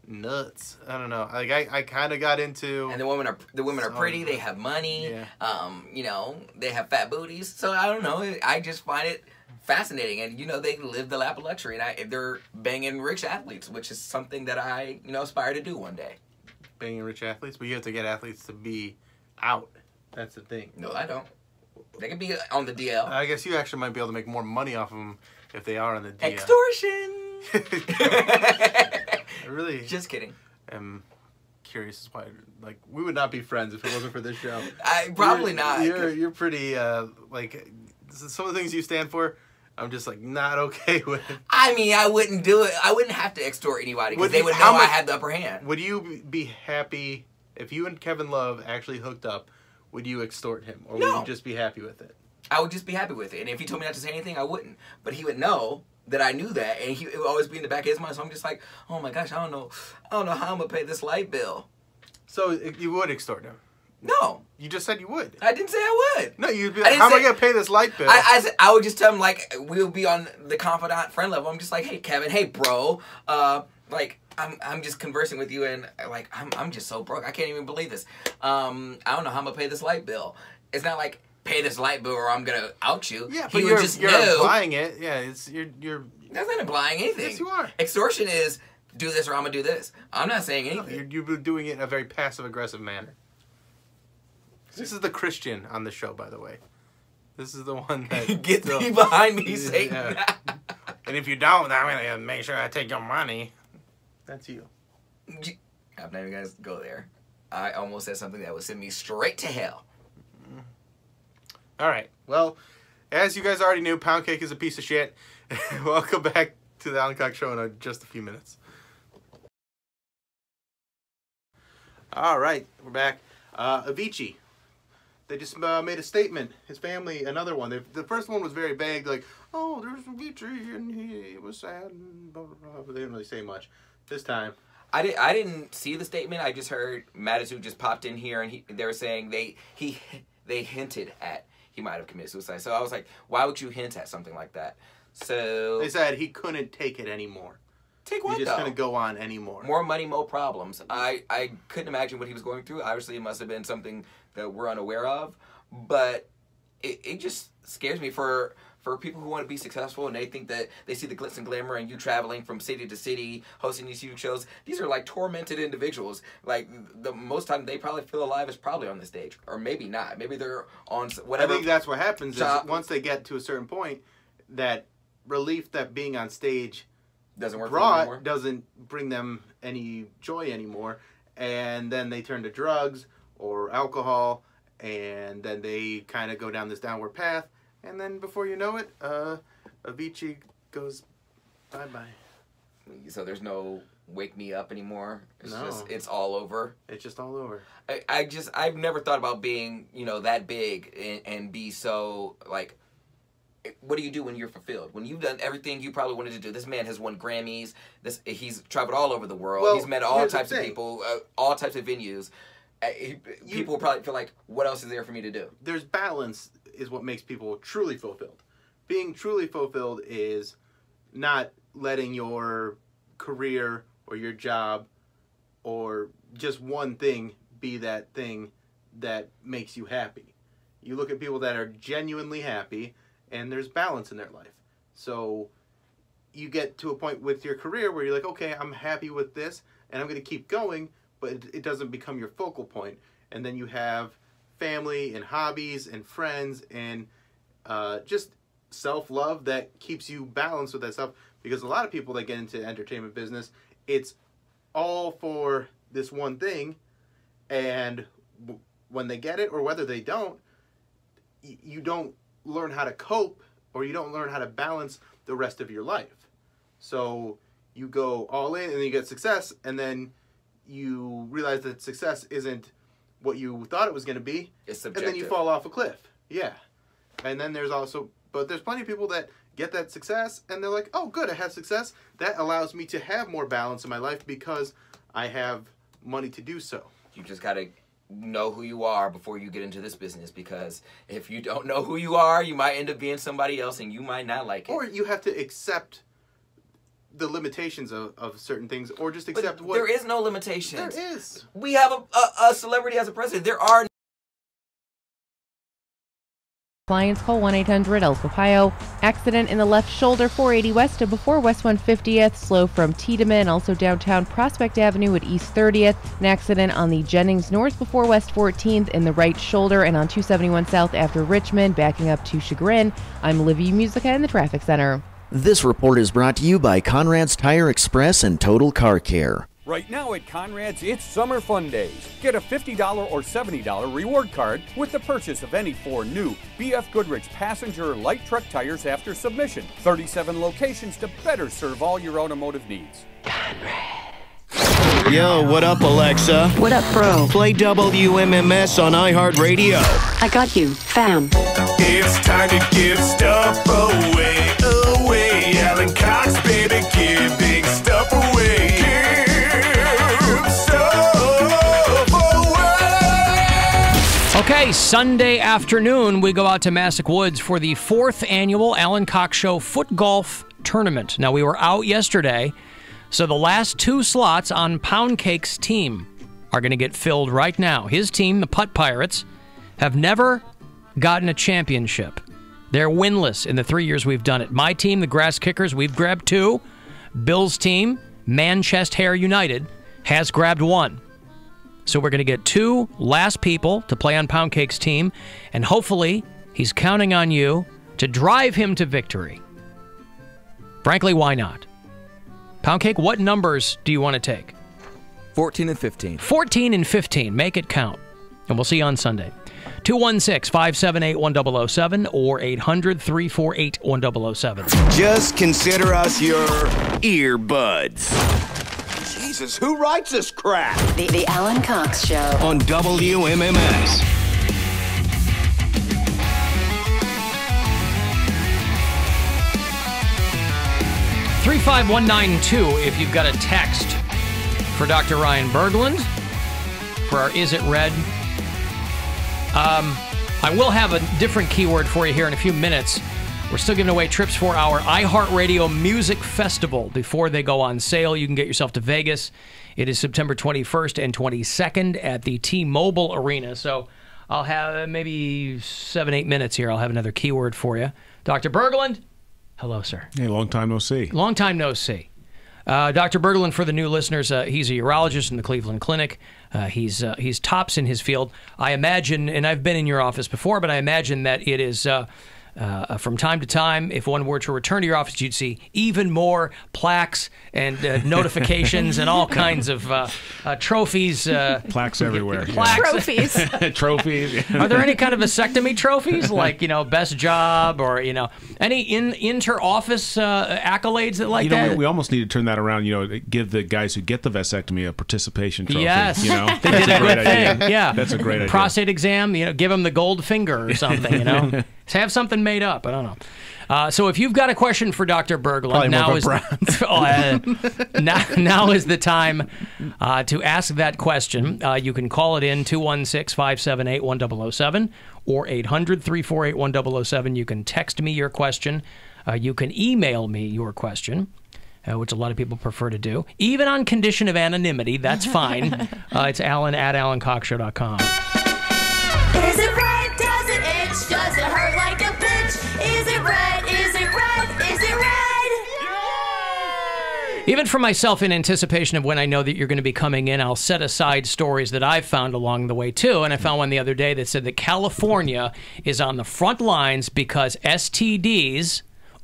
nuts. I don't know. Like, I kind of got into. And the women are pretty. They have money. Yeah. They have fat booties. So I don't know. I just find it fascinating, and they live the lap of luxury, and they're banging rich athletes, which is something that I aspire to do one day. Banging rich athletes, but you have to get athletes to be out. That's the thing. No, I don't. They can be on the DL. I guess you actually might be able to make more money off of them if they are on the DL. Extortion. I really just kidding. I'm curious as why, like, we would not be friends if it wasn't for this show. Probably not. You're pretty like some of the things you stand for. I'm just like not okay with. I mean, I wouldn't do it. I wouldn't have to extort anybody because they would know I had the upper hand. Would you be happy if you and Kevin Love actually hooked up? Would you extort him, or would you just be happy with it? I would just be happy with it, and if he told me not to say anything, I wouldn't. But he would know that I knew that, and it would always be in the back of his mind. So I'm just like, oh my gosh, I don't know how I'm gonna pay this light bill. So you would extort him? No. You just said you would. I didn't say I would. No, you'd be like, how am I going to pay this light bill? I said I would just tell him, like, we'll be on the confidant friend level. I'm just like, hey, Kevin, hey, bro. Like, I'm just conversing with you, and, like, I'm just so broke. I can't even believe this. I don't know how I'm going to pay this light bill. It's not like, pay this light bill or I'm going to out you. Yeah, but you're implying it. Yeah, you're... That's not implying anything. Yes, you are. Extortion is, do this or I'm going to do this. I'm not saying anything. No, you're doing it in a very passive-aggressive manner. This is the Christian on the show, by the way. This is the one that... Get me behind me, Satan. Yeah. And if you don't, I'm going to make sure I take your money. That's you. I'm not even going to go there. I almost said something that would send me straight to hell. All right. Well, as you guys already knew, Pound Cake is a piece of shit. Welcome back to the Alan Cox Show in just a few minutes. All right. We're back. Avicii. They just made a statement. His family, another one. The first one was very vague, like, oh, there's Avicii, and he was sad, and blah, blah, blah. But they didn't really say much. This time. I didn't see the statement. I just heard Madison just popped in here, and they were saying they hinted at he might have committed suicide. So I was like, why would you hint at something like that? So they said he couldn't take it anymore. Take what, He just couldn't go on anymore. More money, more problems. I couldn't imagine what he was going through. Obviously, it must have been something that we're unaware of. But it just scares me for people who want to be successful and they think that they see the glitz and glamour and you traveling from city to city, hosting these huge shows. These are like tormented individuals. Like the most time they probably feel alive is probably on the stage. Or maybe not. Maybe they're on whatever. I think that's what happens is once they get to a certain point, that relief that being on stage doesn't work for them anymore. Doesn't bring them any joy anymore, and then they turn to drugs or alcohol, and then they kind of go down this downward path, and then before you know it, Avicii goes bye-bye. So there's no wake me up anymore. No. It's all over. It's just all over. I've never thought about being, that big and be so, like, what do you do when you're fulfilled? When you've done everything you probably wanted to do. This man has won Grammys. He's traveled all over the world. Well, he's met all here's the types of thing. people, all types of venues. People will probably feel like, what else is there for me to do? There's balance is what makes people truly fulfilled. Being truly fulfilled is not letting your career or your job or just one thing be that thing that makes you happy. You look at people that are genuinely happy, and there's balance in their life. So you get to a point with your career where you're like, okay, I'm happy with this, and I'm going to keep going, but it doesn't become your focal point. And then you have family and hobbies and friends and just self-love that keeps you balanced with that stuff. Because a lot of people that get into entertainment business, it's all for this one thing, and when they get it or whether they don't, you don't learn how to cope, or you don't learn how to balance the rest of your life. So you go all in and then you get success, and then you realize that success isn't what you thought it was going to be. It's and subjective. then you fall off a cliff. Yeah. And then there's there's plenty of people that get that success and they're like, oh good, I have success. That allows me to have more balance in my life because I have money to do so. You just got to know who you are before you get into this business, because if you don't know who you are, you might end up being somebody else and you might not like it. Or you have to accept the limitations of certain things, or just accept what... There is no limitations. There is. We have a celebrity as a president. There are... Clients call 1-800-ELP Ohio. Accident in the left shoulder, 480 west of before West 150th. Slow from Tiedemann, also downtown Prospect Avenue at East 30th. An accident on the Jennings North before West 14th in the right shoulder, and on 271 South after Richmond, backing up to Chagrin. I'm Olivia Musica in the traffic center. This report is brought to you by Conrad's Tire Express and Total Car Care. Right now at Conrad's, it's Summer Fun Days. Get a $50 or $70 reward card with the purchase of any 4 new BF Goodrich passenger or light truck tires after submission. 37 locations to better serve all your automotive needs. Yo, what up, Alexa? What up, bro? Play WMMS on iHeartRadio. I got you, fam. It's time to give stuff away. Alan Cox, baby, giving stuff away. Give stuff away. Okay, Sunday afternoon, we go out to Massac Woods for the 4th annual Alan Cox Show Foot Golf Tournament. Now, we were out yesterday, so the last 2 slots on Pound Cake's team are going to get filled right now. His team, the Putt Pirates, have never gotten a championship. They're winless in the 3 years we've done it. My team, the Grass Kickers, we've grabbed 2. Bill's team, Manchester Hair United, has grabbed 1. So we're going to get 2 last people to play on Pound Cake's team, and hopefully he's counting on you to drive him to victory. Frankly, why not? Pound Cake, what numbers do you want to take? 14 and 15. 14 and 15. Make it count. And we'll see you on Sunday. 216-578-1007 or 800-348-1007. Just consider us your earbuds. Jesus, who writes this crap? The Alan Cox Show. On WMMS. $35192 if you've got a text for Dr. Ryan Berglund for our Is It Red? I will have a different keyword for you here in a few minutes. We're still giving away trips for our iHeartRadio Music Festival before they go on sale. You can get yourself to Vegas. It is September 21st and 22nd at the T-Mobile Arena. So I'll have maybe 7-8 minutes here. I'll have another keyword for you. Dr. Berglund, hello, sir. Hey, long time no see. Long time no see. Dr. Berglund, for the new listeners, he's a urologist in the Cleveland Clinic. He's tops in his field. I imagine, and I've been in your office before, but I imagine that it is From time to time, if one were to return to your office, you'd see even more plaques and notifications and all kinds of trophies. Plaques everywhere. Plaques. Trophies. Trophies. Are there any kind of vasectomy trophies, like, best job or, any inter-office accolades that that? We almost need to turn that around, give the guys who get the vasectomy a participation trophy. Yes. They did a good thing. Yeah. That's a great idea. Prostate exam, give them the gold finger or something, Have something made up. I don't know. So if you've got a question for Dr. Berglund, now is the time to ask that question. You can call it in 216-578-1007 or 800-348-1007. You can text me your question. You can email me your question, which a lot of people prefer to do. Even on condition of anonymity, that's fine. It's alan@alancockshow.com. Is it red? Does it itch? Does it hurt like a bitch? Is it red? Is it red? Is it red? Even for myself, in anticipation of when I know that you're going to be coming in, I'll set aside stories that I've found along the way, too. And I found one the other day that said that California is on the front lines because STDs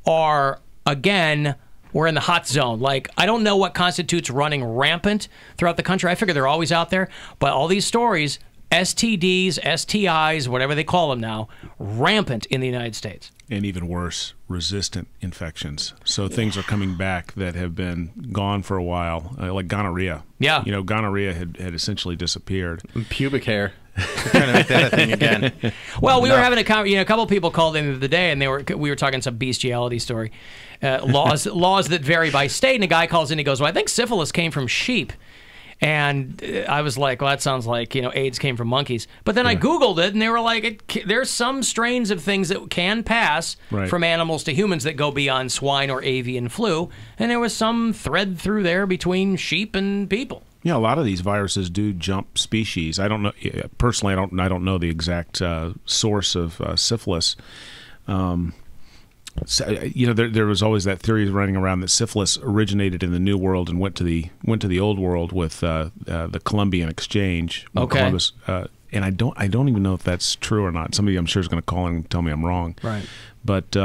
are, again, we're in the hot zone. Like, I don't know what constitutes running rampant throughout the country. I figure they're always out there. But all these stories, STDs, STIs, whatever they call them now, rampant in the United States. And even worse, resistant infections. So things are coming back that have been gone for a while, like gonorrhea. Yeah. Gonorrhea had essentially disappeared. And pubic hair. Trying to make that a thing again. Well, we were having a couple of people called in the other day, and we were talking some bestiality story, laws that vary by state. And a guy calls in, he goes, "Well, I think syphilis came from sheep." And I was like, well, that sounds like, AIDS came from monkeys. But then I Googled it, and they were like, there's some strains of things that can pass from animals to humans that go beyond swine or avian flu. And there was some thread through there between sheep and people. Yeah, a lot of these viruses do jump species. I don't know personally. I don't know the exact source of syphilis. So, there was always that theory running around that syphilis originated in the New World and went to the Old World with the Columbian Exchange. Okay. Columbus, and I don't even know if that's true or not. Somebody I'm sure is going to call in and tell me I'm wrong. Right. But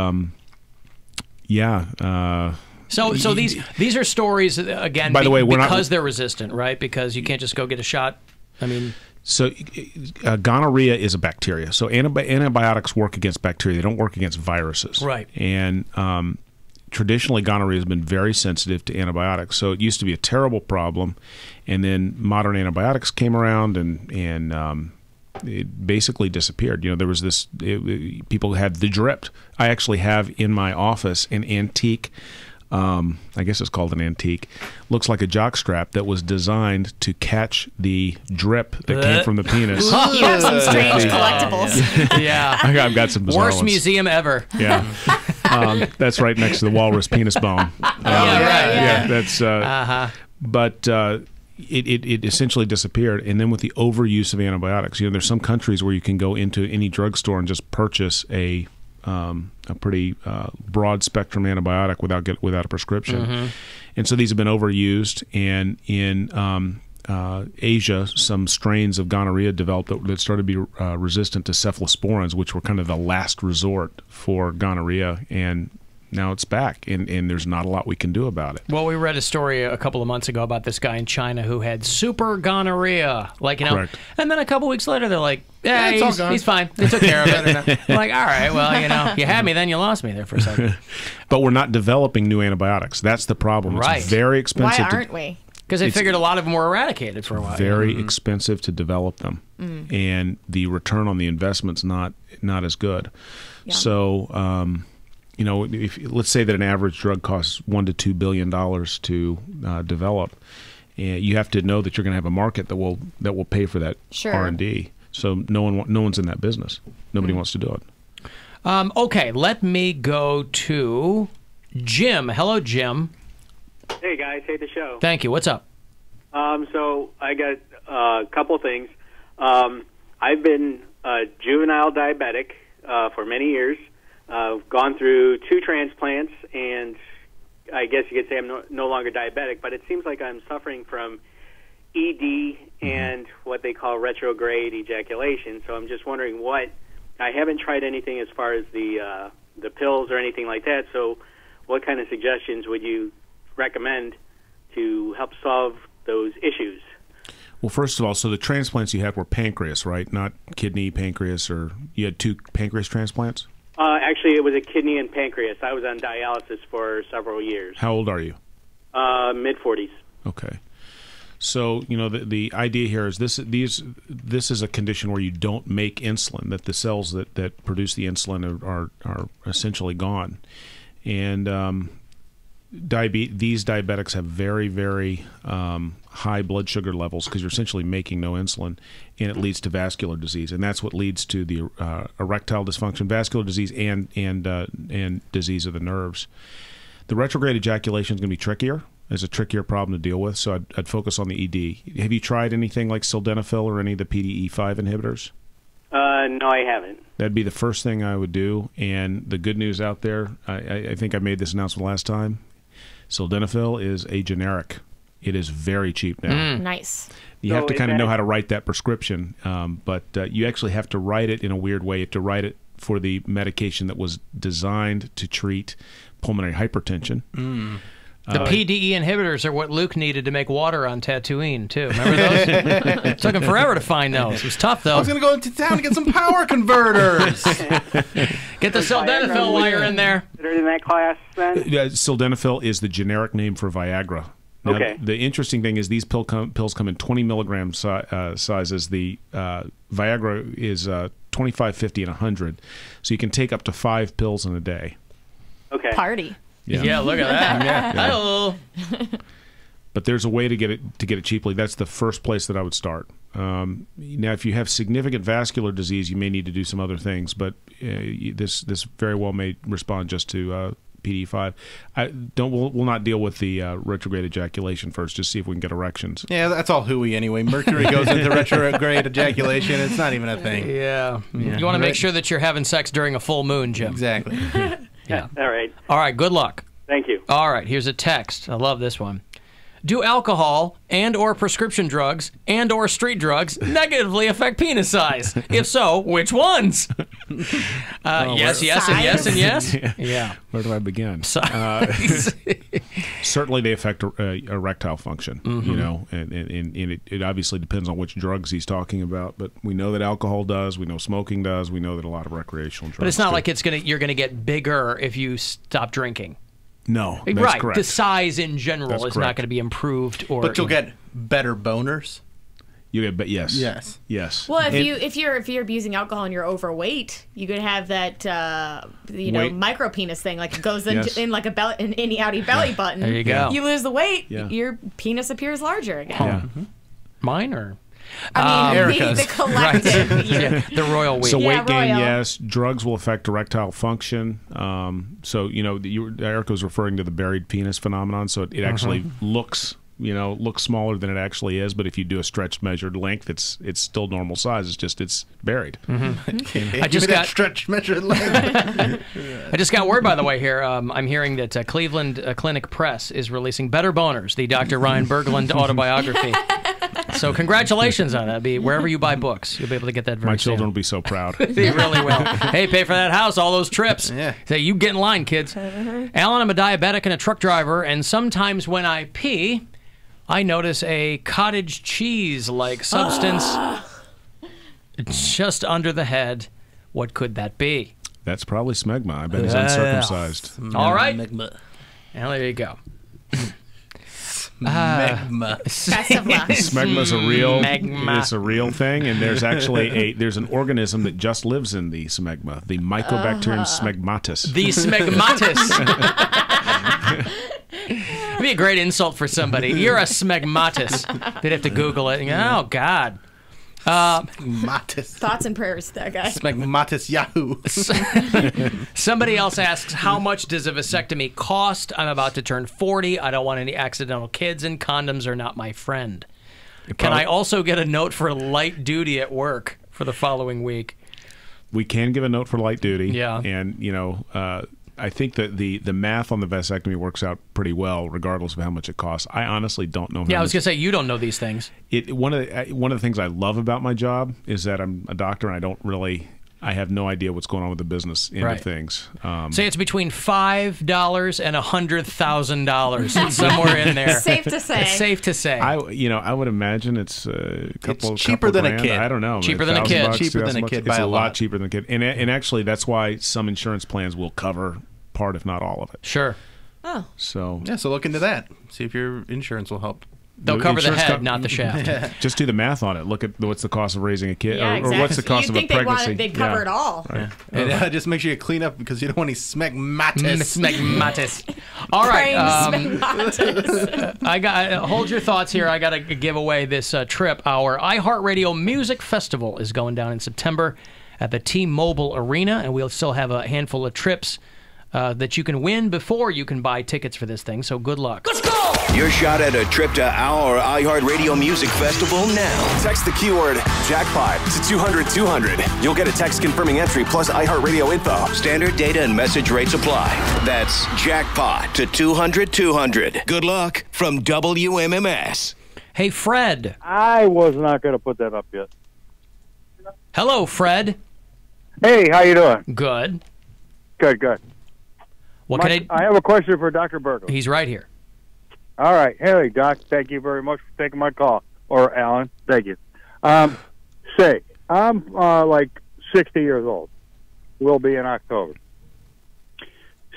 yeah. So these are stories again. By the way, because they're resistant, right? Because you can't just go get a shot. I mean. So gonorrhea is a bacteria. So antibiotics work against bacteria. They don't work against viruses. Right. And traditionally, gonorrhea has been very sensitive to antibiotics. So it used to be a terrible problem. And then modern antibiotics came around and it basically disappeared. There was this, people had the drip. I actually have in my office an antique, I guess it's called an antique. Looks like a jockstrap that was designed to catch the drip that came from the penis. You have some strange collectibles. Yeah. I've got some bizarre Worst ones. museum ever. Yeah. That's right next to the walrus penis bone. Yeah, that's. But it essentially disappeared, and then with the overuse of antibiotics, there's some countries where you can go into any drugstore and just purchase a pretty broad spectrum antibiotic without a prescription. Mm-hmm. And so these have been overused, and in Asia, some strains of gonorrhea developed that started to be resistant to cephalosporins, which were kind of the last resort for gonorrhea, and now it's back, and there's not a lot we can do about it. Well, we read a story a couple of months ago about this guy in China who had super gonorrhea, Correct. And then a couple weeks later, they're like, "Yeah, it's all gone. he's fine. They took care of it." I'm like, all right, well, you had me, then you lost me there for a second. But we're not developing new antibiotics. That's the problem. Right. It's very expensive. Why aren't we? Because they figured a lot of them were eradicated for a while. Very expensive to develop them, and the return on the investment's not as good. Yeah. So, if let's say that an average drug costs $1 to $2 billion to develop, you have to know that you're going to have a market that will pay for that R&D. So no one's in that business. Nobody wants to do it. Okay, let me go to Jim. Hello, Jim. Hey guys, hate the show. Thank you. What's up? So I got a couple things. I've been a juvenile diabetic for many years. Gone through 2 transplants, and I guess you could say I'm no longer diabetic, but it seems like I'm suffering from ED and what they call retrograde ejaculation. So I'm just wondering what I haven't tried anything as far as the pills or anything like that. So, what kind of suggestions would you recommend to help solve those issues? Well, first of all, so the transplants you had were pancreas, right? Not kidney, pancreas, or you had 2 pancreas transplants? Actually, it was a kidney and pancreas. I was on dialysis for several years. How old are you? Mid-40s. Okay. So, you know, the idea here is this is a condition where you don't make insulin, that the cells that produce the insulin are essentially gone. And these diabetics have very, very high blood sugar levels because you're essentially making no insulin, and it leads to vascular disease, and that's what leads to the erectile dysfunction, vascular disease, and disease of the nerves. The retrograde ejaculation is going to be trickier. It's a trickier problem to deal with, so I'd focus on the ED. Have you tried anything like sildenafil or any of the PDE5 inhibitors? No, I haven't. That'd be the first thing I would do. And the good news out there, I think I made this announcement last time, sildenafil is a generic. It is very cheap now. Nice. You have to kind of know how to write that prescription, but you actually have to write it in a weird way. You have to write it for the medication that was designed to treat pulmonary hypertension. The PDE inhibitors are what Luke needed to make water on Tatooine, too. Remember those? It took him forever to find those. It was tough, though. I was going to go into town to get some power converters. Get the sildenafil wire in there. Considered in that class, then? Sildenafil is the generic name for Viagra. Now, Okay. The interesting thing is these pills come in 20 milligram sizes. The Viagra is 25, 50, and 100. So you can take up to 5 pills in a day. Okay. Party. Yeah, look at that. Yeah. Hello. But there's a way to get it cheaply. That's the first place that I would start. Now, if you have significant vascular disease, you may need to do some other things. But this very well may respond just to PDE5. We'll not deal with the retrograde ejaculation first. Just see if we can get erections. Yeah, that's all hooey anyway. Mercury goes into retrograde ejaculation. It's not even a thing. Yeah. You want to make sure that you're having sex during a full moon, Jim. Exactly. Yeah. All right. All right, good luck. Thank you. All right, here's a text. I love this one. Do alcohol and or prescription drugs and or street drugs negatively affect penis size? If so, which ones? Yes, yes, and yes, and yes. Yeah. Where do I begin? Certainly they affect erectile function, you know, and it obviously depends on which drugs he's talking about, but we know that alcohol does, we know smoking does, we know that a lot of recreational drugs But it's not do. like you're going to get bigger if you stop drinking. No, that's right. correct. The size in general That's is not correct. going to be improved, or But you'll get better boners. You get, yes, yes. Well, if you're abusing alcohol and you're overweight, you could have that Weight. micro penis thing, like it goes in, Yes. in like a belly, an innie outie belly button. There you go. You lose the weight, Yeah. your penis appears larger again. Yeah. Mine or I mean, Erica's. the collective. Right. Yeah, the royal weight. So Yeah, weight gain, royal. yes. Drugs will affect erectile function. So you know, Erica was referring to the buried penis phenomenon. So it actually looks smaller than it actually is. But if you do a stretched measured length, it's still normal size. It's buried. I just got stretch measured length. I just got word, by the way, here. I'm hearing that Cleveland Clinic Press is releasing Better Boners, the Dr. Ryan Berglund autobiography. So congratulations on that. Be wherever you buy books, you'll be able to get that very My soon. children will be so proud. They really will. Hey, pay for that house, all those trips. Yeah. Say, you get in line, kids. Alan, I'm a diabetic and a truck driver, and sometimes when I pee, I notice a cottage cheese-like substance just under the head. What could that be? That's probably smegma. I bet he's uncircumcised. All right. Well, there you go. Magma. Best of luck. Smegma's a real. Smegma. It's a real thing, and there's actually there's an organism that just lives in the smegma, the Mycobacterium smegmatis. The smegmatis. It'd be a great insult for somebody. You're a smegmatis. They'd have to Google it. And go, oh, God. Smegmatis. Thoughts and prayers to that guy. Smegmatis Yahoo. Somebody else asks, how much does a vasectomy cost? I'm about to turn 40. I don't want any accidental kids, and condoms are not my friend. Can I also get a note for light duty at work for the following week? We can give a note for light duty. Yeah. And, I think that the math on the vasectomy works out pretty well, regardless of how much it costs. I honestly don't know. Yeah, I was going to say, you don't know these things. One of the things I love about my job is that I'm a doctor and I don't really I have no idea what's going on with the business end Right. of things. Say it's between $5 and $100,000. It's somewhere in there. Safe to say. It's safe to say. I would imagine it's a couple. cheaper couple than a grand. kid. I don't know. Cheaper than a kid. $1,000, Cheaper than a $2,000. kid It's by a a lot lot. cheaper than a kid, and actually that's why some insurance plans will cover part, if not all of it. Sure. Oh. So Yeah, so look into that. See if your insurance will help. They'll cover the insurance head, not the shaft. Just do the math on it. Look at what's the cost of raising a kid, Yeah, or what's the exactly. cost You'd of a think they'd want pregnancy. it- they'd cover it all. Right. And just make sure you clean up because you don't want any smegmatis. Smegmatis. All right. Praying smegmatis. I got hold your thoughts here. I got to give away this trip. Our iHeartRadio Music Festival is going down in September at the T-Mobile Arena, and we'll still have a handful of trips that you can win before you can buy tickets for this thing. So good luck. Let's go! Your shot at a trip to our iHeartRadio Music Festival now. Text the keyword jackpot to 200-200. You'll get a text confirming entry plus iHeartRadio info. Standard data and message rates apply. That's jackpot to 200-200. Good luck from WMMS. Hey, Fred. I was not going to put that up yet. Hello, Fred. Hey, how you doing? Good. Good. What can I have a question for Dr. Burgos. He's right here. All right. Hey, Doc, thank you very much for taking my call. Or Alan, thank you. Say, I'm like 60 years old. Will be in October.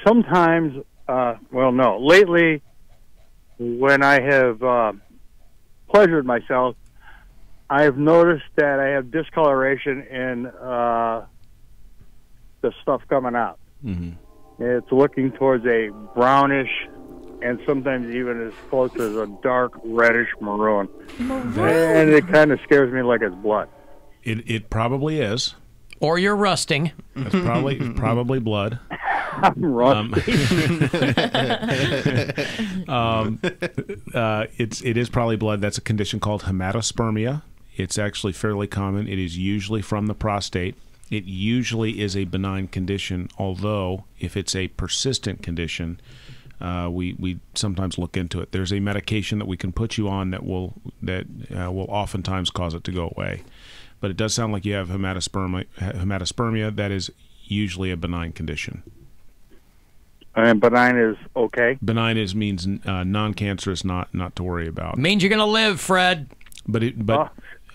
Sometimes, lately, when I have pleasured myself, I've noticed that I have discoloration in the stuff coming out. Mm-hmm. It's looking towards a brownish and sometimes even as close as a dark reddish maroon. And it kind of scares me like it's blood. It probably is. Or you're rusting. It's probably blood. I'm rusty. It is probably blood. That's a condition called hematospermia. It's actually fairly common. It is usually from the prostate. It usually is a benign condition, although if it's a persistent condition, we sometimes look into it. There's a medication that we can put you on that will oftentimes cause it to go away. But it does sound like you have hematospermia. That is usually a benign condition. And benign is okay? Benign means non-cancerous, not to worry about. Means you're going to live, Fred. But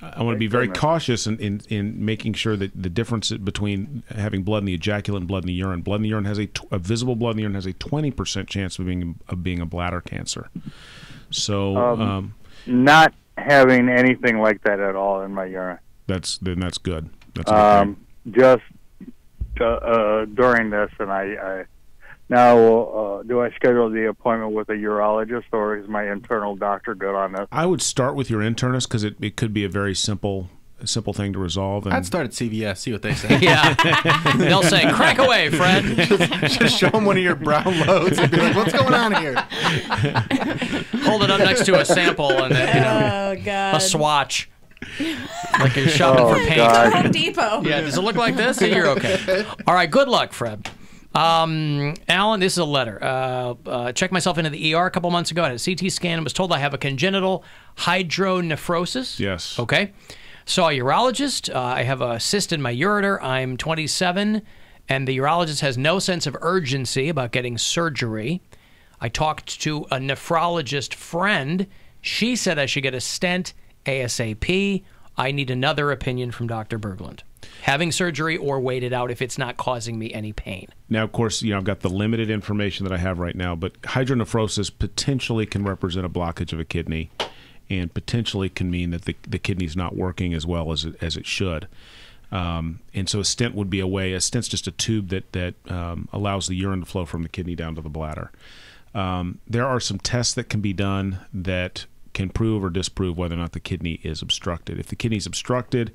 I want to be very cautious in making sure that the difference between having blood in the ejaculate and blood in the urine. Blood in the urine has a visible blood in the urine has a 20% chance of being a bladder cancer. So not having anything like that at all in my urine. That's good. That's a good thing. Just during this, and I now do I schedule the appointment with a urologist, or is my internal doctor good on this? I would start with your internist because it could be a very simple thing to resolve. And I'd start at CVS, see what they say. Yeah. They'll say, crack away, Fred. just show them one of your brown loads and be like, what's going on here? Hold it up next to a sample and a swatch. Like you're shopping for paint. It's Home Depot. Yeah, does it look like this? You're okay. All right, good luck, Fred. Alan, this is a letter. Checked myself into the ER a couple months ago. I had a CT scan and was told I have a congenital hydronephrosis. Yes. Okay. Saw a urologist. I have a cyst in my ureter. I'm 27, and the urologist has no sense of urgency about getting surgery. I talked to a nephrologist friend. She said I should get a stent ASAP. I need another opinion from Dr. Berglund. Having surgery or wait it out if it's not causing me any pain. Now, of course, I've got the limited information that I have right now, but hydronephrosis potentially can represent a blockage of a kidney and potentially can mean that the kidney's not working as well as it should. And so a stent would be a way. A stent's just a tube that allows the urine to flow from the kidney down to the bladder. There are some tests that can be done that can prove or disprove whether or not the kidney is obstructed. If the kidney's obstructed,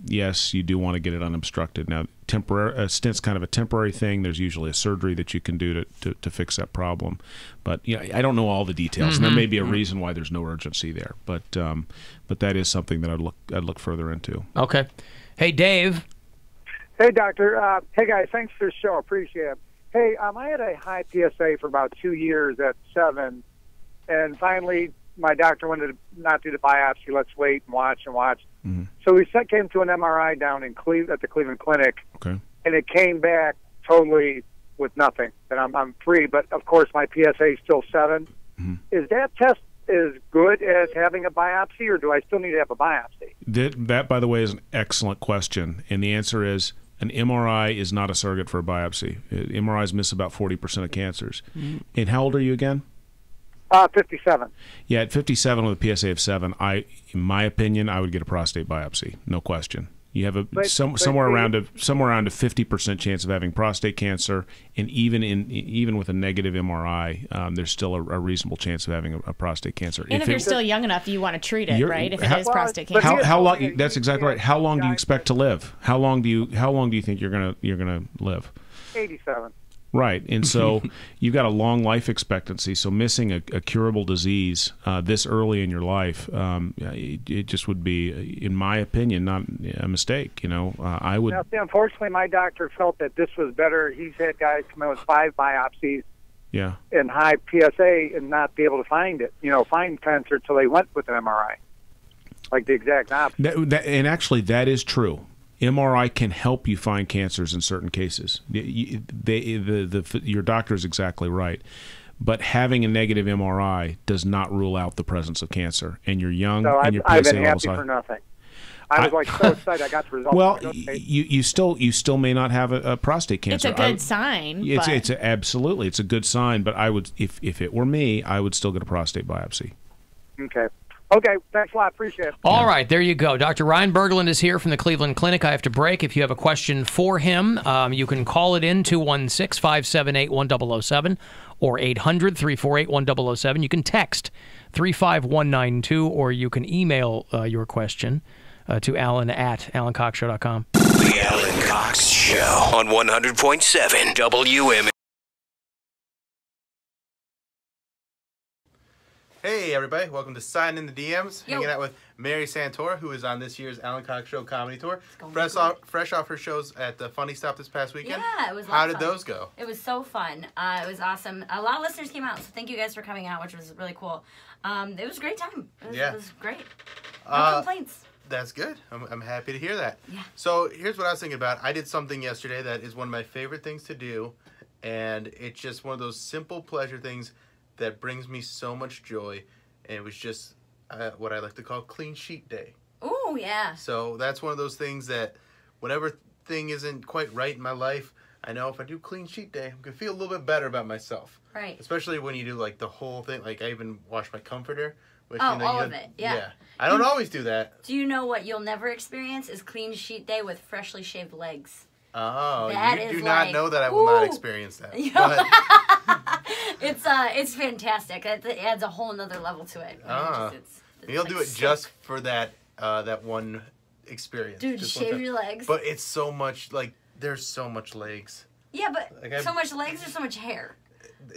yes, you do want to get it unobstructed. Now, a stent's kind of a temporary thing. There's usually a surgery that you can do to fix that problem. But I don't know all the details, and there may be a reason why there's no urgency there. But that is something that I'd look further into. Okay. Hey, Dave. Hey, Doctor. Hey, guys. Thanks for the show. Appreciate it. Hey, I had a high PSA for about 2 years at 7, and finally my doctor wanted to not do the biopsy. Let's wait and watch. Mm-hmm. So we came to an MRI down in at the Cleveland Clinic, Okay. and it came back totally with nothing. And I'm free, but of course my PSA is still 7. Mm-hmm. Is that test as good as having a biopsy, or do I still need to have a biopsy? That, by the way, is an excellent question, and the answer is an MRI is not a surrogate for a biopsy. MRIs miss about 40% of cancers. Mm-hmm. And how old are you again? 57. Yeah, at 57 with a PSA of 7, in my opinion, I would get a prostate biopsy, no question. You have somewhere around a 50% chance of having prostate cancer, and even with a negative MRI, there's still a reasonable chance of having a prostate cancer. And if you're still young enough, you want to treat it, right? If it is prostate cancer. How long? That's exactly right. How long do you expect to live? How long do you think you're gonna live? 87. Right, and so you've got a long life expectancy. So missing a curable disease this early in your life, it just would be, in my opinion, not a mistake. I would. Now, see, unfortunately, my doctor felt that this was better. He's had guys come in with 5 biopsies, yeah, and high PSA, and not be able to find it. Find cancer until they went with an MRI, like the exact opposite. And actually, that is true. MRI can help you find cancers in certain cases. Your doctor is exactly right. But having a negative MRI does not rule out the presence of cancer. And you're young, So and your I've PSA been levels happy high. for nothing. I was so excited I got the results. Well, you still may not have a prostate cancer. It's a good sign. Absolutely, it's a good sign. But I would, if it were me, I would still get a prostate biopsy. Okay. Okay, thanks a lot. Appreciate it. All right, there you go. Dr. Ryan Berglund is here from the Cleveland Clinic. I have to break. If you have a question for him, you can call it in 216-578-1007 or 800-348-1007. You can text 35192, or you can email your question to Alan at AlanCoxShow.com. The Alan Cox Show on 100.7 WM. Hey, everybody. Welcome to Sign in the DMs. Hanging out with Mary Santor, who is on this year's Alan Cox Show comedy tour. Fresh off her shows at the Funny Stop this past weekend. Yeah, it was How did fun. those go? It was so fun. It was awesome. A lot of listeners came out, so thank you guys for coming out, which was really cool. It was a great time. It was great. No complaints. That's good. I'm happy to hear that. Yeah. So here's what I was thinking about. I did something yesterday that is one of my favorite things to do, and it's just one of those simple pleasure things that brings me so much joy, and it was just what I like to call clean sheet day. Oh, yeah. So that's one of those things that whenever thing isn't quite right in my life, I know if I do clean sheet day, I'm going to feel a little bit better about myself. Right. Especially when you do like the whole thing. Like I even wash my comforter. Which, all of it, yeah. I don't always do that. Do you know what you'll never experience is clean sheet day with freshly shaved legs? Oh, That you do is not like, know that I will not ooh. experience that. But, It's fantastic. It adds a whole nother level to it. It's you'll like do it sick. just for that one experience. Dude, just one shave time. your legs. But it's so much, like, there's so much legs. Yeah, but Like, so much legs or so much hair?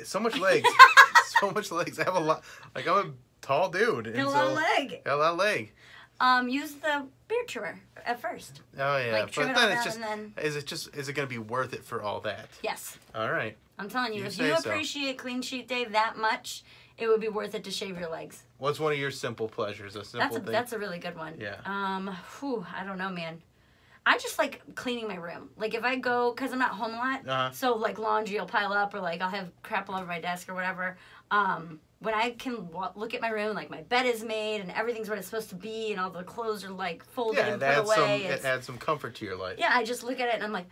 So much legs. So much legs. I have a lot. Like, I'm a tall dude. Got a lot of leg. Got a lot of leg. Use the beard trimmer at first. Oh, yeah. Like, trim but it then all it's down just, and then... is it going to be worth it for all that? Yes. All right. I'm telling you, if say you so. appreciate clean sheet day that much, it would be worth it to shave your legs. What's one of your simple pleasures? A simple thing? That's a really good one. Yeah. I don't know, man. I just like cleaning my room. Like if I go, because I'm not home a lot, so like laundry will pile up, or like I'll have crap all over my desk or whatever. When I can look at my room, like my bed is made and everything's what it's supposed to be, and all the clothes are like folded and put away. It adds some comfort to your life. Yeah, I just look at it and I'm like,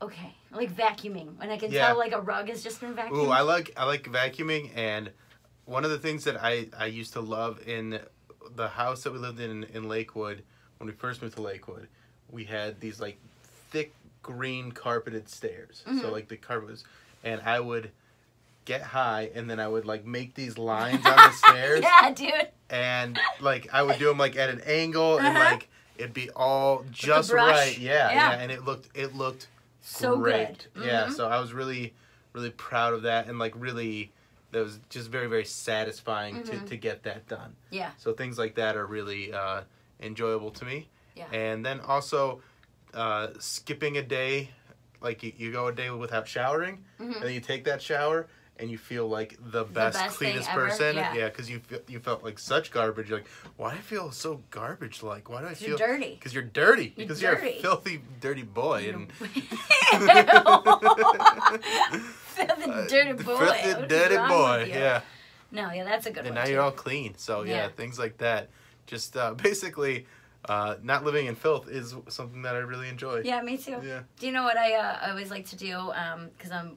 okay, like vacuuming, and I can tell like a rug has just been vacuumed. Ooh, I like vacuuming, and one of the things that I used to love in the house that we lived in Lakewood, when we first moved to Lakewood, we had these like thick green carpeted stairs. So like the carpet was, and I would get high, and then I would like make these lines on the stairs. Yeah, dude. And like I would do them like at an angle, and like it'd be all just brush. right. Yeah, and it looked so great. good. Yeah, so I was really proud of that, and like really that was just very, very satisfying to get that done. Yeah. So things like that are really enjoyable to me. Yeah. And then also skipping a day, like you go a day without showering, and then you take that shower, and you feel like the best cleanest thing ever, person. yeah. Because you felt like such garbage. You're like, why do I feel so garbage? Like, why do I feel? You're dirty. Because you're dirty. You're Because dirty. you're a filthy, dirty boy. And Filthy dirty boy. filthy, What is dirty wrong boy. with you? Yeah. No, yeah, that's a good And one. now you're all clean. So yeah, things like that. Just basically, not living in filth is something that I really enjoy. Yeah, me too. Yeah. Do you know what I always like to do? Because I'm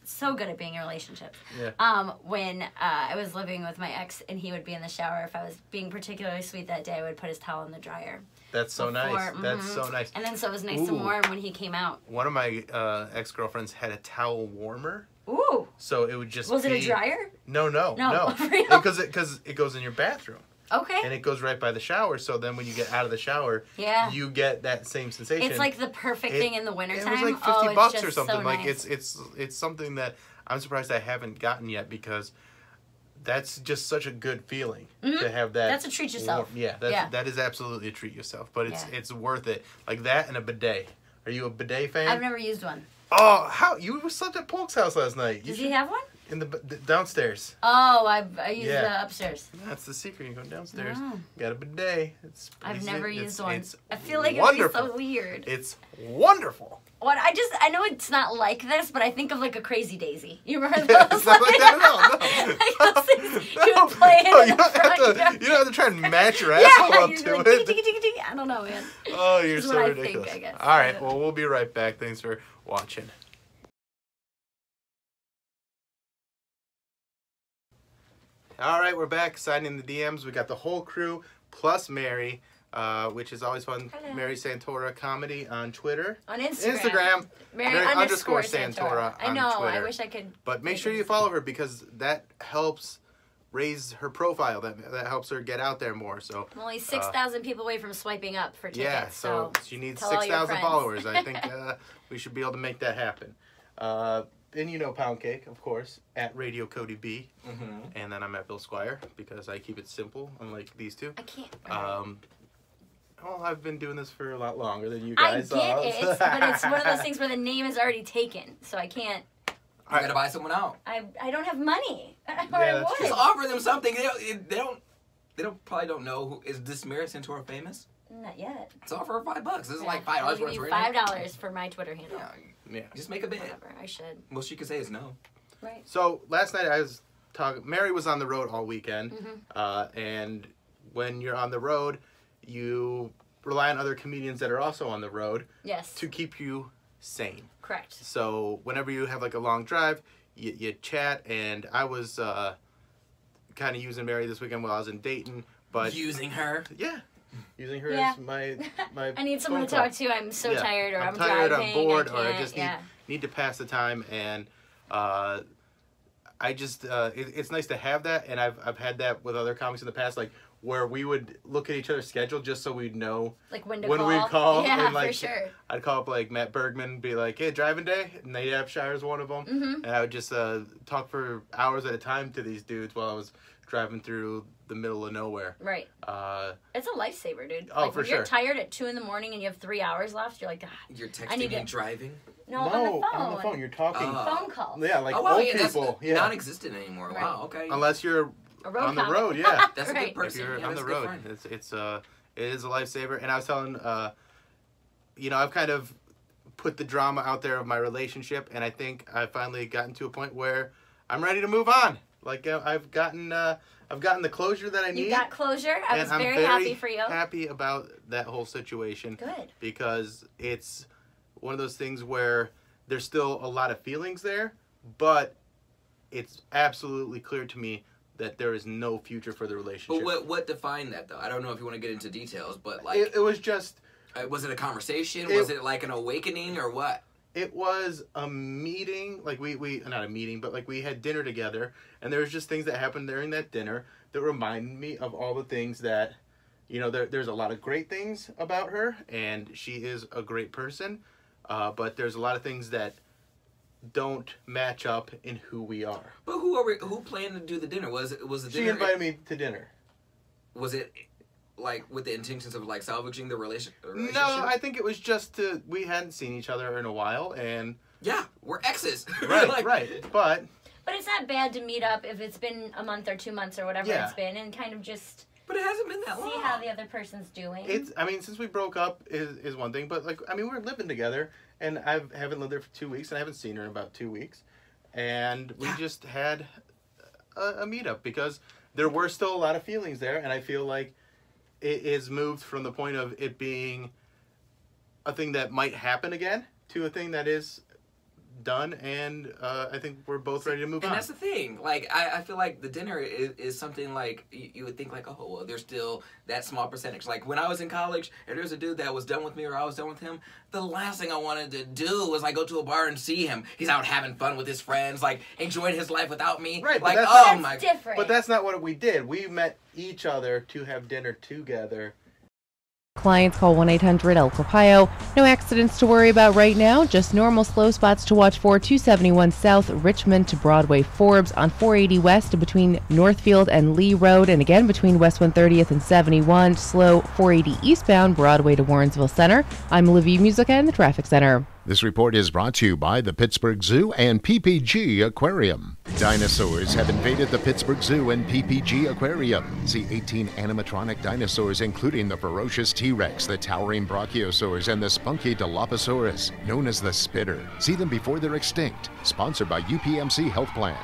so good at being in relationships. Yeah. When I was living with my ex and he would be in the shower, if I was being particularly sweet that day, I would put his towel in the dryer. That's so nice. That's so nice. And then so it was nice Ooh. and warm when he came out. One of my ex-girlfriends had a towel warmer. Ooh. So it would just Was be... it a dryer? No. No. For real? Because it goes in your bathroom. Okay. And it goes right by the shower, so then when you get out of the shower, you get that same sensation. It's like the perfect thing in the wintertime. It was like $50 or something. So like nice. it's something that I'm surprised I haven't gotten yet, because that's just such a good feeling to have that. That's a treat yourself. That is absolutely a treat yourself. But it's worth it. Like that and a bidet. Are you a bidet fan? I've never used one. Oh, how you slept at Polk's house last night? Does he have one? In the downstairs. Oh, I use the upstairs. That's the secret. You go downstairs. Oh. Got a bidet. I've never used one. It's I feel like wonderful. it'd be so weird. It's wonderful. What I know it's not like this, but I think of like a Crazy Daisy. You remember those? It's not like that at all. Like those things you would play in You the front yard. don't have to try and match your asshole up you're to like, it. Ding. I don't know, man. Oh, you're This is so what ridiculous. I think, I guess. All right, well, we'll be right back. Thanks for watching. All right, we're back. Signing the DMs. We got the whole crew plus Mary, which is always fun. Hello. Mary Santora Comedy on Twitter. On Instagram. Mary underscore Santora. Santora I on know. Twitter. I wish I could. But make sure you follow her, because that helps raise her profile. That helps her get out there more. So I'm only 6,000 people away from swiping up for tickets. yeah, so she needs tell all your 6,000 friends. followers. I think we should be able to make that happen. And you know Pound Cake, of course, at Radio Cody B. And then I'm at Bill Squire, because I keep it simple, unlike these two. I can't. Well, I've been doing this for a lot longer than you I guys. get it, but it's one of those things where the name is already taken, so I can't. You gotta buy someone out. I don't have money. Just offer them something. They probably don't know who is this Mary Santora famous. Not yet. It's offer her $5. This is like I'll $5 give worth you right now. $5 for my Twitter handle. Yeah. Just make a bid. Whatever. I should. Most you can say is no. Right. So last night I was talking. Mary was on the road all weekend, Mm-hmm. and when you're on the road, you rely on other comedians that are also on the road. Yes. To keep you sane. Correct. So whenever you have like a long drive, you chat, and I was kind of using Mary this weekend while I was in Dayton, but using her. Yeah. Using her Yeah. as my I need someone phone to call. talk to. I'm so Yeah. tired, or I'm tired, driving. I'm bored, I or I can't, just yeah. need to pass the time, and I just it's nice to have that, and I've had that with other comics in the past, like where we would look at each other's schedule just so we'd know Like when to we call. call. Yeah, and like, for sure. I'd call up like Matt Bergman, be like, "Hey, driving day," and they'd have Shire's one of them, Mhm. and I would just talk for hours at a time to these dudes while I was driving through the middle of nowhere. Right. It's a lifesaver, dude. Oh, like for when you're sure. tired at 2 a.m. and you have 3 hours left, you're like, God. You're I need texting to... and driving? No, on the phone. on the phone. You're talking. Phone calls. Yeah, like Oh, wow, old yeah, that's people. Yeah. non-existent anymore. Right. Wow, okay. Unless you're A road on the comic. road, yeah. That's a good person. If you're Yeah, on that's the a good road, friend. it is a lifesaver. And I was telling, I've kind of put the drama out there of my relationship, and I think I've finally gotten to a point where I'm ready to move on. Like I've gotten the closure that I need. You got closure. I and was I'm very happy for you. Happy about that whole situation. Good. Because it's one of those things where there's still a lot of feelings there, but it's absolutely clear to me that there is no future for the relationship. But what defined that, though? I don't know if you want to get into details, but like... It was just... was it a conversation? Was it like an awakening or what? It was a meeting, like we not a meeting, but like we had dinner together, and there was just things that happened during that dinner that reminded me of all the things that, there's a lot of great things about her, and she is a great person, but there's a lot of things that don't match up in who we are. But who planned to do the dinner? Was the dinner? She invited me to dinner. Was it like with the intentions of like salvaging the relationship? No, I think it was just we hadn't seen each other in a while, and yeah, we're exes. Right, right. But But it's not bad to meet up if it's been a month or 2 months or whatever Yeah. it's been, and kind of just. But it hasn't been that long. See how the other person's doing. I mean, since we broke up is one thing, but like, I mean, we're living together, and I haven't lived there for 2 weeks, and I haven't seen her in about 2 weeks, and we just had a meetup because there were still a lot of feelings there, and I feel like it is moved from the point of it being a thing that might happen again to a thing that is done, and I think we're both ready to move on. And that's the thing. Like, I feel like the dinner is something like, you would think like, oh, well, there's still that small percentage. Like, when I was in college, if there was a dude that was done with me or I was done with him, the last thing I wanted to do was, like, go to a bar and see him. He's out having fun with his friends, like, enjoying his life without me. Right, like, but oh, my... different. But that's not what we did. We met each other to have dinner together. Clients call 1-800-ELK-OHIO. No accidents to worry about right now, just normal slow spots to watch for. 271 South, Richmond to Broadway Forbes, on 480 West between Northfield and Lee Road, and again between West 130th and 71. Slow 480 eastbound, Broadway to Warrensville Center. I'm Olivia Musica in the Traffic Center. This report is brought to you by the Pittsburgh Zoo and PPG Aquarium. Dinosaurs have invaded the Pittsburgh Zoo and PPG Aquarium. See 18 animatronic dinosaurs, including the ferocious T-Rex, the towering Brachiosaurus, and the spunky Dilophosaurus, known as the Spitter. See them before they're extinct. Sponsored by UPMC Health Plan.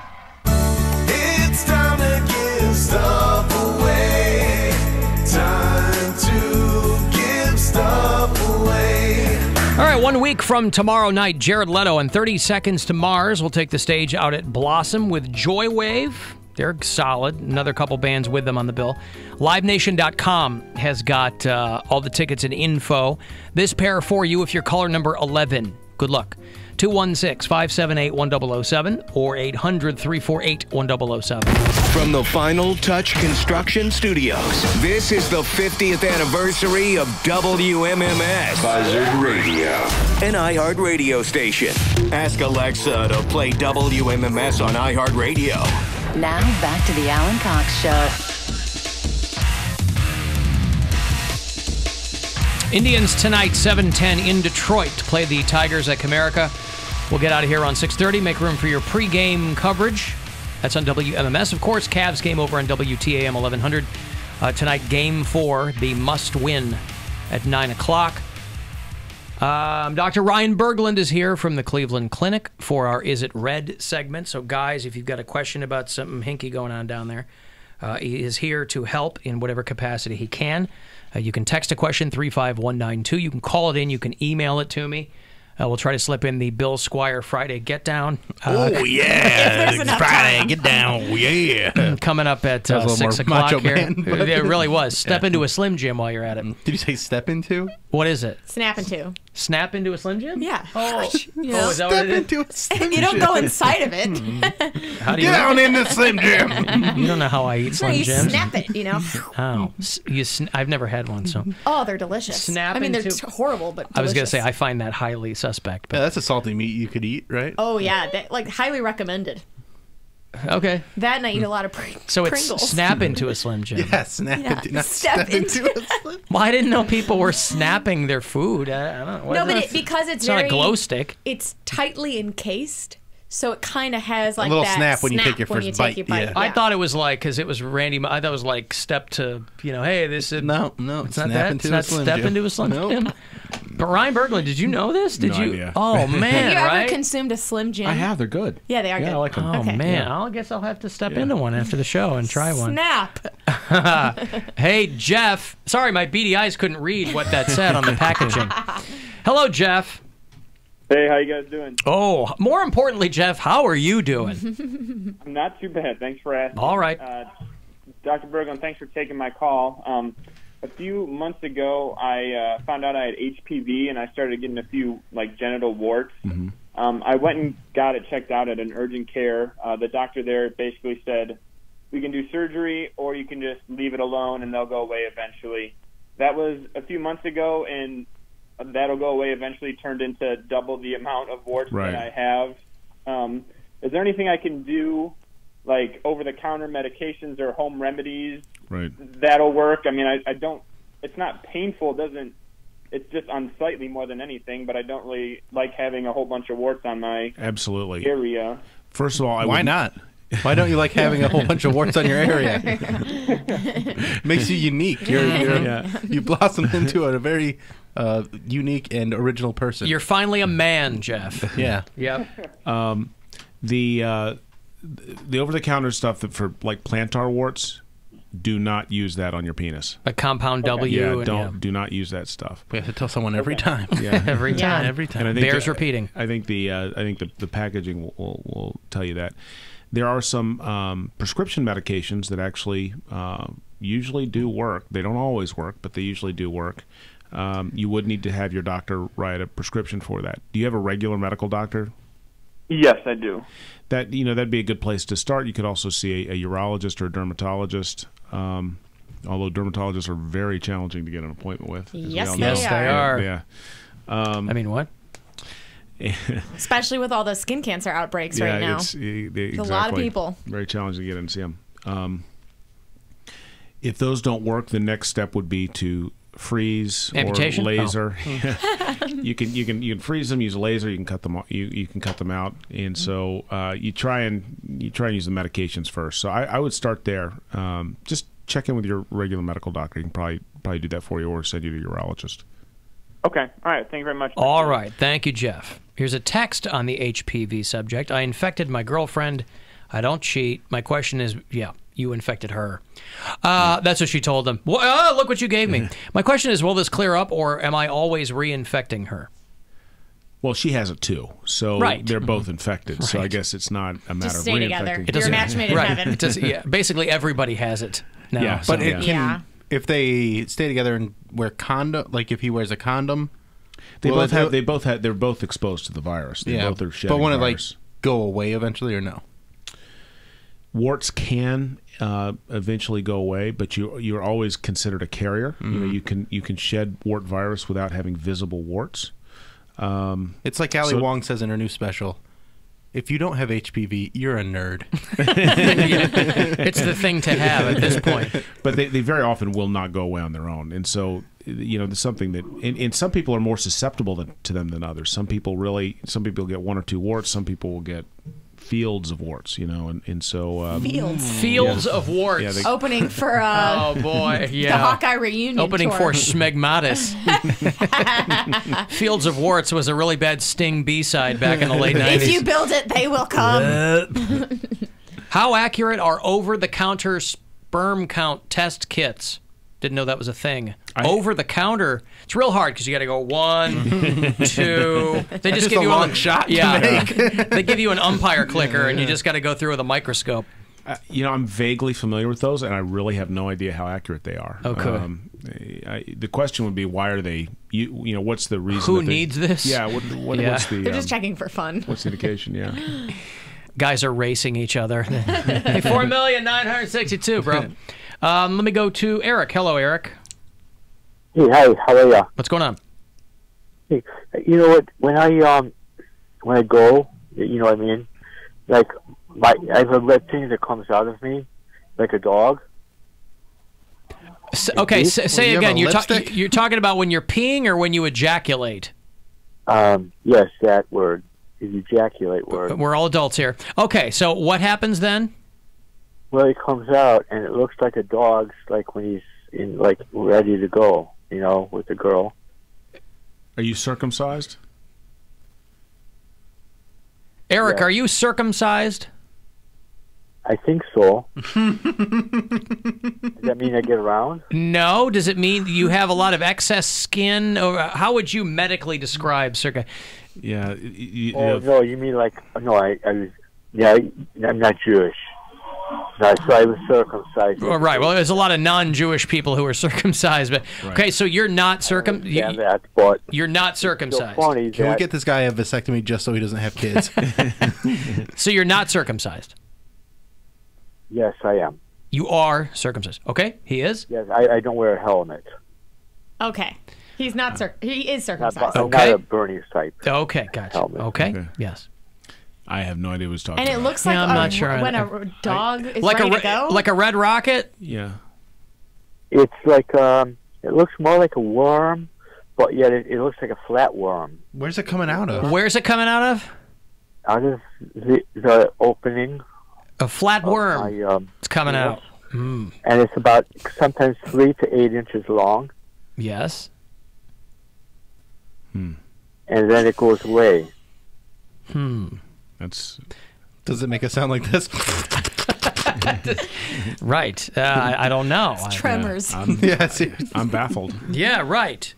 It's time to give stuff away. Time to give stuff away. All right, 1 week from tomorrow night, Jared Leto and 30 Seconds to Mars will take the stage out at Blossom with Joy Wave. They're solid. Another couple bands with them on the bill. LiveNation.com has got all the tickets and info. This pair for you if you're caller number 11. Good luck. 216-578-1007 or 800-348-1007. From the Final Touch Construction Studios, this is the 50th anniversary of WMMS Buzzard Radio, an iHeart radio station. Ask Alexa to play WMMS on iHeart Radio. Now back to the Alan Cox Show. Indians tonight, 7:10 in Detroit, to play the Tigers at Comerica. We'll get out of here on 6:30. Make room for your pregame coverage. That's on WMMS, of course. Cavs game over on WTAM 1100. Tonight, Game 4, the must-win at 9 o'clock. Dr. Ryan Berglund is here from the Cleveland Clinic for our Is It Red segment. So, guys, if you've got a question about something hinky going on down there, he is here to help in whatever capacity he can. You can text a question, 35192. You can call it in. You can email it to me. We'll try to slip in the Bill Squire Friday Get Down. Oh, yeah. Friday Get Down. Yeah. Coming up at 6 o'clock here. It really was. Step into a Slim Jim while you're at it. Did you say step into? What is it? Snap into. Snap into a Slim Jim? Yeah. Oh, You know? is that what it is? Into a Slim You don't go inside of it. How do you Get down into Slim Jim. You don't know how I eat No, Slim you Jims. snap it, you know. Oh, I've never had one, so Oh, they're delicious. Snap I mean, they're into- horrible, but delicious. I was gonna say I find that highly suspect. Yeah, that's a salty meat you could eat, right? Oh yeah, like highly recommended. Okay. That and I eat a lot of So it's Pringles. snap into a Slim Jim. Yeah, snap Yeah, into, not step into a Slim. Well, I didn't know people were snapping their food. I don't know. No, but because it's not very a glow stick. It's tightly encased, so it kind of has like little that snap when you take your first bite, yeah. I thought it was like because it was Randy. I thought it was like step to hey, this is No, it's not snap that. into It's a not Slim step Jim. into a Slim Nope. Jim. But Ryan Berglund, did you know this? Did No you? idea. Oh man, Have you right? ever consumed a Slim Jim? I have. They're good. Yeah, they are good. I like them. Oh Okay. man, I guess I'll have to step into one after the show and try one. Snap. Hey Jeff, sorry my beady eyes couldn't read what that said on the packaging. Hello Jeff. Hey, how you guys doing? Oh, more importantly, Jeff, how are you doing? I'm not too bad. Thanks for asking. All right. Dr. Berglund, thanks for taking my call. A few months ago, I found out I had HPV, and I started getting a few genital warts. Mm-hmm. I went and got it checked out at an urgent care. The doctor there basically said, we can do surgery, or you can just leave it alone, and they'll go away eventually. That was a few months ago, and that'll go away eventually turned into double the amount of warts Right. that I have. Is there anything I can do, like over-the-counter medications or home remedies Right. that'll work? I mean, I don't. It's not painful. It's just unsightly more than anything. But I don't really like having a whole bunch of warts on my Absolutely. area. First of all, why not? Why don't you like having a whole bunch of warts on your area? Makes you unique. You blossom into a very unique and original person. You're finally a man, Jeff. Yeah. Yep. The over-the-counter stuff that for like plantar warts, do not use that on your penis. A compound W. Yeah, and, do not use that stuff. We have to tell someone every time. Yeah, every time. Every time. And I think Bears repeating. I think the packaging will tell you that. There are some prescription medications that actually usually do work. They don't always work, but they usually do work. You would need to have your doctor write a prescription for that. Do you have a regular medical doctor? Yes, I do. That'd be a good place to start. You could also see a urologist or a dermatologist. Although dermatologists are very challenging to get an appointment with. Yes, they are. Yeah. I mean, what? Especially with all the skin cancer outbreaks right now. It's a lot of people. Very challenging to get in and see them. If those don't work, the next step would be to freeze amputation? Or laser. Oh. you can freeze them, use a laser. You can cut them. You can cut them out. And so you try and use the medications first. So I would start there. Just check in with your regular medical doctor. You can probably do that for you, or send you to a urologist. Okay. All right. Thank you very much. All right. Thank you, Jeff. Here's a text on the HPV subject. I infected my girlfriend. I don't cheat. My question is, you infected her. That's what she told him. Look what you gave me. My question is, will this clear up, or am I always reinfecting her? Well, she has it too, so they're both infected. So I guess it's not a matter Just of stay together. reinfecting. You're a match made in heaven. It does, basically, everybody has it now. Yeah, but it can, if they stay together and wear condom, like if he wears a condom, they're both exposed to the virus. They both are shedding but won't it virus. go away eventually, or no? Warts can eventually go away, but you're always considered a carrier. Mm-hmm. You can shed wart virus without having visible warts. It's like Ali Wong says in her new special. If you don't have HPV, you're a nerd. It's the thing to have at this point. But they very often will not go away on their own. And so, there's something that... And some people are more susceptible to them than others. Some people get one or two warts. Some people will get fields of warts, and so... Fields of warts. Yeah, opening for oh boy, the Hawkeye reunion opening tour. for Smegmatis. Fields of Warts was a really bad Sting B-side back in the late 90s. If you build it, they will come. How accurate are over-the-counter sperm count test kits? Didn't know that was a thing. Over-the-counter, it's real hard because you got to go 1, 2. They just give you a long shot. Yeah, they give you an umpire clicker, and you just got to go through with a microscope. I'm vaguely familiar with those, and I really have no idea how accurate they are. Okay. The question would be, why are they? What's the reason? Who needs this? Yeah. What's the? They're just checking for fun. What's the indication? Yeah. Guys are racing each other. 4,962,000, bro. Let me go to Eric. Hello, Eric. Hey, hi. How are ya? What's going on? Hey, you know what? When I go, you know what I mean? Like, I have a red thing that comes out of me, like a dog. Okay, say again. You're talking about when you're peeing or when you ejaculate? Yes, that word. The ejaculate word. We're all adults here. Okay, so what happens then? Well, it comes out, and it looks like a dog's, like when he's ready to go, with the girl. Are you circumcised? Eric, are you circumcised? I think so. Does that mean I get around? No. Does it mean you have a lot of excess skin? Or how would you medically describe circumcision? Yeah. No, you mean like... No, I'm not Jewish. No, so I was circumcised. Oh, right. Well, there's a lot of non-Jewish people who are circumcised, but okay. So you're not circumcised. You're not circumcised. So funny Can we get this guy a vasectomy just so he doesn't have kids? So you're not circumcised. Yes, I am. You are circumcised. Okay, he is. Yes, I don't wear a helmet. Okay, he's not. He is circumcised. I'm not a Bernie type. Okay, gotcha. Helmet. Okay, yes. I have no idea what he's talking And about. it looks like I'm not sure when a dog is like ready to go. Like a red rocket? Yeah. It's like it looks more like a worm, but yet it looks like a flat worm. Where's it coming out of? Where's it coming out of? out of the opening. A flat worm. It's coming yes. out. Mm. And it's about sometimes 3 to 8 inches long. Yes. And then it goes away. That's. Does it make it sound like this? Right. I don't know. It's tremors. I'm baffled. Yeah, right.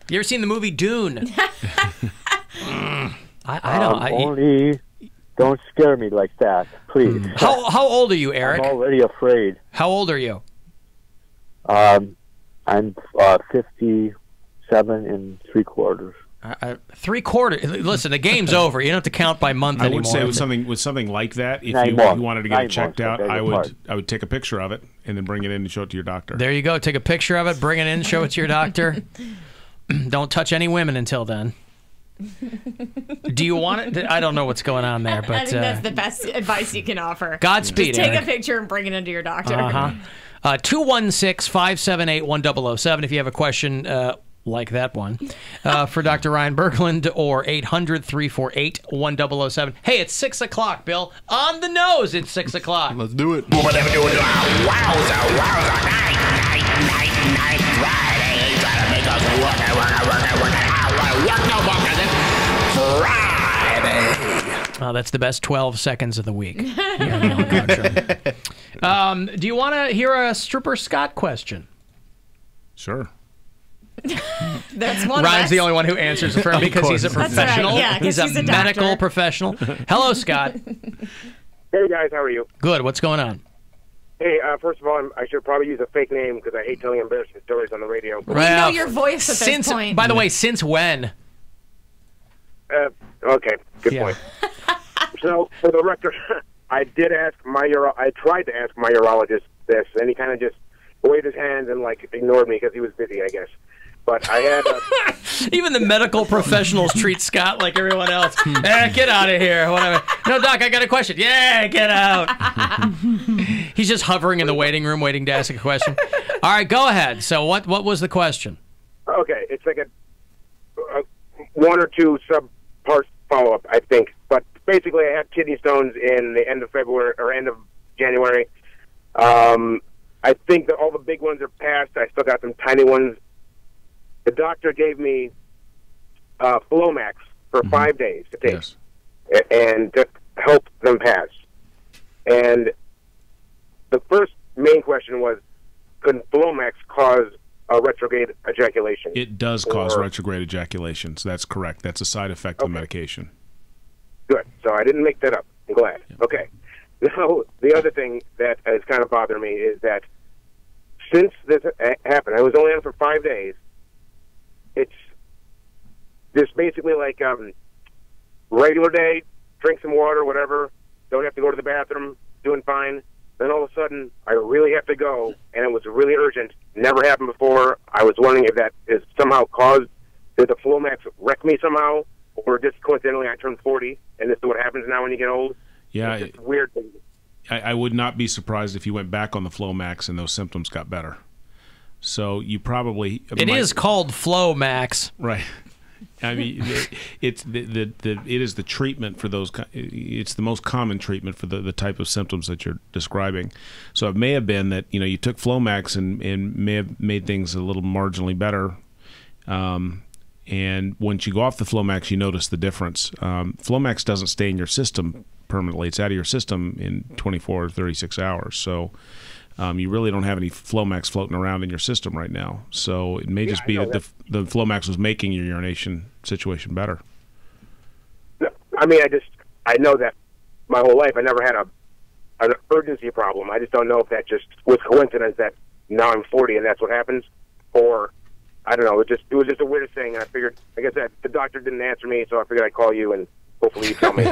You ever seen the movie Dune? I don't. Don't scare me like that, please. How old are you, Eric? I'm already afraid. How old are you? I'm 57 3/4. 3/4. Listen, the game's over. You don't have to count by month I anymore. would say with something like that, if Nine you months. wanted to get 9 it checked months, out, I beg your I would take a picture of it and then bring it in and show it to your doctor. There you go. Take a picture of it, bring it in, show it to your doctor. Don't touch any women until then. Do you want it? I don't know what's going on there, but I think that's the best advice you can offer. Godspeed, Just take Eric. a picture and bring it into your doctor. 216-578-1007 if you have a question like that one for Dr. Ryan Berglund, or 800-348-1007. Hey, it's 6 o'clock, Bill. On the nose, it's 6 o'clock. Let's do it. That's the best 12 seconds of the week. Do you want to hear a Stripper Scott question? Sure. That's one. Ryan's the only one who answers for him because he's a professional. Right. Yeah, he's a medical doctor. professional. Hello, Scott. Hey guys, how are you? Good. What's going on? Hey, first of all, I should probably use a fake name because I hate telling embarrassing stories on the radio. We know your voice at since, this point. By the way, since when? Okay, good point. So, for the record, I tried to ask my urologist this, and he kind of just waved his hands and ignored me because he was busy, I guess. But I had even the medical professionals treat Scott like everyone else. Get out of here, whatever. No, doc, I got a question. Yeah, get out. He's just hovering in the waiting room, waiting to ask a question. All right, go ahead. So, what was the question? Okay, it's like a one or two sub-part follow-up, I think. But basically, I had kidney stones in the end of February or end of January. I think that all the big ones are past. I still got some tiny ones. The doctor gave me Flomax for 5 days to take, and to help them pass. And the first main question was, could Flomax cause a retrograde ejaculation? It does cause retrograde ejaculation, so that's correct. That's a side effect of the medication. Good. So I didn't make that up. I'm glad. Okay. Now, the other thing that is kind of bothering me is that since this happened, I was only on for 5 days. It's just basically like regular day, drink some water, whatever, don't have to go to the bathroom, doing fine. Then all of a sudden, I really have to go, and it was really urgent. Never happened before. I was wondering if that is somehow caused, did the Flomax wreck me somehow, or just coincidentally I turned 40, and this is what happens now when you get old? Yeah. It's just weird. I would not be surprised if you went back on the Flomax and those symptoms got better. So you probably it is called Flomax, right? I mean, it is the treatment for those. It's the most common treatment for the type of symptoms that you're describing. So it may have been that you took Flomax and may have made things a little marginally better. And once you go off the Flomax, you notice the difference. Flomax doesn't stay in your system permanently; it's out of your system in 24 or 36 hours. So. You really don't have any Flomax floating around in your system right now. So it may just be that the Flomax was making your urination situation better. I mean, I know that my whole life I never had an urgency problem. I just don't know if that just was coincidence that now I'm 40 and that's what happens, or I don't know. It was just the weirdest thing. I figured, like I said, the doctor didn't answer me, so I figured I'd call you and hopefully you tell me.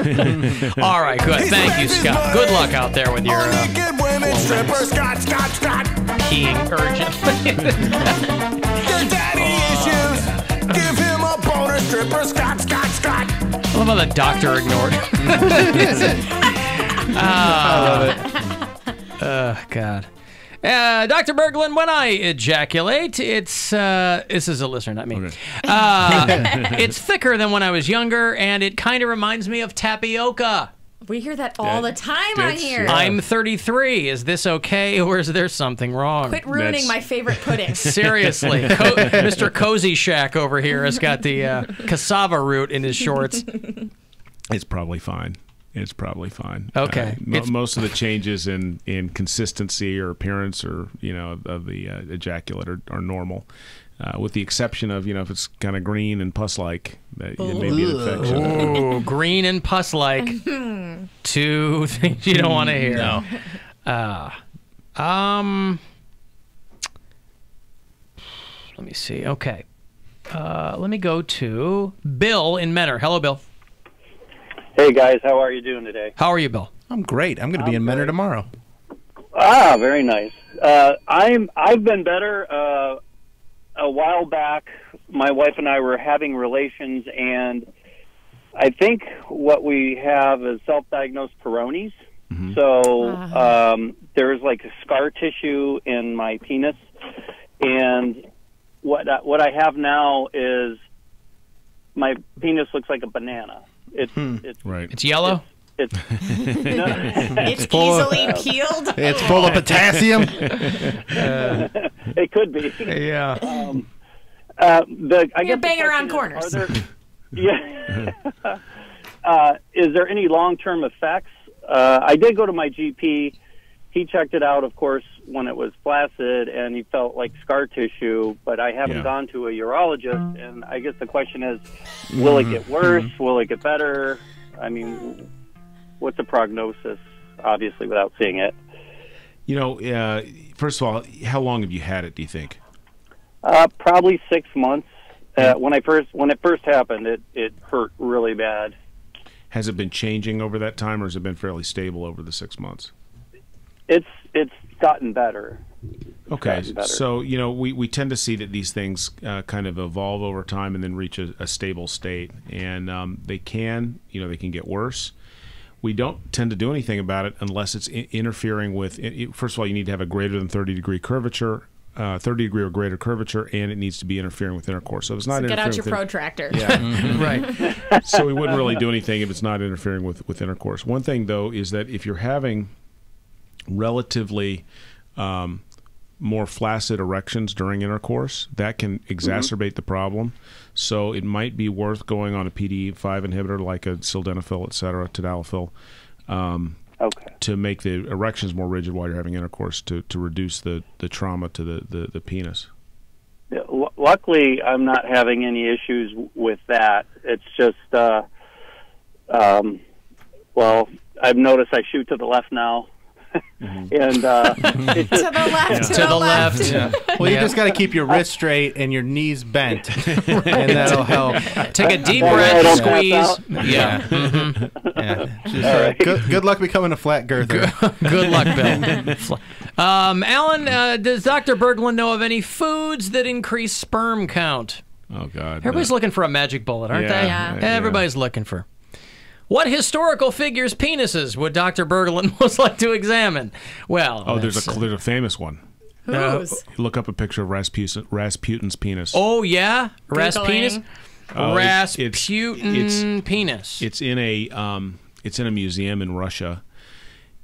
All right, good. Thank you, Scott. Good luck out there with your peeing urgent. Your daddy issues. Give him a boner stripper, Scott. I love how the doctor ignored. I love it. Oh, God. Dr. Berglund, when I ejaculate, it's this is a listener, not me. Okay. It's thicker than when I was younger, and it kind of reminds me of tapioca. We hear that all the time on here. I'm 33. Is this okay, or is there something wrong? Quit ruining my favorite pudding. Seriously, Mr. Cozy Shack over here has got the cassava root in his shorts. It's probably fine. It's probably fine. Okay. Most of the changes in consistency or appearance or of the ejaculate are normal, with the exception of if it's kind of green and pus-like, that it may be an infection. Ooh, green and pus-like. Two things you don't want to hear. No. Let me see. Okay. Let me go to Bill in Menor. Hello, Bill. Hey guys, how are you doing today? How are you, Bill? I'm great. I'm going to be in Menor tomorrow. Ah, very nice. I've been better. A while back, my wife and I were having relations, and I think what we have is self-diagnosed Peyronie's. Mm-hmm. So there's like a scar tissue in my penis, and what I have now is my penis looks like a banana. It's right. It's yellow. It's It's easily peeled. It's full of potassium. It could be. Yeah. You're banging around corners. Is there any long-term effects? I did go to my GP. He checked it out, of course, when it was flaccid, and he felt like scar tissue, but I haven't gone to a urologist, and I guess the question is, will it get worse? Will it get better? I mean, what's the prognosis, obviously, without seeing it? First of all, how long have you had it, do you think? Probably 6 months. When it first happened, it hurt really bad. Has it been changing over that time, or has it been fairly stable over the 6 months? It's gotten better. Okay, so we tend to see that these things kind of evolve over time and then reach a stable state, and they can get worse. We don't tend to do anything about it unless it's interfering with. First of all, you need to have a greater than 30-degree curvature. 30 degree or greater curvature, and it needs to be interfering with intercourse. So if it's not Get interfering out your with protractor. Yeah, right. So we wouldn't really do anything if it's not interfering with intercourse. One thing, though, is that if you're having relatively more flaccid erections during intercourse, that can exacerbate the problem. So it might be worth going on a PDE5 inhibitor like a sildenafil, et cetera, tadalafil, to make the erections more rigid while you're having intercourse, to reduce the trauma to the penis. Yeah, luckily, I'm not having any issues with that. It's just, well, I've noticed I shoot to the left now. And it's just, to the left, to the left. Yeah. Well, you just got to keep your wrist straight and your knees bent, and that'll help. Take a deep breath, squeeze. Yeah. Yeah. Just, good luck becoming a flat girther. Good luck, Bill. Alan, does Dr. Berglund know of any foods that increase sperm count? Oh, God. Everybody's looking for a magic bullet, aren't they? Yeah. Everybody's looking for. What historical figures' penises would Dr. Berglund most like to examine? Well, there's a famous one. Whose? Look up a picture of Rasputin's penis. Oh yeah, Rasputin's. Rasputin penis. It's in a museum in Russia.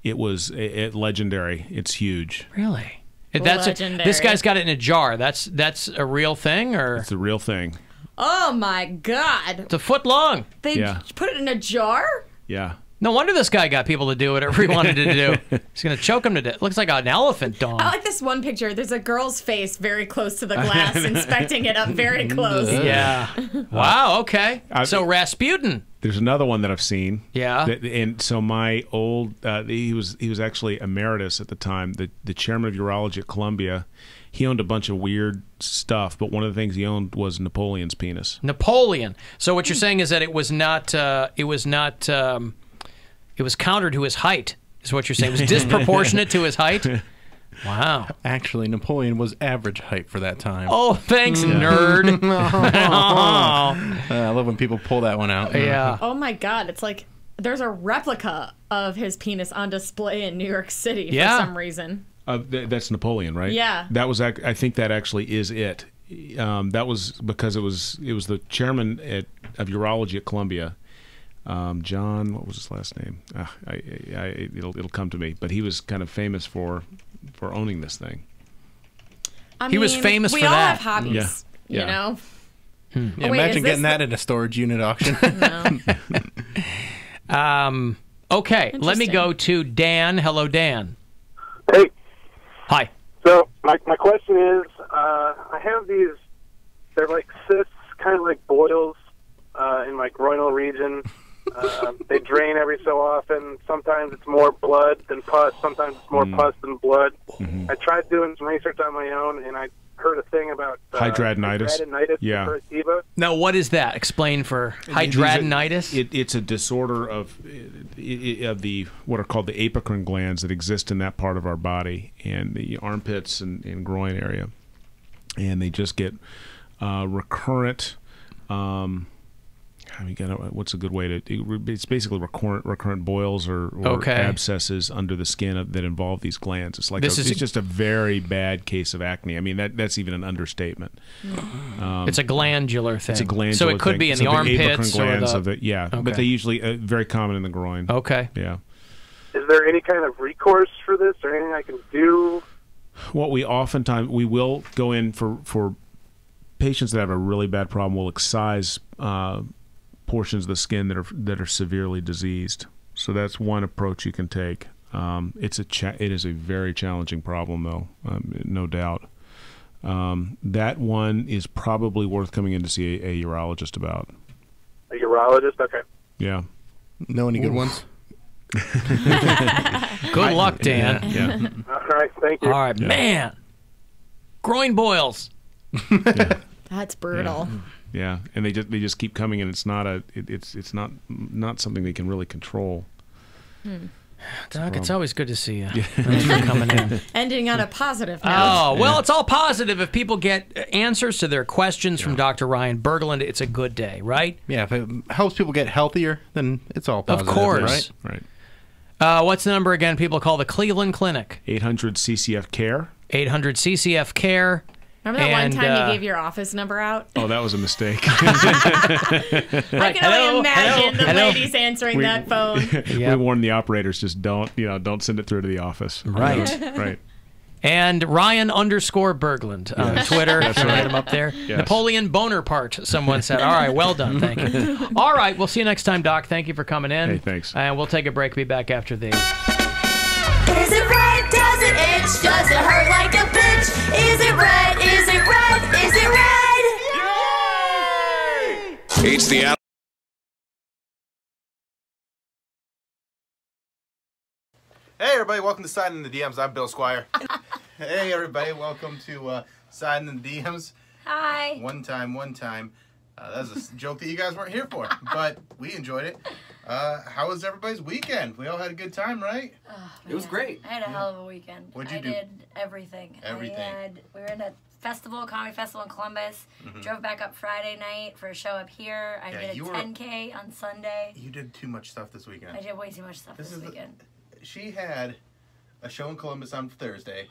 It was legendary. It's huge. Really? Legendary. This guy's got it in a jar. That's a real thing, or it's a real thing. Oh my God! It's a foot long. They put it in a jar? Yeah. No wonder this guy got people to do whatever he wanted to do. He's going to choke him to death. Looks like an elephant dong. I like this one picture. There's a girl's face very close to the glass, inspecting it up very close. Yeah. Wow, okay. So Rasputin. There's another one that I've seen. Yeah. And so my old, he was actually emeritus at the time, the chairman of urology at Columbia. He owned a bunch of weird stuff, but one of the things he owned was Napoleon's penis. Napoleon. So what you're saying is that it was counter to his height, is what you're saying. It was disproportionate to his height? Wow. Actually, Napoleon was average height for that time. Oh, thanks, nerd. I love when people pull that one out. Yeah. Oh my God, it's like there's a replica of his penis on display in New York City for some reason. That's Napoleon, right? Yeah. That was. I think that actually is it. That was because it was the chairman of urology at Columbia, John. What was his last name? It'll come to me. But he was kind of famous for owning this thing. He was famous for we all that. have hobbies, Yeah. you know? Yeah, Oh, wait, imagine is getting this that in a storage unit auction. Okay, let me go to Dan. Hello, Dan. Hey. Hi. So my question is, I have these. They're like cysts, kind of like boils in my groinal region. They drain every so often. Sometimes it's more blood than pus. Sometimes it's more pus than blood. I tried doing some research on my own, and I heard a thing about Hydradenitis. Yeah. hyperactiva. Now, what is that? Explain for hydradenitis. It's a disorder of the what are called the apocrine glands that exist in that part of our body and the armpits and groin area, and they just get recurrent. What's a good way to? It's basically recurrent boils or abscesses under the skin that involve these glands. It's like it's just a very bad case of acne. I mean that's even an understatement. It's a glandular thing. It's a glandular so it could thing. be in So the armpits glands or the. But Okay. they usually very common in the groin. Okay. Yeah. Is there any kind of recourse for this, or anything I can do? What we will go in for patients that have a really bad problem. We'll excise portions of the skin that are severely diseased. So that's one approach you can take. It is a very challenging problem, though, no doubt. That one is probably worth coming in to see a urologist about. A urologist? Okay. Yeah. Know any good ones? Good luck, Dan. Yeah. All right. Thank you. All right, man. Groin boils. That's brutal. Yeah, and they just keep coming, and it's not something they can really control. Doc, it's always good to see you. Thanks for coming in. Ending on a positive note. Oh, well, it's all positive. If people get answers to their questions from Dr. Ryan Berglund, it's a good day, right? Yeah, if it helps people get healthier, then it's all positive. Of course. Right? Right. What's the number again? People call the Cleveland Clinic. 800 CCF Care. 800 CCF Care. Remember that one time you gave your office number out? Oh, that was a mistake. I can only imagine the ladies answering that phone. We warned the operators, just don't send it through to the office. Right. Right. And Ryan_Berglund on Twitter. That's Get right. him up there. Yes. Napoleon Bonaparte, someone said. All right, well done. Thank you. All right, we'll see you next time, Doc. Thank you for coming in. Hey, thanks. And we'll take a break. Be back after these. Is it red? Does it itch? Does it hurt like a bitch? Is it red? Is it red? Is it red? Yay! It's the Hey, everybody, welcome to Sliding in the DMs. I'm Bill Squire. Hey, everybody, welcome to Sliding in the DMs. Hi. One time. That was a joke that you guys weren't here for, but we enjoyed it. How was everybody's weekend? We all had a good time, right? Oh, It was great. I had a hell of a weekend. What'd you do? I did everything. Everything. We were in a comedy festival in Columbus. Drove back up Friday night for a show up here. I did a 10K on Sunday. You did too much stuff this weekend. I did way too much stuff this weekend. She had a show in Columbus on Thursday,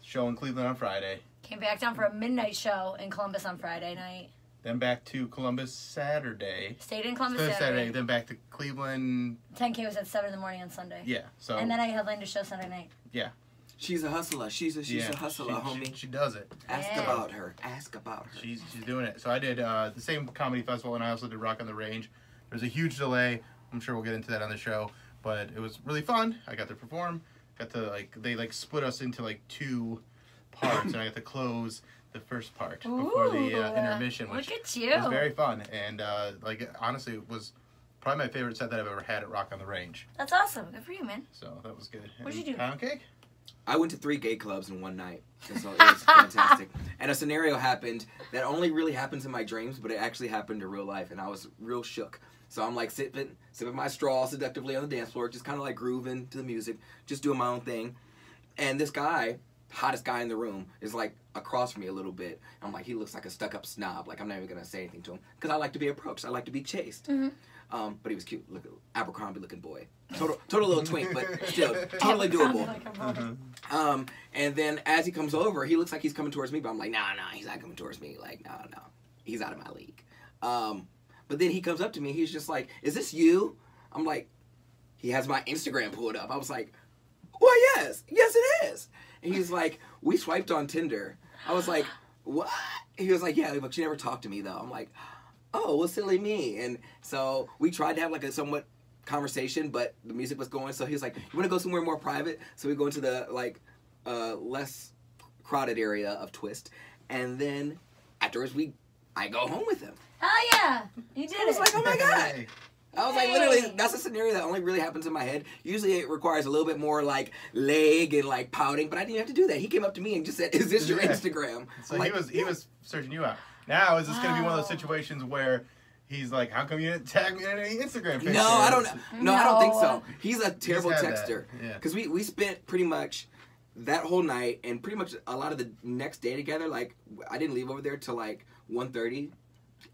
show in Cleveland on Friday. Came back down for a midnight show in Columbus on Friday night. Then back to Columbus Saturday. Stayed in Columbus Saturday. Then back to Cleveland. 10K was at 7 in the morning on Sunday. Yeah. So. And then I headlined a show Sunday night. Yeah. She's a hustler. She's a hustler, homie. She does it. Ask about her. Ask about her. She's doing it. So I did the same comedy festival, and I also did Rock on the Range. There's a huge delay. I'm sure we'll get into that on the show, but it was really fun. I got to perform. Got to they split us into two parts, and I got to close the first part before the intermission, which look at you. was very fun. And honestly, it was probably my favorite set that I've ever had at Rock on the Range. That's awesome. Good for you, man. So that was good. What'd you do? Pound cake? I went to 3 gay clubs in one night. And so it was fantastic. And a scenario happened that only really happens in my dreams, but it actually happened in real life, and I was real shook. So I'm sipping my straw seductively on the dance floor, just kind of grooving to the music, just doing my own thing. And this guy, hottest guy in the room, is across from me a little bit. I'm he looks like a stuck-up snob. I'm not even going to say anything to him because I like to be approached. I like to be chased. But he was cute, Abercrombie looking boy. Total little twink, but still totally doable. And then as he comes over, he looks like he's coming towards me, but I'm like, nah, he's not coming towards me. Like, no, he's out of my league. But then he comes up to me, he's just like, is this you? I'm like, he has my Instagram pulled up. I was like, well, yes it is. And he's like, we swiped on Tinder. I was like, what? He was like, yeah, but you never talked to me though. I'm like, oh, well, silly me. And so we tried to have like a somewhat conversation, but the music was going. So he was like, you want to go somewhere more private? So we go into the less crowded area of Twist. And then afterwards, I go home with him. Oh yeah, you did. I was like, oh my God. I was like, literally, that's a scenario that only really happens in my head. Usually it requires a little bit more like leg and like pouting, but I didn't have to do that. He came up to me and just said, is this your Instagram? So he was searching you out. Now is this going to be one of those situations where he's like, how come you didn't tag me in any Instagram pictures? No, I don't think so. He's a terrible texter. Because we spent pretty much that whole night and pretty much a lot of the next day together. Like, I didn't leave over there till like 1:30.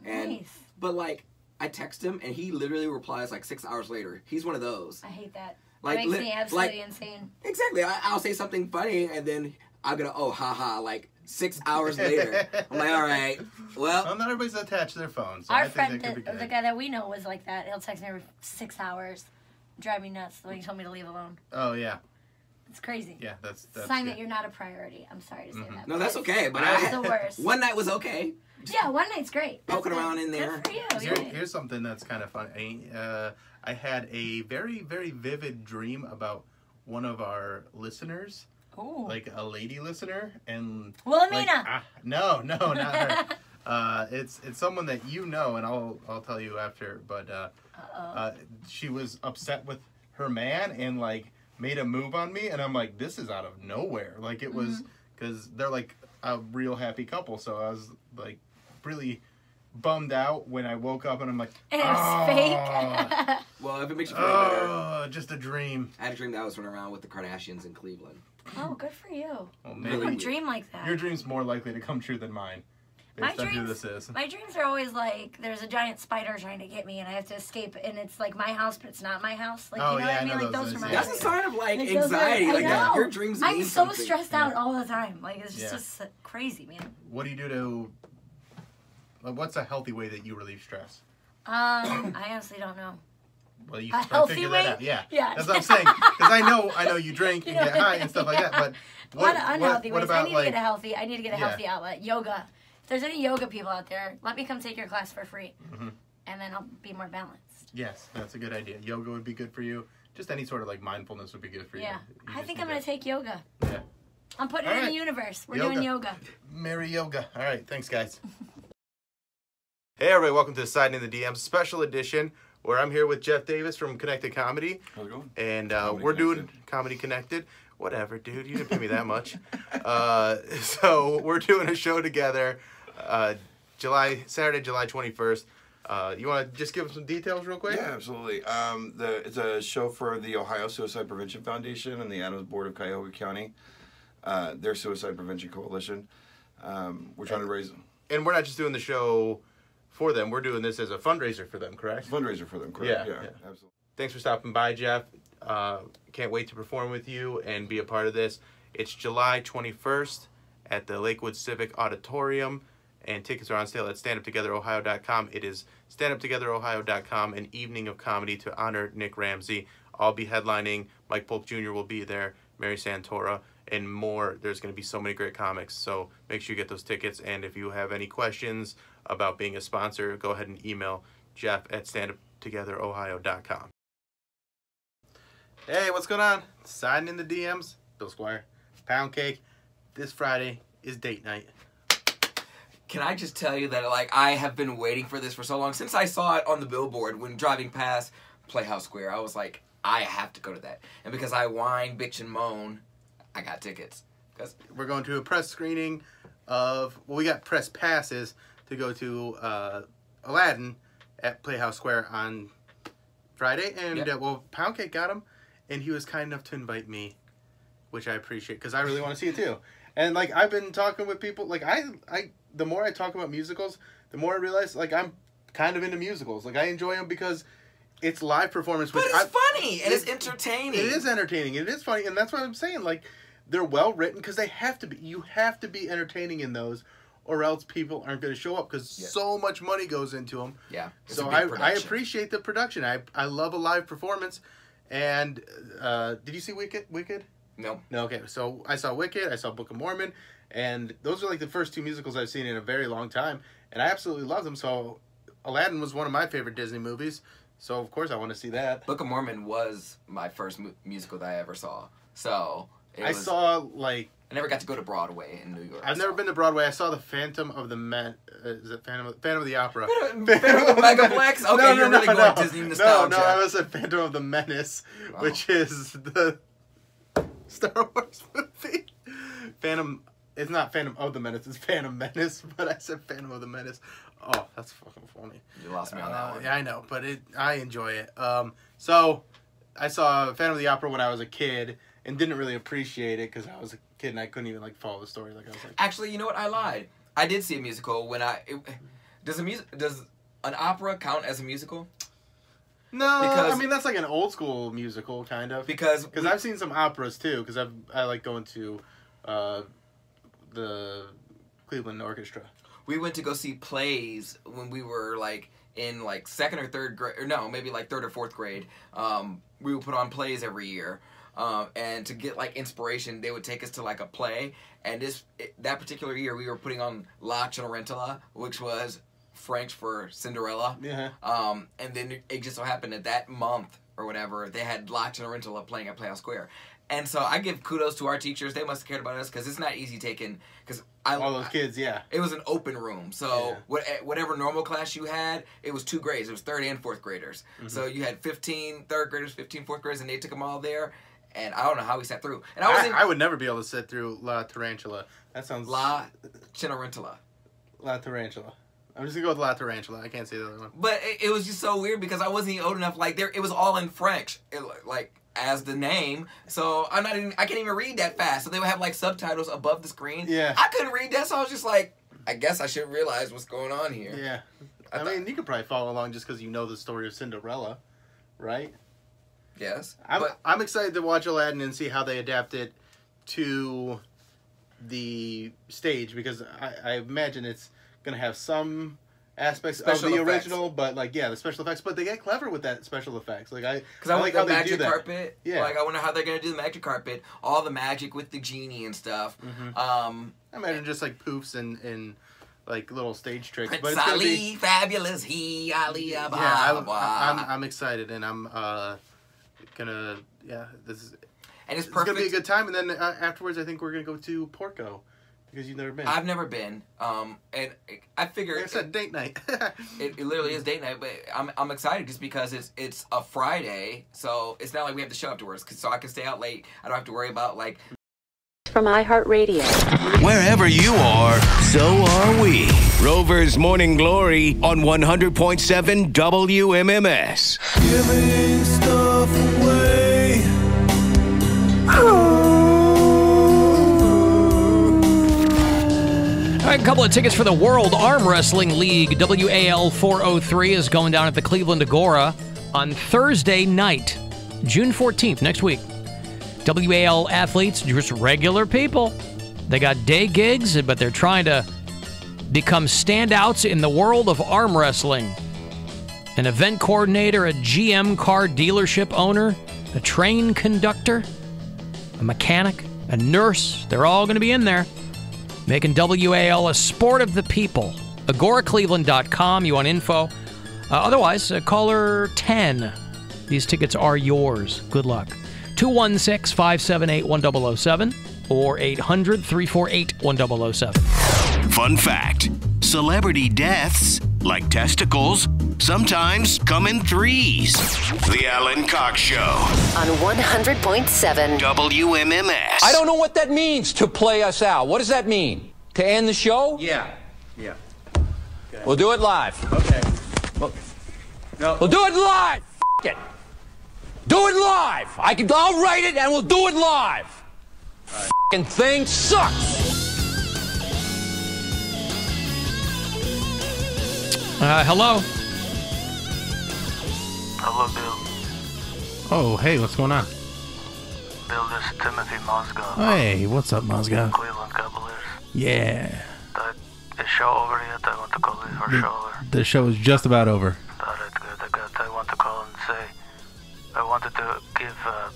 Nice. But like, I text him and he literally replies like 6 hours later. He's one of those. I hate that. Like, It makes me absolutely insane. Exactly. I'll say something funny and then I'm gonna, oh, haha, like 6 hours later. I'm like, all right, well. Not everybody's attached to their phones. So Our friend, the guy that we know, was like that. He'll text me every 6 hours, drive me nuts when he told me to leave alone. Oh yeah. It's crazy. Yeah, that's sign that you're not a priority. I'm sorry to say that. No, that's okay. But it's the worst. One night was okay. Yeah, one night's great. Poking around in there. Good for you. Here's something that's kind of funny. I had a very, very vivid dream about one of our listeners. Ooh. Like a lady listener. And Wilhelmina. No, not her. It's someone that you know, and I'll tell you after. But she was upset with her man and like made a move on me, and I'm like, this is out of nowhere. Like it was because they're like a real happy couple. So I was like really bummed out when I woke up, and I'm like, it was fake. Well, if it makes you feel better. Oh, just a dream. I had a dream that I was running around with the Kardashians in Cleveland. Oh, good for you. Well, I have a dream like that. Your dream's more likely to come true than mine. My Based on who this is. My dreams are always like there's a giant spider trying to get me and I have to escape, and it's like my house but it's not my house. Like, you know what I mean? Like those are my That's a sign of like those anxiety. I Like know. your dreams I'm mean so something. stressed out all the time. Like it's just crazy, man. What do you do to... what's a healthy way that you relieve stress? I honestly don't know. Well, you A gotta healthy figure way? that out. Yeah. Yeah. That's what I'm saying. Because I know you drink and get high and stuff like that, but What unhealthy what ways? about, I need to get a healthy. I need to get a healthy outlet. Yoga. If there's any yoga people out there, let me come take your class for free, and then I'll be more balanced. Yes, that's a good idea. Yoga would be good for you. Just any sort of like mindfulness would be good for you. Yeah, You I just think need I'm gonna to- take yoga. Yeah. I'm putting All it in right. the universe. We're doing yoga. Merry yoga. All right, thanks guys. Hey everybody, welcome to Sliding in the DMs special edition, where I'm here with Jeff Davis from Connected Comedy. How's it going? And Comedy we're doing Connected. Comedy Connected. Whatever, dude. You didn't pay me that much. So we're doing a show together, Saturday, July 21st. You want to just give us some details real quick? Yeah, absolutely. It's a show for the Ohio Suicide Prevention Foundation and the Adams Board of Cuyahoga County, their Suicide Prevention Coalition. We're trying to raise... And we're not just doing the show for them. We're doing this as a fundraiser for them, correct? Fundraiser for them, correct. Yeah, absolutely. Thanks for stopping by, Jeff. Can't wait to perform with you and be a part of this. It's July 21st at the Lakewood Civic Auditorium, and tickets are on sale at standuptogetherohio.com. It is standuptogetherohio.com, an evening of comedy to honor Nick Ramsey. I'll be headlining. Mike Polk Jr. will be there, Mary Santora, and more. There's going to be so many great comics, so make sure you get those tickets. And if you have any questions about being a sponsor, go ahead and email Jeff at standuptogetherohio.com. Hey, what's going on? Sliding in the DMs. Bill Squire. Pound Cake. This Friday is date night. Can I just tell you that like I have been waiting for this for so long since I saw it on the billboard when driving past Playhouse Square. I was like, I have to go to that, and because I whine, bitch, and moan, I got tickets. We're going to a press screening of, well, we got press passes to go to Aladdin at Playhouse Square on Friday, and well, Pound Cake got him, and he was kind enough to invite me, which I appreciate because I really want to see it too. And like I've been talking with people, like I the more I talk about musicals, the more I realize like I'm kind of into musicals. Like I enjoy them because it's live performance. But it's funny and it's entertaining. It is entertaining. It is funny, and that's what I'm saying. Like, they're well written because they have to be. You have to be entertaining in those, or else people aren't going to show up because so much money goes into them. Yeah. So I appreciate the production. I love a live performance. And did you see Wicked? No. No. Okay. So I saw Wicked. I saw Book of Mormon, and those are like the first two musicals I've seen in a very long time, and I absolutely love them. So Aladdin was one of my favorite Disney movies. So, of course, I want to see that. Book of Mormon was my first musical that I ever saw. So, I saw, like... I never got to go to Broadway in New York. I've never been to Broadway. I saw the Phantom of the is it Phantom of the Opera? Phantom of the Megaplex? Okay, you're really going Disney nostalgia. No, I was at Phantom of the Menace, which is the Star Wars movie. It's not Phantom of the Menace, it's Phantom Menace, but I said Phantom of the Menace. Oh, that's fucking funny. You lost me on that one. Yeah, I know, but I enjoy it. So, I saw Phantom of the Opera when I was a kid, and didn't really appreciate it because I was a kid and I couldn't even like follow the story. Like I was like, actually, you know what? I lied. I did see a musical when does an opera count as a musical? No, because, I mean that's like an old school musical kind of. Because I've seen some operas too. Because I like going to the Cleveland Orchestra. We went to go see plays when we were like in like second or third grade, or no, maybe like third or fourth grade. We would put on plays every year. And to get like inspiration, they would take us to like a play. And that particular year, we were putting on La Cenerentola, which was French for Cinderella. Yeah. And then it just so happened that month or whatever, they had La Cenerentola playing at Playhouse Square. And so I give kudos to our teachers. They must have cared about us because it's not easy taking. Because all those kids, yeah. It was an open room, so whatever normal class you had, it was 2 grades. It was third and fourth graders. Mm-hmm. So you had 15 third graders, 15 fourth graders, and they took them all there. And I don't know how we sat through. And I would never be able to sit through La Tarantula. That sounds... La Cenerentola. La Tarantula. I'm just going to go with La Tarantula. I can't say the other one. But it was just so weird because I wasn't even old enough. Like, it was all in French, as the name. So I can't even read that fast. So they would have, like, subtitles above the screen. Yeah. I couldn't read that, so I was just like, I guess I should realize what's going on here. Yeah. I mean, you could probably follow along just because you know the story of Cinderella, right? Yes. I'm excited to watch Aladdin and see how they adapt it to the stage because I imagine it's going to have some aspects of the original, but like the special effects. But they get clever with that special effects. Like I like how the magic carpet. Yeah. Like I wonder how they're going to do the magic carpet. All the magic with the genie and stuff. Mm-hmm. I imagine just like poofs and like little stage tricks. Prince but Ali, fabulous he, Ali, I'm excited and I'm gonna this is and it's perfect. It's gonna be a good time, and then afterwards I think we're gonna go to Porco because you've never been. I've never been, and I figure it's a date night. it literally is date night, but I'm excited just because it's a Friday, so it's not like we have to show afterwards, so I can stay out late. I don't have to worry about like. From iHeartRadio. Wherever you are, so are we. Rover's Morning Glory on 100.7 WMMS. Giving stuff away. All right, a couple of tickets for the World Arm Wrestling League. WAL 403 is going down at the Cleveland Agora on Thursday night, June 14th, next week. WAL athletes, just regular people. They got day gigs, but they're trying to become standouts in the world of arm wrestling. An event coordinator, a GM car dealership owner, a train conductor, a mechanic, a nurse. They're all going to be in there, making WAL a sport of the people. AgoraCleveland.com. You want info? Otherwise, caller 10. These tickets are yours. Good luck. 216-578-1007 or 800-348-1007. Fun fact, celebrity deaths, like testicles, sometimes come in threes. The Alan Cox Show. On 100.7 WMMS. I don't know what that means, to play us out. What does that mean? To end the show? Yeah. Okay. We'll do it live. Okay. We'll do it live. F it. Do it live. I'll write it and we'll do it live. Right. F***ing thing sucks. Hello. Hello, Bill. Oh, hey, what's going on? Bill, this is Timothy Mozgov. Hey, what's up, Mozgov? Cleveland Cavaliers. Yeah. The show over yet? I want to call this our show over. The show is just about over. All right, good. I want to call and say I wanted to give a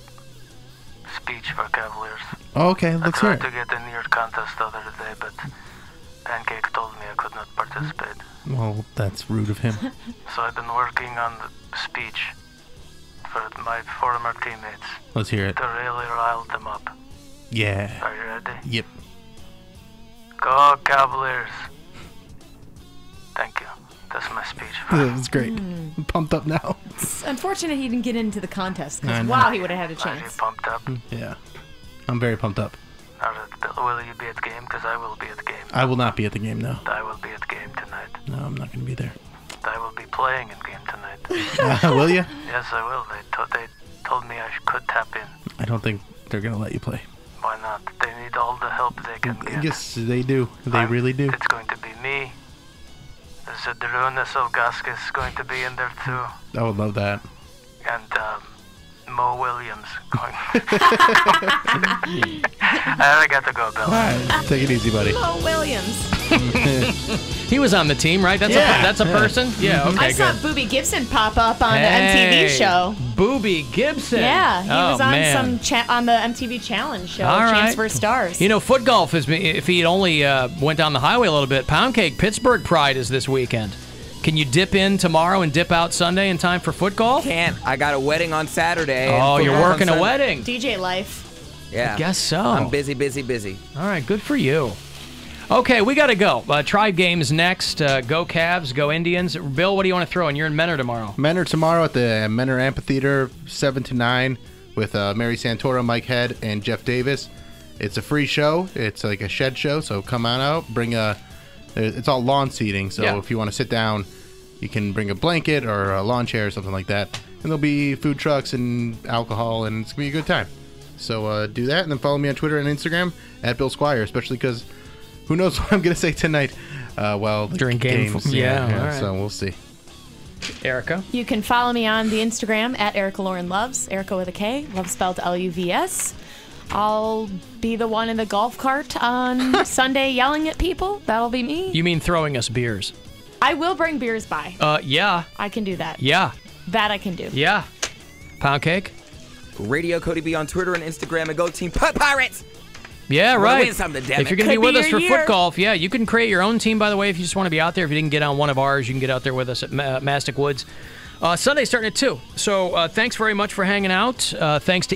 speech for Cavaliers. Oh, okay, let's hear I it. tried to get in your contest the other day, but Pancake told me I could not participate. Well, that's rude of him. So I've been working on the speech for my former teammates. Let's hear it. To really rile them up. Yeah. Are you ready? Yep. Go Cavaliers. Thank you. That's my speech. That was great. I'm pumped up now. It's unfortunate he didn't get into the contest, I because know. wow, he would have had a Are you chance. pumped up? Yeah. I'm very pumped up. All right, Bill, will you be at the game? Because I will be at the game. I will not be at the game, no. I will be at the game tonight. No, I'm not going to be there. I will be playing in game tonight. Will you? Yes, I will. They told me I could tap in. I don't think they're going to let you play. Why not? They need all the help they can get. Yes, they do. They really do. It's going to be me. There's a Darunas Ilgaskis going to be in there too. I would love that. And Mo Williams going. I got to go, Bill. All right, take it easy, buddy. Mo Williams. He was on the team, right? That's a person? Yeah, okay, I saw good. Booby Gibson pop up on the Hey, MTV show. Booby Gibson. Yeah, he was on man. on the MTV Challenge show, All right. Chance for Stars. You know, foot golf is, if he only went down the highway a little bit, Pound Cake Pittsburgh Pride is this weekend. Can you dip in tomorrow and dip out Sunday in time for foot golf? Can't. I got a wedding on Saturday. Oh, and you're football on working a Sunday. wedding. DJ life. Yeah. I guess so. I'm busy, busy, busy. All right, good for you. Okay, we got to go. Tribe games next. Go Cavs, go Indians. Bill, what do you want to throw in? You're in Menor tomorrow. Menor tomorrow at the Menor Amphitheater, 7 to 9, with Mary Santora, Mike Head, and Jeff Davis. It's a free show. It's like a shed show, so come on out. Bring a. It's all lawn seating, so Yeah. if you want to sit down, you can bring a blanket or a lawn chair or something like that. And there'll be food trucks and alcohol, and it's gonna be a good time. So do that, and then follow me on Twitter and Instagram at Bill Squire, especially because who knows what I'm gonna say tonight while during games. Yeah, all right. So we'll see. Erica? You can follow me on the Instagram at Erica Lauren Loves, Erica with a K, love spelled L-U-V-S. I'll be the one in the golf cart on Sunday yelling at people. That'll be me. You mean throwing us beers? I will bring beers by. Yeah. I can do that. Yeah. That I can do. Yeah. Pound Cake? Radio Cody B on Twitter and Instagram, and go Team Pirates! Yeah, I wanna right. win something, damn If it. you're going to be Could with be us your for year. foot golf, yeah, you can create your own team, by the way, if you just want to be out there. If you didn't get on one of ours, you can get out there with us at Mastic Woods. Sunday starting at 2. So thanks very much for hanging out. Thanks to